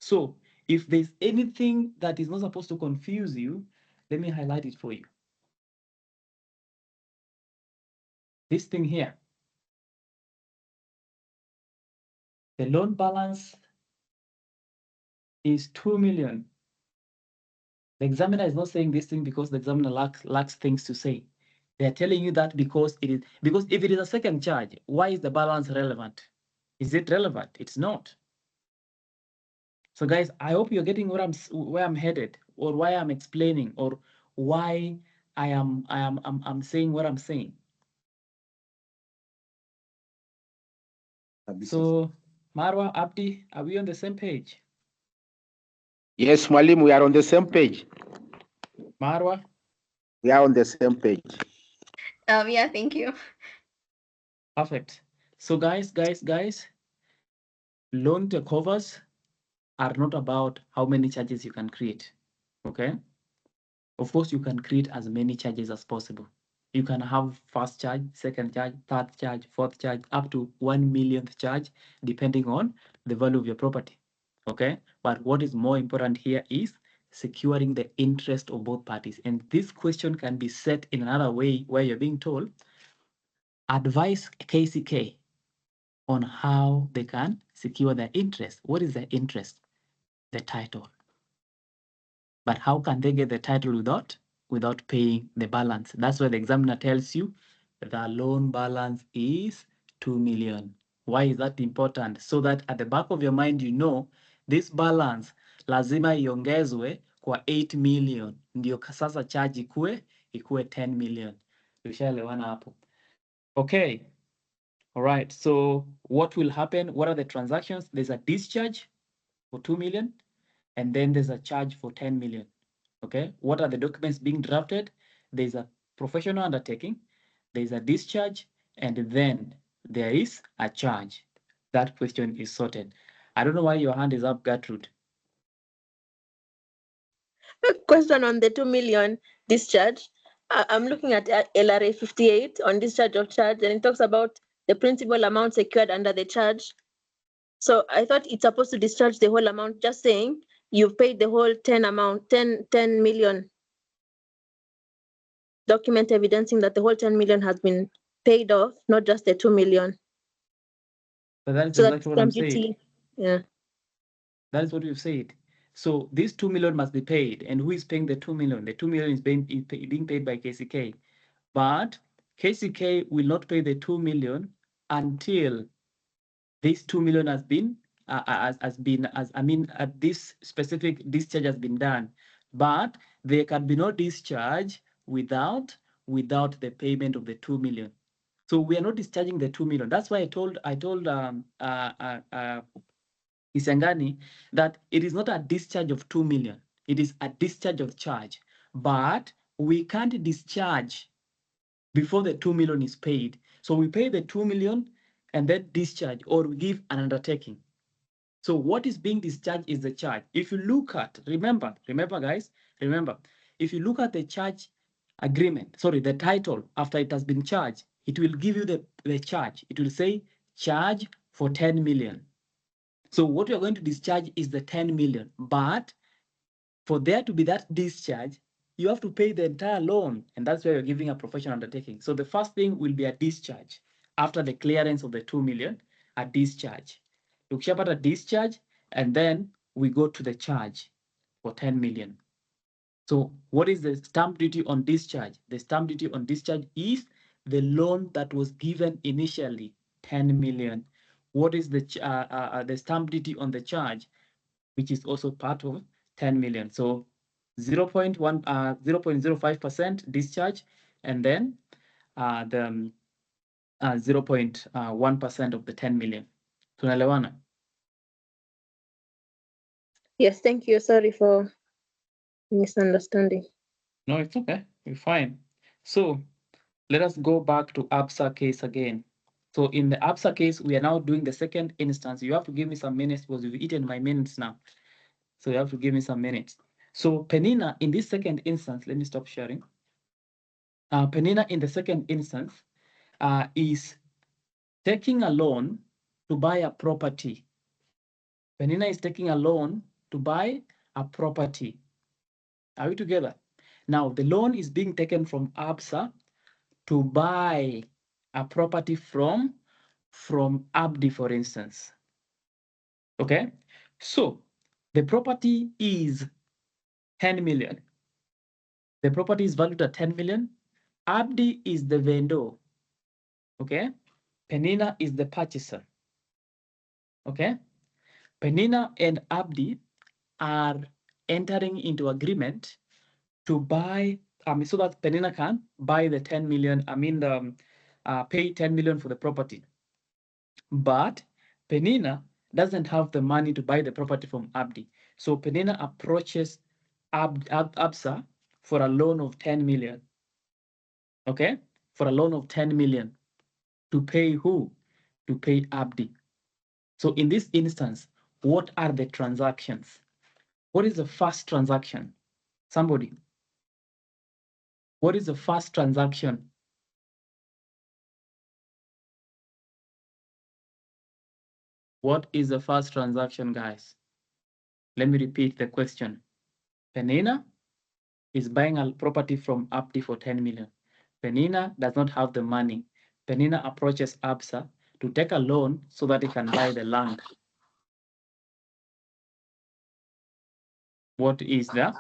So if there's anything that is not supposed to confuse you, let me highlight it for you. This thing here, the loan balance is 2 million. The examiner is not saying this thing because the examiner lacks things to say. They're telling you that because it is, because if it is a second charge, why is the balance relevant? Is it relevant? It's not. So guys, I hope you're getting where I'm headed, or why I'm explaining, or why I'm saying what I'm saying. So Marwa, Abdi, are we on the same page? Yes, Mwalimu, we are on the same page. Marwa? We are on the same page. Yeah, thank you. Perfect. So guys, loan takeovers are not about how many charges you can create. Okay? Of course, you can create as many charges as possible. You can have first charge, second charge, third charge, fourth charge, up to 1 millionth charge, depending on the value of your property. Okay? But what is more important here is securing the interest of both parties. And this question can be set in another way where you're being told, advise KCK on how they can secure their interest. What is their interest? The title. But how can they get the title without paying the balance? That's why the examiner tells you the loan balance is 2 million. Why is that important? So that at the back of your mind, you know this balance lazima iongezwe kwa 8 million ndio sasa charge ikue 10 million. Tushaelewana hapo. Okay. All right. So what will happen? What are the transactions? There's a discharge for 2 million, and then there's a charge for 10 million. Okay, what are the documents being drafted? There's a professional undertaking, there's a discharge, and then there is a charge. That question is sorted. I don't know why your hand is up, Gertrude. A question on the 2 million discharge. I'm looking at LRA 58 on discharge of charge, and it talks about the principal amount secured under the charge. So I thought it's supposed to discharge the whole amount, just saying you've paid the whole 10 million. Document evidencing that the whole 10 million has been paid off, not just the 2 million. But that is So exactly what I'm saying. Yeah. That is what you've said. So this 2 million must be paid. And who is paying the 2 million? The 2 million is being paid by KCK. But KCK will not pay the 2 million until this 2 million has been this specific discharge has been done. But there can be no discharge without the payment of the 2 million. So we are not discharging the 2 million. That's why I told Isangani that it is not a discharge of 2 million. It is a discharge of charge. But we can't discharge before the 2 million is paid. So we pay the 2 million and then discharge, or we give an undertaking. So what is being discharged is the charge. If you look at, remember guys, if you look at the charge agreement, the title after it has been charged, it will give you the charge. It will say charge for 10 million. So what you're going to discharge is the 10 million, but for there to be that discharge, you have to pay the entire loan, and that's why you're giving a professional undertaking. So the first thing will be a discharge. After the clearance of the 2 million, a discharge. Tukishapata discharge, and then we go to the charge for 10 million. So what is the stamp duty on discharge? The stamp duty on discharge is the loan that was given initially, 10 million. What is the stamp duty on the charge, which is also part of 10 million? So 0.05% discharge, and then the 0.1% of the 10 million. Tunaelewana? Yes, thank you. Sorry for misunderstanding. No, it's okay. We're fine. So let us go back to ABSA case again. So in the ABSA case, we are now doing the second instance. You have to give me some minutes because you've eaten my minutes now. So you have to give me some minutes. So Penina, in this second instance, let me stop sharing. Penina, in the second instance, is taking a loan to buy a property. Penina is taking a loan to buy a property. Are we together? Now, the loan is being taken from ABSA to buy a property from Abdi, for instance. Okay, so the property is 10 million. The property is valued at 10 million. Abdi is the vendor. Okay. Penina is the purchaser. Okay. Penina and Abdi are entering into agreement to buy, so that Penina can buy the 10 million, pay 10 million for the property. But Penina doesn't have the money to buy the property from Abdi. So Penina approaches Absa for a loan of 10 million. Okay? For a loan of 10 million. To pay who? To pay Abdi. So in this instance, what are the transactions? What is the first transaction? Somebody. What is the first transaction? What is the first transaction, guys? Let me repeat the question. Penina is buying a property from Abdi for 10 million. Penina does not have the money. Penina approaches Absa to take a loan so that he can buy the land. What is the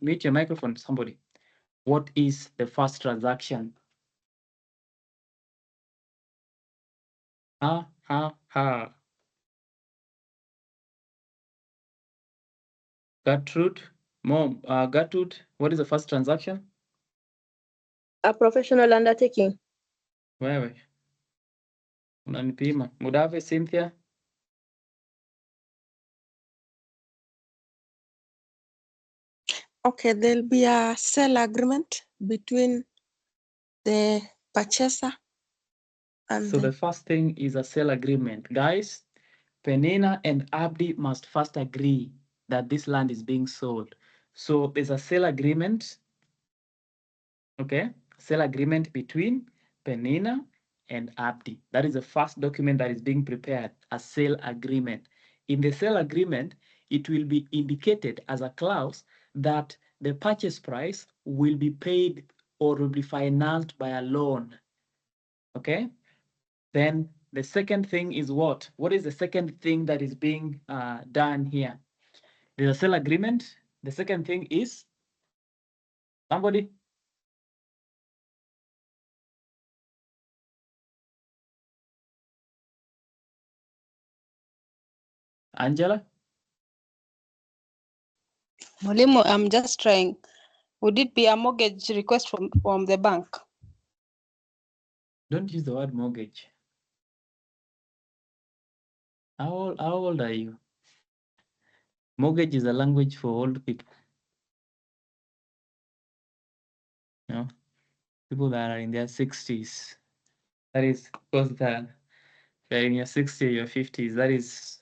mute your microphone, somebody. What is the first transaction? Ha. Gertrude, Gertrude, what is the first transaction? A professional undertaking. Wewe unanipima. Mudave, Cynthia. Okay, there'll be a sale agreement between the purchaser and So the first thing is a sale agreement. Guys, Penina and Abdi must first agree that this land is being sold. So there's a sale agreement, okay? Sale agreement between Penina and Abdi. That is the first document that is being prepared, a sale agreement. In the sale agreement, it will be indicated as a clause that the purchase price will be paid or will be financed by a loan, okay? Then the second thing is what? What is the second thing that is being done here? There's a sale agreement. The second thing is, somebody? Angela? Mwalimu, I'm just trying. Would it be a mortgage request from the bank? Don't use the word mortgage. How old are you? Mortgage is a language for old people. You know, people that are in their 60s. That is, because they're in your 60s, your 50s. That is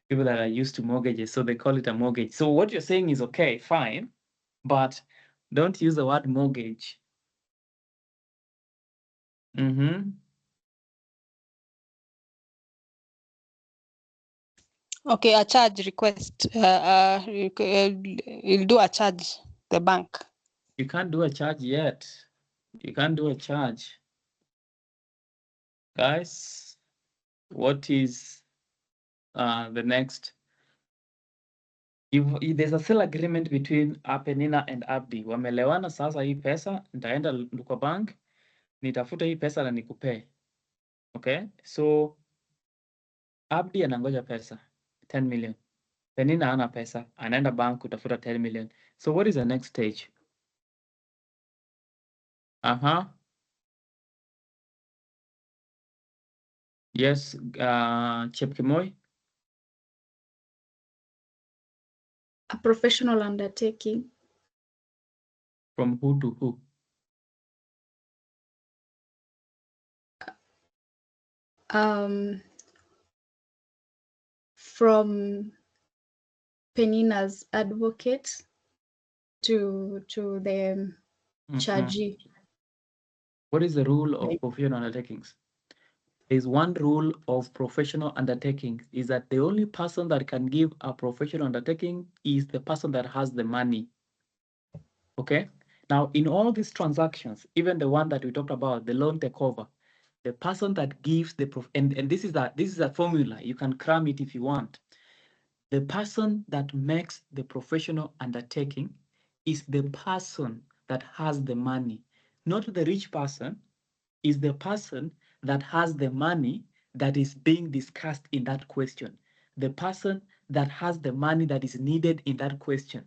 people that are used to mortgages. So they call it a mortgage. So what you're saying is okay, fine. But don't use the word mortgage. Okay, a charge request. You'll do a charge, the bank. You can't do a charge yet. You can't do a charge. Guys, what is the next? If there's a sale agreement between Penina and Abdi, wamelewana sasa, hii pesa nitaenda kwa bank, nitafuta hii pesa na nikupee. Okay? So Abdi anangoja pesa 10 million. Penina hana pesa, anaenda bank kutafuta 10 million. So what is the next stage? Yes, Chepkemoi. A professional undertaking. From who to who? From Penina's advocate to the chargee. What is the rule of professional undertakings? There's one rule of professional undertakings is that the only person that can give a professional undertaking is the person that has the money. Okay? Now, in all these transactions, even the one that we talked about, the loan takeover, the person that gives the and this is a formula. You can cram it if you want. The person that makes the professional undertaking is the person that has the money, not the rich person, is the person that has the money that is being discussed in that question, the person that has the money that is needed in that question.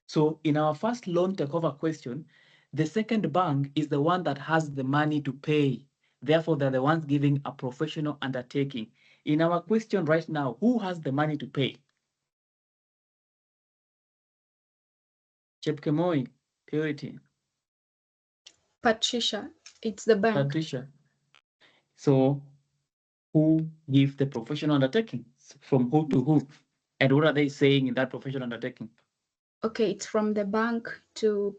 So in our first loan takeover question, the second bank is the one that has the money to pay. Therefore, they're the ones giving a professional undertaking. In our question right now, who has the money to pay? Chepkemoi, Purity. Patricia, it's the bank. Patricia. So who gives the professional undertaking? From who to who? And what are they saying in that professional undertaking? Okay, it's from the bank to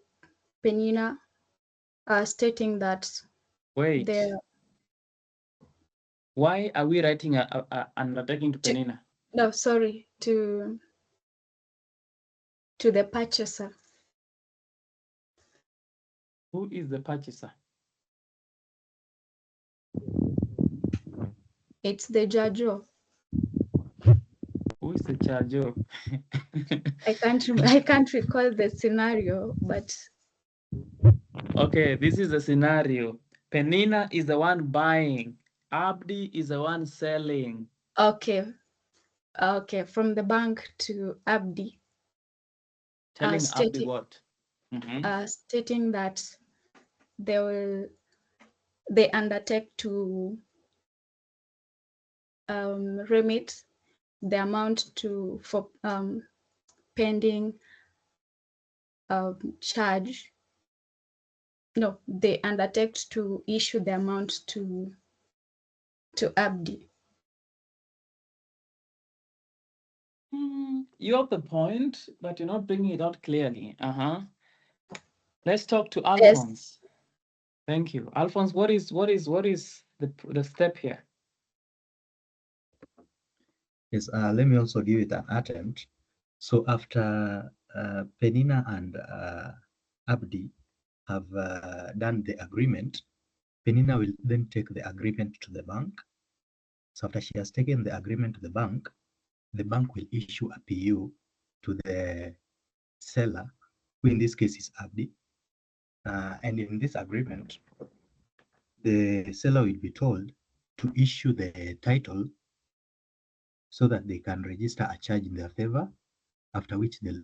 Penina, stating that Wait. Why are we writing an undertaking to Penina? No, sorry, to the purchaser. Who is the purchaser? It's the Jajo. Who is the Jajo? I can't recall the scenario, but okay, this is the scenario. Penina is the one buying. Abdi is the one selling. Okay. Okay, from the bank to Abdi. Telling Abdi what? Stating that they undertake to remit the amount for pending charge. No, they undertake to issue the amount to Abdi. You have the point, but you're not bringing it out clearly. Let's talk to Alphonse. Yes. Thank you, Alphonse. What is the step here? Yes. Let me also give it an attempt. So after Penina and Abdi have done the agreement, Penina will then take the agreement to the bank. So after she has taken the agreement to the bank will issue a PU to the seller, who in this case is Abdi. And in this agreement, the seller will be told to issue the title so that they can register a charge in their favor, after which they'll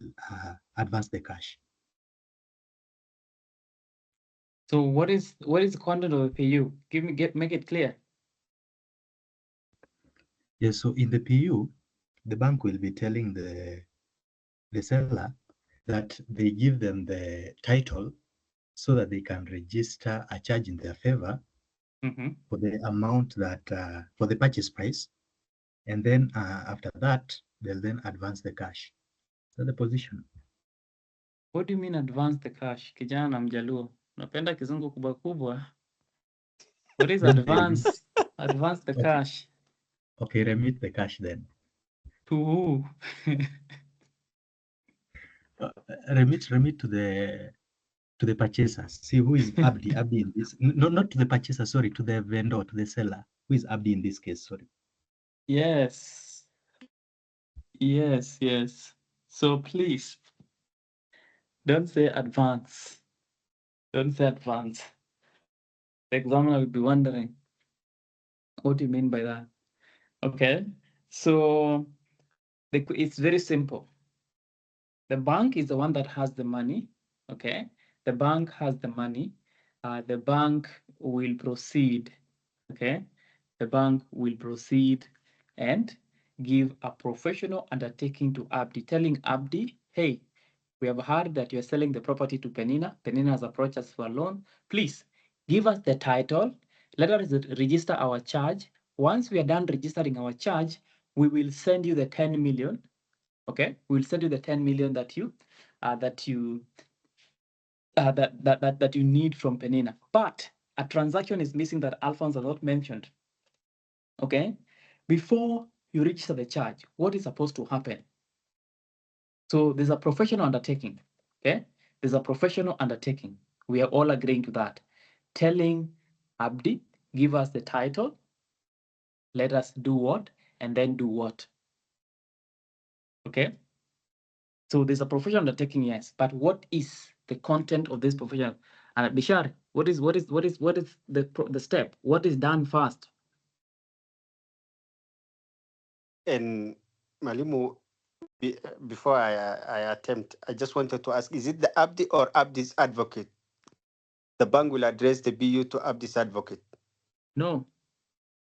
advance the cash. So what is the content of the PU? Make it clear. Yes, so in the PU, the bank will be telling the seller that they give them the title so that they can register a charge in their favor for the amount that for the purchase price, and then after that they'll then advance the cash. So the position. What do you mean advance the cash? Kijana mjaluo, napenda kizungu kubwa kubwa. What is advance? Advance the cash. Okay, remit the cash then. To who? Remit to the purchasers. See who is Abdi. Abdi in this, not to the purchaser, sorry, to the vendor, to the seller. Who is Abdi in this case? Sorry. Yes. So please, don't say advance. Don't say advance. The examiner will be wondering, what do you mean by that? Okay, so it's very simple. The bank is the one that has the money. Okay, the bank has the money. The bank will proceed. Okay, the bank will proceed and give a professional undertaking to Abdi, telling Abdi, hey, we have heard that you're selling the property to Penina. Penina has approached us for a loan. Please give us the title. Let us register our charge. Once we are done registering our charge, we will send you the 10 million. Okay, we'll send you the 10 million that you need from Penina. But a transaction is missing that Alphonse has not mentioned. Okay, before you register the charge, what is supposed to happen? So there's a professional undertaking. Okay, there's a professional undertaking. We are all agreeing to that. Telling Abdi, give us the title, let us do what, and then do what. Okay. So there's a professional undertaking, yes, but what is the content of this professional? And Bishar, what is the step? What is done first? And Malimu, before I attempt, I just wanted to ask: is it the Abdi or Abdi's advocate? The bank will address the BU to Abdi's advocate. No,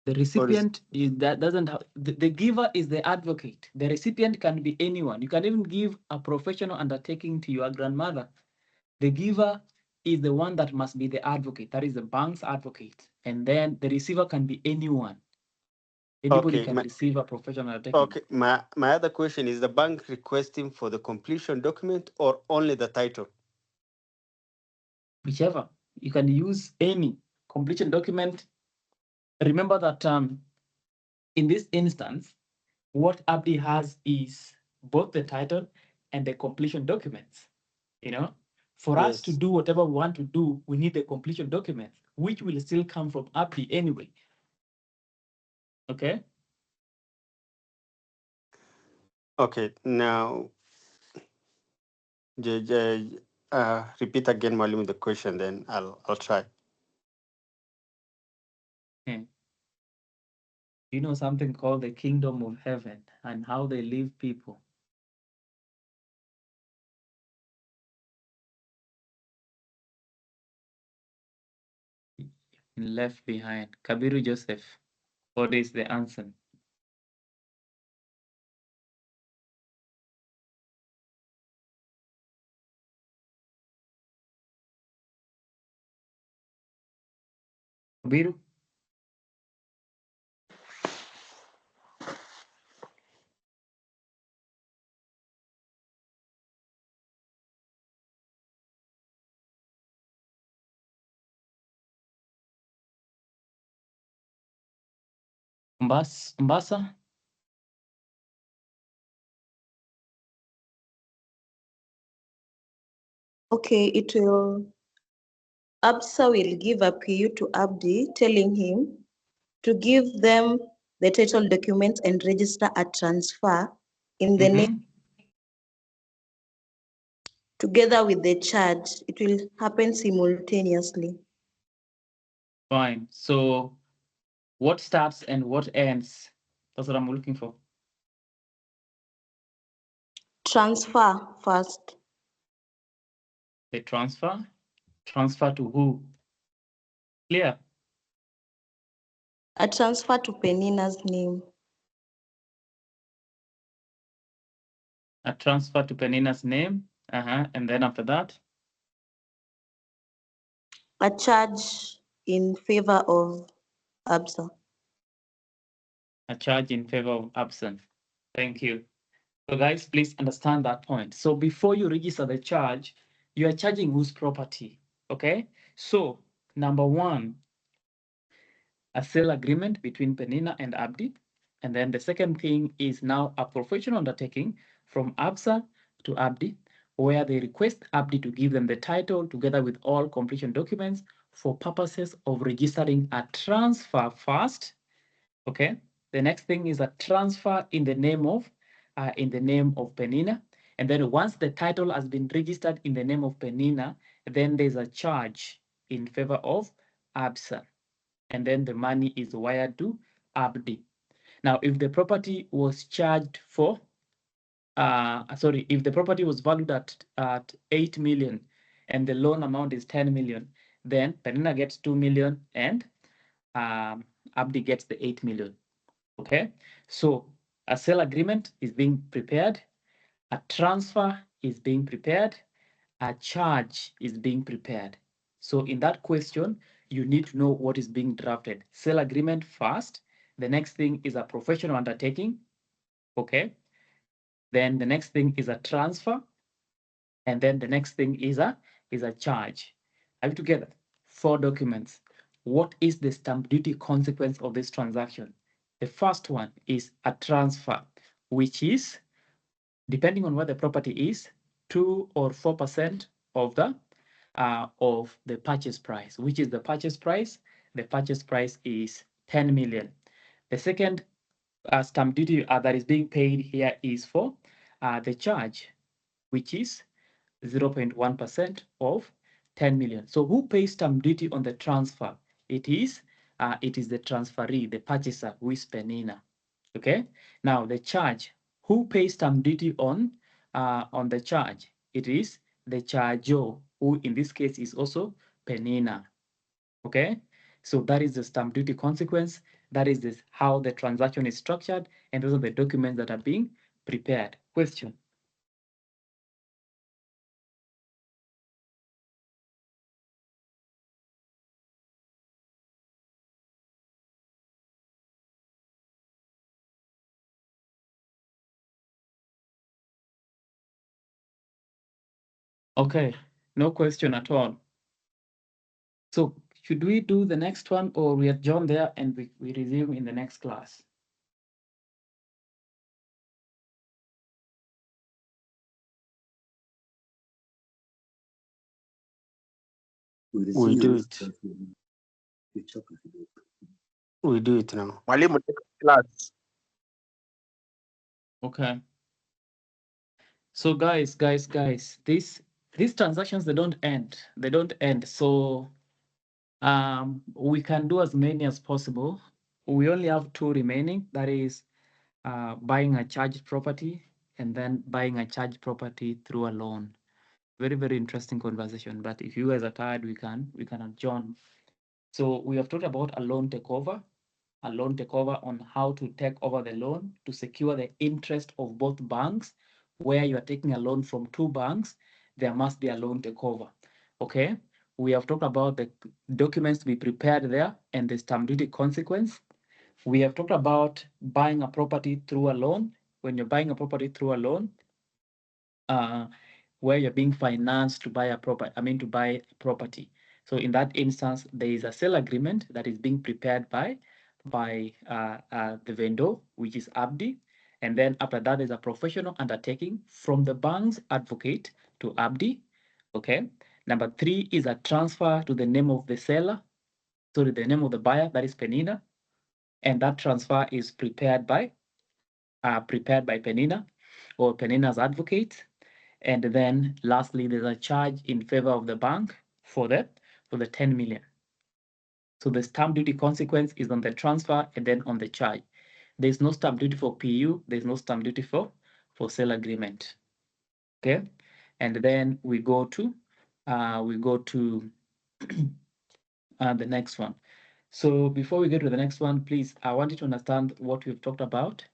the recipient is that doesn't have the giver is the advocate. The recipient can be anyone. You can even give a professional undertaking to your grandmother. The giver is the one that must be the advocate. That is the bank's advocate. And then the receiver can be anyone. Anybody Okay, can receive a professional undertaking. okay. My other question is: the bank requesting for the completion document or only the title? Whichever. You can use any completion document. Remember that in this instance, what Abdi has is both the title and the completion documents. For us to do whatever we want to do, we need the completion documents, which will still come from Abdi anyway. Okay. Okay. Now, repeat again, Malim, the question. Then I'll try. You know something called the kingdom of heaven and how they live people. Left behind. Kabiru Joseph. What is the answer? Kabiru? Mbasa? Okay, it will, ABSA will give a PU to Abdi telling him to give them the title documents and register a transfer in the name together with the charge. It will happen simultaneously. Fine. So what starts and what ends? That's what I'm looking for. Transfer first. The transfer? Transfer to who? Clear? A transfer to Penina's name. A transfer to Penina's name. And then after that? A charge in favor of ABSA. A charge in favor of absent. Thank you. So guys, please understand that point. So before you register the charge, you are charging whose property, okay? So number one, a sale agreement between Penina and Abdi. And then the second thing is now a professional undertaking from ABSA to Abdi, where they request Abdi to give them the title together with all completion documents for purposes of registering a transfer first, okay? The next thing is a transfer in the name of Penina. And then once the title has been registered in the name of Penina, then there's a charge in favor of ABSA. And then the money is wired to Abdi. Now, if the property was charged for, if the property was valued at 8 million and the loan amount is 10 million, then Penina gets 2 million and Abdi gets the 8 million. Okay, so a sale agreement is being prepared, a transfer is being prepared, a charge is being prepared. So in that question, you need to know what is being drafted. Sale agreement first. The next thing is a professional undertaking. Okay. Then the next thing is a transfer. And then the next thing is a charge. Are we together? 4 documents. What is the stamp duty consequence of this transaction? The first one is a transfer, which is, depending on where the property is, 2 or 4% of the purchase price. Which is the purchase price? The purchase price is 10 million. The second stamp duty that is being paid here is for the charge. which is 0.1% of 10 million. So who pays stamp duty on the transfer? It is the transferee, the purchaser, who is Penina. Okay. Now the charge. Who pays stamp duty on the charge? It is the charger, who in this case is also Penina. Okay. So that is the stamp duty consequence. That is how the transaction is structured, and those are the documents that are being prepared. Question. Okay, no question at all. So should we do the next one, or we adjourn there and we resume in the next class? We do it. We do it now. Mwalimu, next class. Okay. So guys, these transactions, they don't end. They don't end. So we can do as many as possible. We only have 2 remaining. That is buying a charged property and then buying a charged property through a loan. Very, very interesting conversation. But if you guys are tired, we can adjourn. So we have talked about a loan takeover on how to take over the loan to secure the interest of both banks. Where you are taking a loan from 2 banks, there must be a loan takeover. Okay. We have talked about the documents to be prepared there and the stamp duty consequence. We have talked about buying a property through a loan. When you're buying a property through a loan, where you're being financed to buy a property. So in that instance, there is a sale agreement that is being prepared by the vendor, which is Abdi. And then after that, there's a professional undertaking from the bank's advocate to Abdi. Okay. Number 3 is a transfer to the name of the seller. So the name of the buyer, that is Penina. And that transfer is prepared by Penina or Penina's advocate. And then lastly, there's a charge in favor of the bank for the 10 million. So the stamp duty consequence is on the transfer and then on the charge. There's no stamp duty for PU. There's no stamp duty for sale agreement. Okay. And then we go to the next one. So before we get to the next one, please, I want you to understand what we've talked about.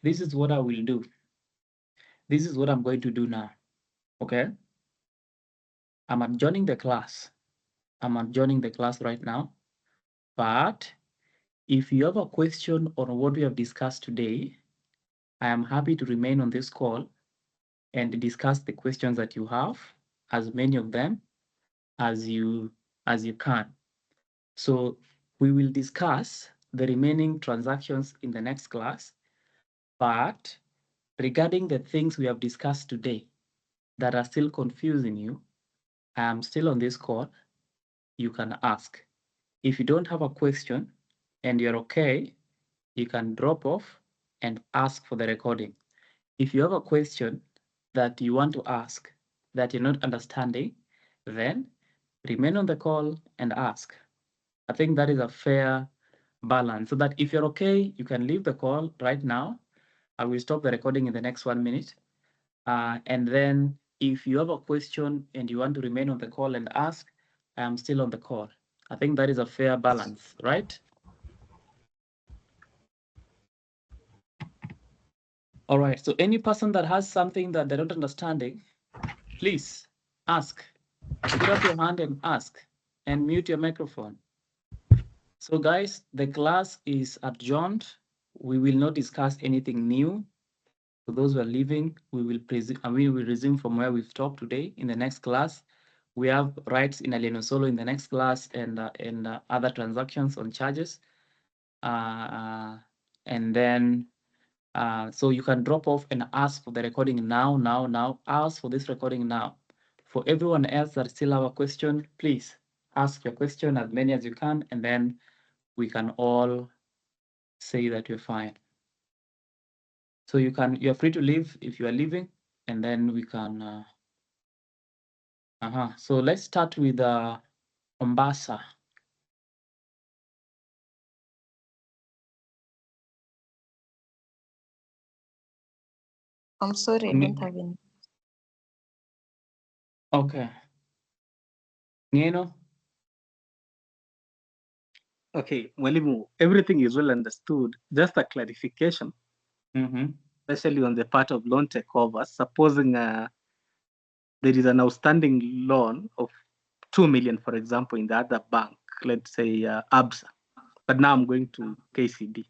This is what I will do. This is what I'm going to do now. Okay. I'm adjourning the class. I'm adjourning the class right now. But if you have a question on what we have discussed today, I am happy to remain on this call and discuss the questions that you have, as many of them as you can. So we will discuss the remaining transactions in the next class. But regarding the things we have discussed today that are still confusing you, I am still on this call. You can ask. If you don't have a question and you're okay, you can drop off and ask for the recording. If you have a question that you want to ask that you're not understanding, then remain on the call and ask. I think that is a fair balance, so that if you're okay, you can leave the call right now. I will stop the recording in the next 1 minute. And then if you have a question and you want to remain on the call and ask, I am still on the call. I think that is a fair balance, right? All right, so any person that has something that they're not understanding, please ask. Put up your hand and ask, and mute your microphone. So guys, the class is adjourned. We will not discuss anything new. For those who are leaving, we will resume from where we've stopped today in the next class. We have rights in alieno solo in the next class, and other transactions on charges. And then so you can drop off and ask for the recording now. Ask for this recording now. For everyone else that still have a question, please ask your question, as many as you can, and then we can all say that you're fine. So you're free to leave if you are leaving, and then we can. So let's start with Mombasa. I'm sorry, I don't have any. Okay. Ngeno? Okay, Mwalimu, everything is well understood. Just a clarification, especially on the part of loan takeover. Supposing there is an outstanding loan of 2 million, for example, in the other bank, let's say ABSA, but now I'm going to KCB.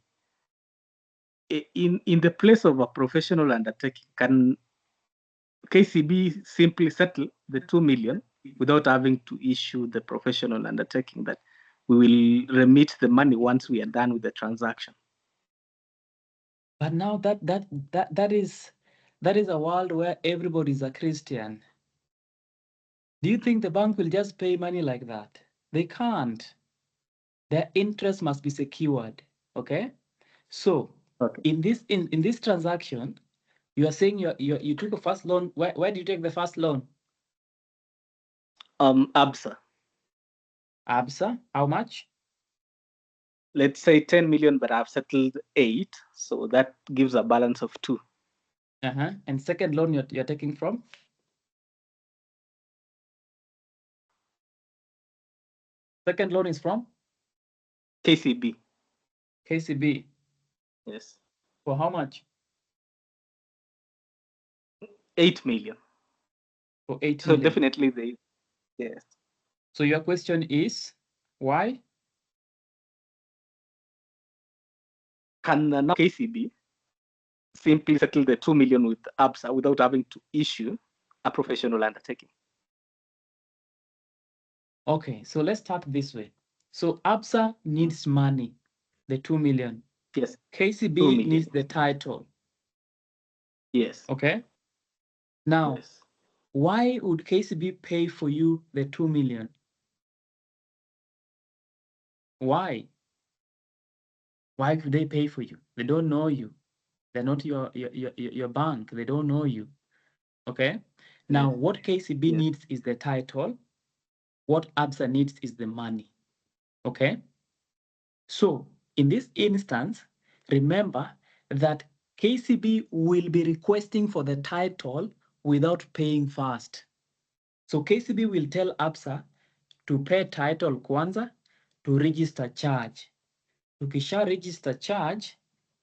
In the place of a professional undertaking, can KCB simply settle the 2 million without having to issue the professional undertaking that we will remit the money once we are done with the transaction? But now that is a world where everybody's a Christian. Do you think the bank will just pay money like that? They can't. Their interest must be secured. Okay. So in this transaction, you are saying you took a first loan. Where did you take the first loan? ABSA. ABSA, how much? Let's say 10 million, but I've settled 8, so that gives a balance of 2. And second loan you're taking from? Second loan is from? KCB. KCB. Yes. For how much? 8 million. For 8 so million. Definitely yes. So your question is why? Can now KCB simply settle the 2 million with ABSA without having to issue a professional undertaking? Okay, so let's start this way. So ABSA needs money, the 2 million. Yes. KCB needs the title. Yes. Okay. Now, yes. Why would KCB pay for you the 2 million? Why? Why could they pay for you? They don't know you. They're not your bank. They don't know you. Okay. Now, what KCB needs is the title. What ABSA needs is the money. Okay. So in this instance, remember that KCB will be requesting for the title without paying first. So KCB will tell ABSA to pay title kwanza, to register charge. Tukisha register charge,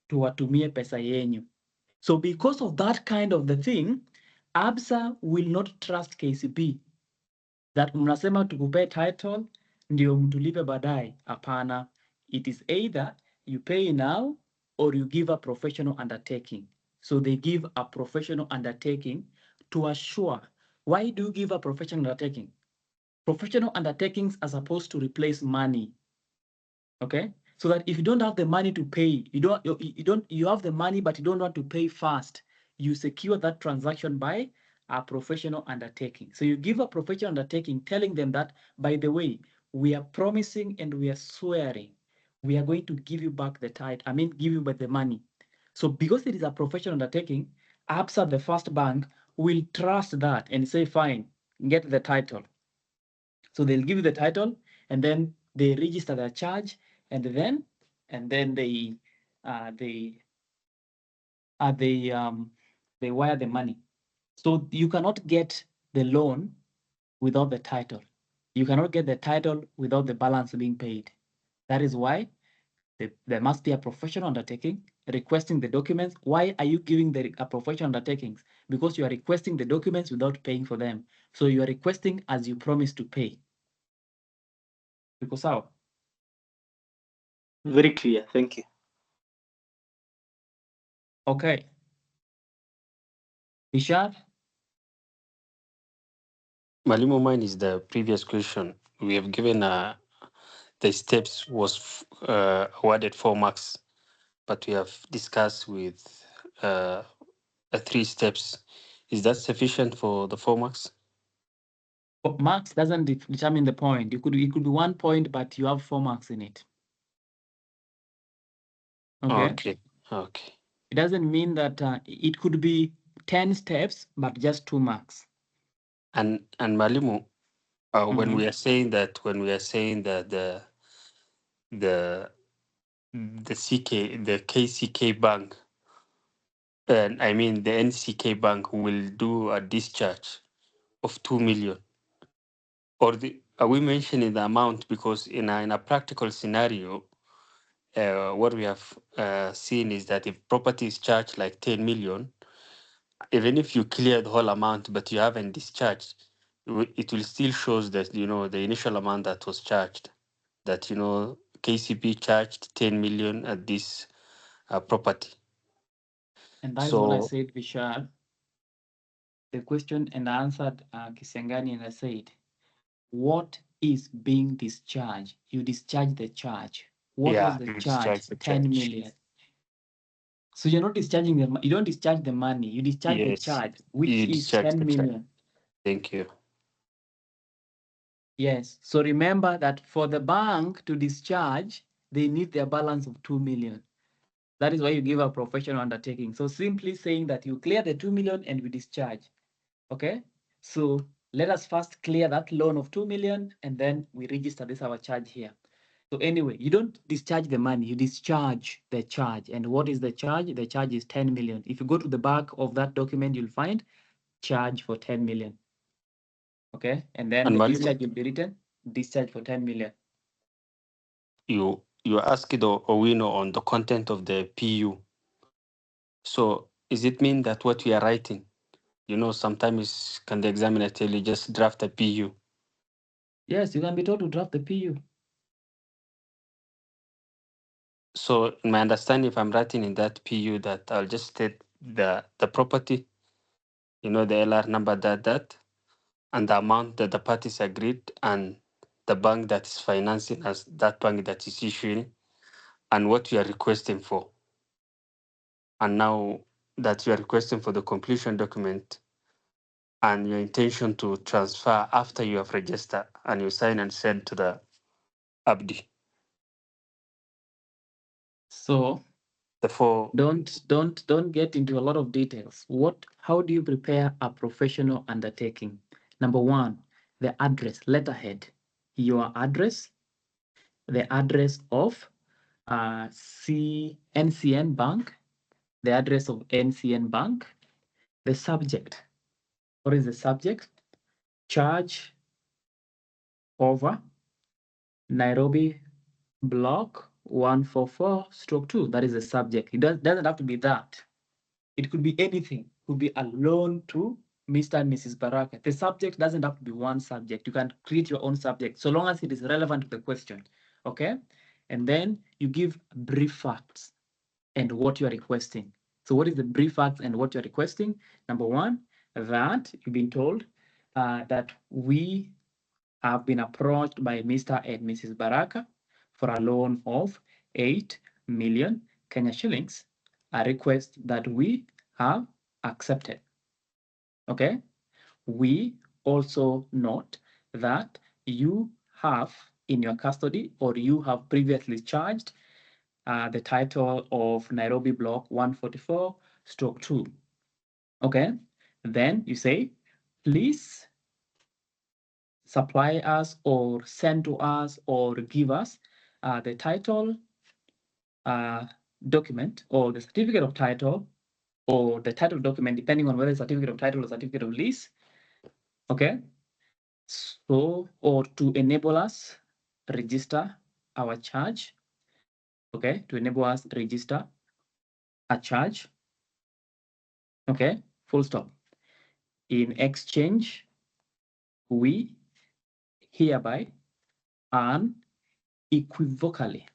tuwatumie pesa yenyu. So because of that kind of the thing, ABSA will not trust KCB that mnasema tukupe title ndio mtulipe baadaye. Hapana. It is either you pay now or you give a professional undertaking. So they give a professional undertaking to assure. Why do you give a professional undertaking? Professional undertakings are supposed to replace money. Okay, so that if you don't have the money to pay, you have the money but you don't want to pay fast, you secure that transaction by a professional undertaking. So you give a professional undertaking telling them that, by the way, we are promising and we are swearing we are going to give you back the title. Give you back the money. So because it is a professional undertaking, ABSA, the first bank, will trust that and say, fine, get the title. So they'll give you the title and then they register their charge and then they wire the money. So you cannot get the loan without the title. You cannot get the title without the balance being paid. That is why there must be a professional undertaking requesting the documents. Why are you giving a professional undertakings? Because you are requesting the documents without paying for them. So you are requesting as you promise to pay. Because how? Very clear. Thank you. Okay. Ishad? Malimu, mine is the previous question. We have given the steps was awarded 4 marks, but we have discussed with 3 steps. Is that sufficient for the 4 marks? But marks doesn't determine the point. It could be 1 point, but you have 4 marks in it. Okay. Okay. It doesn't mean that it could be 10 steps, but just 2 marks. And Malimu, when we are saying that the KCK bank, and I mean the NCK bank will do a discharge of 2 million, or are we mentioning the amount? Because in a practical scenario, what we have seen is that if property is charged like 10 million, even if you clear the whole amount but you haven't discharged, it will still shows that the initial amount that was charged, that KCB charged 10 million at this property. And that is what I said, Vishal. The question and answered Kisengani, and I said, what is being discharged? You discharge the charge. What was the charge? 10 million. So you're not discharging you don't discharge the money, you discharge the charge, which is 10 million. Thank you. Yes. So remember that for the bank to discharge, they need their balance of 2 million. That is why you give a professional undertaking. So simply saying that you clear the 2 million and we discharge. Okay. So let us first clear that loan of 2 million and then we register this our charge here. So anyway, you don't discharge the money, you discharge the charge. And what is the charge? The charge is 10 million. If you go to the back of that document, you'll find charge for 10 million. Okay. And then the discharge will be written, discharge for 10 million. You asked Owino on the content of the PU. So is it mean that what we are writing, sometimes can the examiner tell you just draft a PU? Yes, you can be told to draft the PU. So in my understanding, if I'm writing in that PU, that I'll just state the property, the LR number, that, and the amount that the parties agreed, and the bank that is financing as that bank that is issuing, and what you are requesting for. And now that you are requesting for the completion document and your intention to transfer after you have registered and you sign and send to the Abdi. So don't get into a lot of details. How do you prepare a professional undertaking? Number one, the address, letterhead, your address, the address of NCN Bank, the address of NCN Bank, the subject. What is the subject? Charge over Nairobi block 144/2. That is the subject. It doesn't have to be that. It could be anything. It could be a loan to Mr. and Mrs. Baraka. The subject doesn't have to be one subject. You can create your own subject so long as it is relevant to the question. Okay? And then you give brief facts and what you are requesting. So what is the brief facts and what you're requesting? Number one, that you've been told that we have been approached by Mr. and Mrs. Baraka for a loan of 8 million Kenya shillings, a request that we have accepted. Okay? We also note that you have in your custody or you have previously charged the title of Nairobi Block 144/2. Okay? Then you say, please supply us or send to us or give us the title document or the certificate of title or the title document, depending on whether it's certificate of title or certificate of lease. Okay. So, or to enable us register our charge. Okay. To enable us register a charge. Okay. Full stop. In exchange, we hereby unequivocally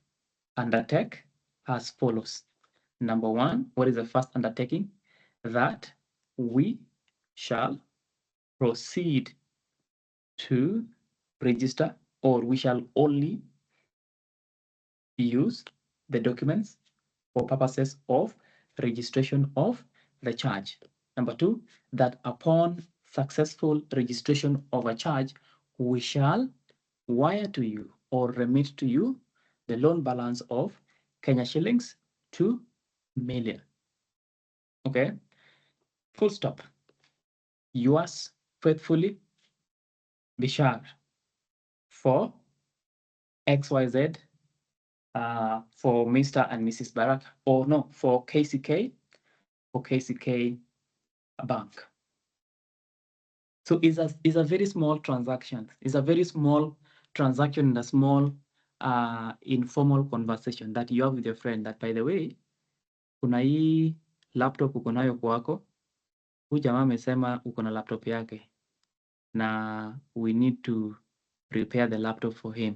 undertake as follows. Number one, what is the first undertaking? That we shall proceed to register, or we shall only use the documents for purposes of registration of the charge. Number two, that upon successful registration of a charge, we shall wire to you or remit to you the loan balance of Kenya shillings 2 million. Okay, full stop. Yours faithfully, Bishar, for XYZ, for Mr. and Mrs. Barak, or no, for KCK Bank. So it's a very small transaction. It's a very small transaction and a small informal conversation that you have with your friend that, by the way, kuna hii laptop uko nayo kwako, huyu jamaa amesema uko na laptop yake na we need to repair the laptop for him.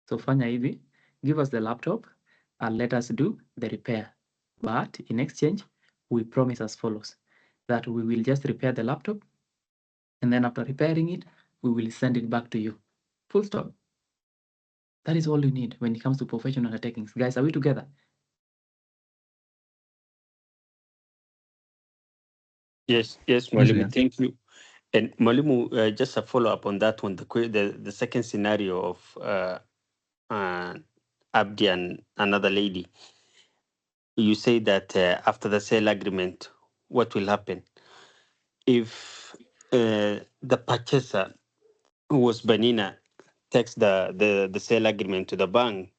So fanya hivi, give us the laptop and let us do the repair. But in exchange, we promise as follows, that we will just repair the laptop, and then after repairing it, we will send it back to you. Full stop. That is all you need when it comes to professional undertakings. Guys, are we together? Yes, Mwalimu, thank you. And Mwalimu, just a follow up on that one, the second scenario of Abdi and another lady. You say that after the sale agreement, what will happen? If the purchaser, who was Banina, takes the sale agreement to the bank,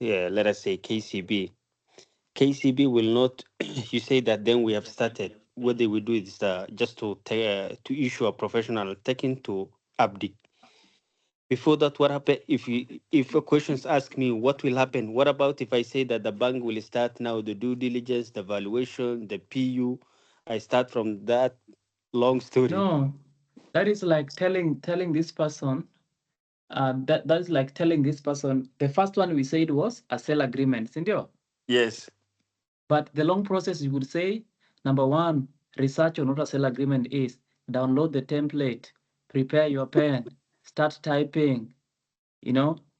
let us say KCB will not, you say that then we have started. What they will do is just to issue a professional taking to Abdi. Before that, what happened? If a questions ask me what will happen, what about if I say that the bank will start now the due diligence, the valuation, the PU? I start from that long story. No, that is like telling this person. That is like telling this person. The first one we said was a sale agreement, Sindio? Yes. But the long process, you would say, number one, research on what a sale agreement is. Download the template, prepare your pen, start typing.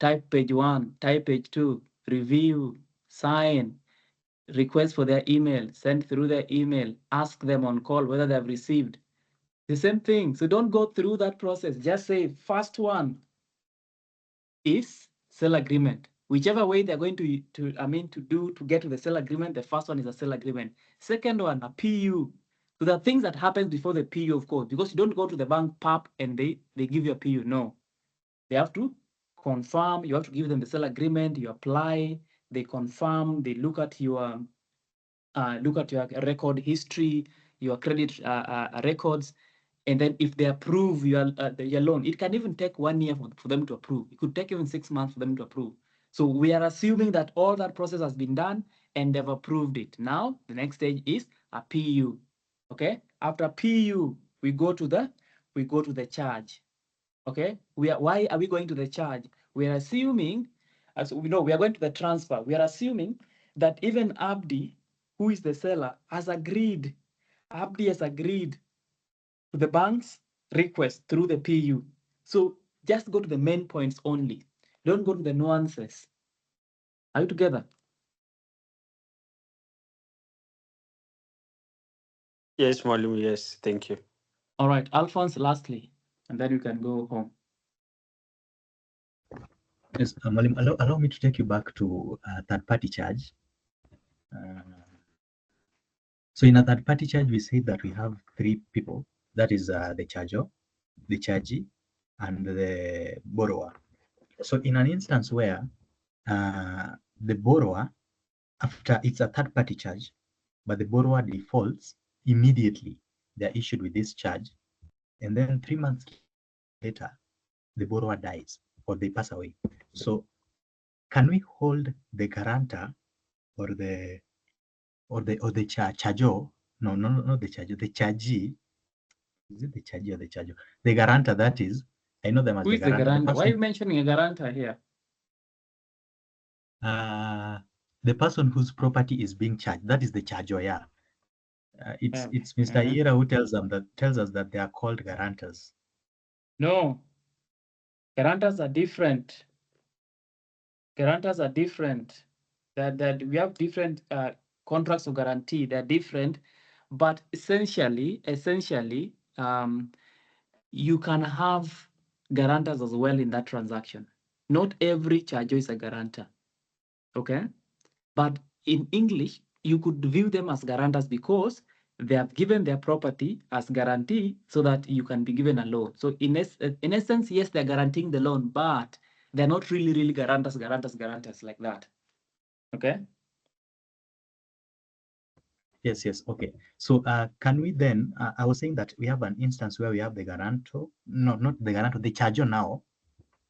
Type page 1, type page 2, review, sign, request for their email, send through their email, ask them on call whether they've received. The same thing. So don't go through that process. Just say first one is sale agreement. Whichever way they're going to do to get to the sale agreement, the first one is a sale agreement. Second one, a PU. So the things that happens before the PU, of course, because you don't go to the bank pap and they give you a PU. No. They have to confirm, you have to give them the sale agreement, you apply, they confirm, they look at your record history, your credit records, and then if they approve your loan, it can even take 1 year for them to approve. It could take even 6 months for them to approve. So we are assuming that all that process has been done and they've approved it. Now the next stage is a PU. Okay, after PU, we go to the charge. Okay, why are we going to the charge? We are assuming, as we know, we are going to the transfer. We are assuming that even Abdi, who is the seller, has agreed. Abdi has agreed to the bank's request through the PU. So just go to the main points only. Don't go to the nuances. Are you together? Yes, Mwalimu, yes, thank you. All right, Alphonse, lastly, and then you can go home. Yes, Mwalimu, allow me to take you back to third-party charge. So in a third-party charge, we say that we have 3 people. That is the charger, the chargee, and the borrower. So in an instance where the borrower, after it's a third-party charge, but the borrower defaults immediately, they're issued with this charge, and then 3 months later, the borrower dies or they pass away. So can we hold the guarantor or the charger? No, not the charger, the chargee. Is it the chargee or the charger? The guarantor, that is. I know them as Who the is the guarantor. guarantor? Why are you mentioning a guarantor here? The person whose property is being charged, that is the charger, yeah. It's Mr. Ira who tells us that they are called guarantors. No, guarantors are different. Guarantors are different. That we have different contracts of guarantee. They're different, but essentially, you can have guarantors as well in that transaction. Not every charger is a guarantor. Okay, but in English, you could view them as guarantors because they have given their property as guarantee so that you can be given a loan. So in essence, yes, they're guaranteeing the loan, but they're not really guarantors like that. Okay. Yes. Okay. So can we then? I was saying that we have an instance where we have the guarantor, no, not the guarantor, the charger now,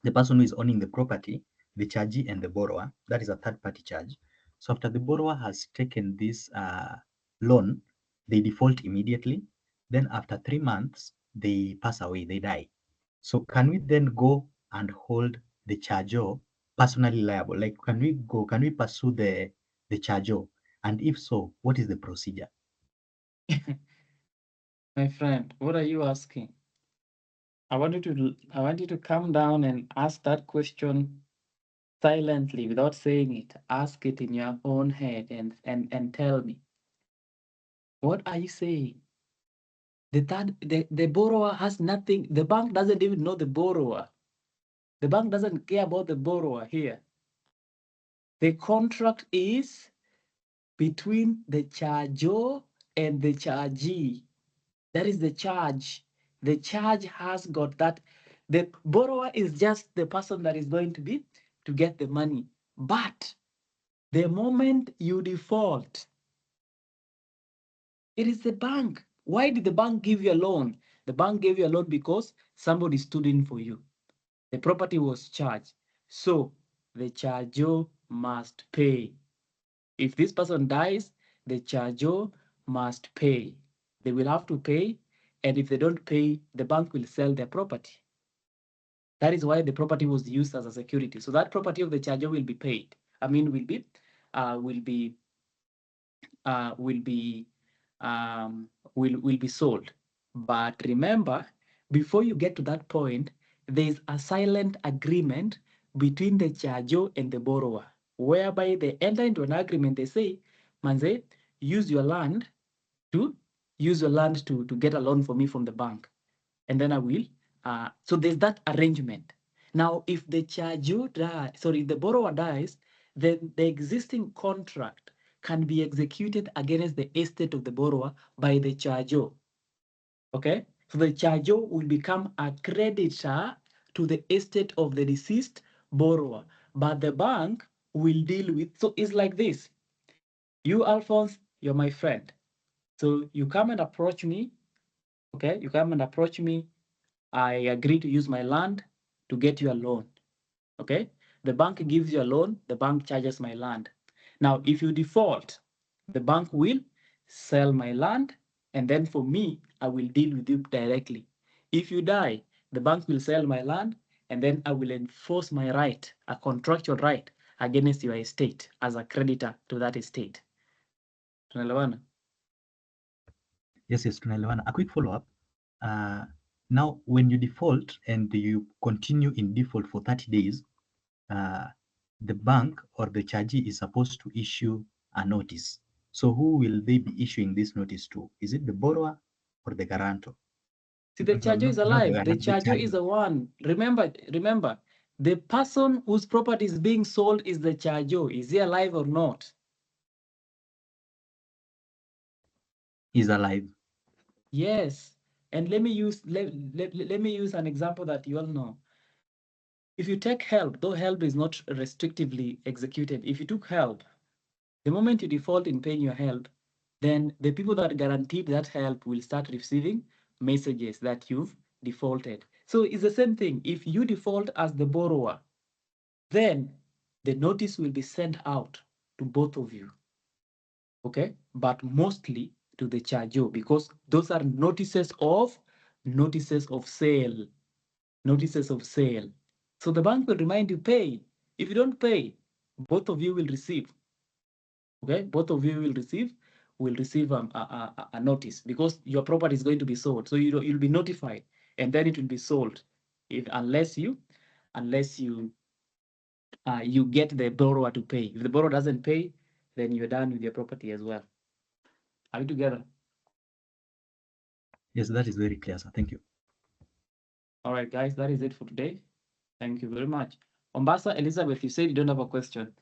the person who is owning the property, the chargee, and the borrower. That is a third-party charge. So after the borrower has taken this loan, they default immediately. Then after 3 months, they pass away, they die. So can we then go and hold the charger personally liable? Like, can we pursue the charger? And if so, what is the procedure? My friend, what are you asking? I want you to come down and ask that question silently without saying it. Ask it in your own head and tell me. What are you saying? The borrower has nothing. The bank doesn't even know the borrower. The bank doesn't care about the borrower here. The contract is between the charger and the chargee. That is the charge. The charge has got that. The borrower is just the person that is going to get the money. But the moment you default, it is the bank. Why did the bank give you a loan? The bank gave you a loan because somebody stood in for you. The property was charged. So the charger must pay. If this person dies, the charger must pay. They will have to pay. And if they don't pay, the bank will sell their property. That is why the property was used as a security. So that property of the charger will be paid. I mean, will be sold. But remember, before you get to that point, there is a silent agreement between the charger and the borrower, whereby they enter into an agreement. They say, Manze, use your land to get a loan for me from the bank, and then I will. So there's that arrangement. Now, if the if the borrower dies, then the existing contract can be executed against the estate of the borrower by the charger. Okay, so the charger will become a creditor to the estate of the deceased borrower, but the bank will deal with. So it's like this. You, Alphonse, you're my friend. So you come and approach me. Okay, you come and approach me. I agree to use my land to get you a loan. Okay, the bank gives you a loan, the bank charges my land. Now, if you default, the bank will sell my land, and then for me, I will deal with you directly. If you die, the bank will sell my land, and then I will enforce my right, a contractual right, against your estate as a creditor to that estate. Tunaelewana? Yes, tunaelewana. A quick follow-up. Now, when you default and you continue in default for 30 days, the bank or the chargee is supposed to issue a notice. So who will they be issuing this notice to? Is it the borrower or the guarantor? See, the charger is alive. The charger is the one. Remember, the person whose property is being sold is the charger. Is he alive or not? He's alive. Yes. And let me use an example that you all know. If you take help, though help is not restrictively executed, if you took help, the moment you default in paying your help, then the people that guaranteed that help will start receiving messages that you've defaulted. So it's the same thing. If you default as the borrower, then the notice will be sent out to both of you. Okay, but mostly to the charger, because those are notices of sale. Notices of sale. So the bank will remind you, pay. If you don't pay, both of you will receive. Okay, both of you will receive a notice, because your property is going to be sold. So you'll be notified, and then it will be sold, unless you get the borrower to pay. If the borrower doesn't pay, then you're done with your property as well. Are we together? Yes, that is very clear, sir. Thank you. All right, guys, that is it for today. Thank you very much. Mombasa, Elizabeth, you said you don't have a question.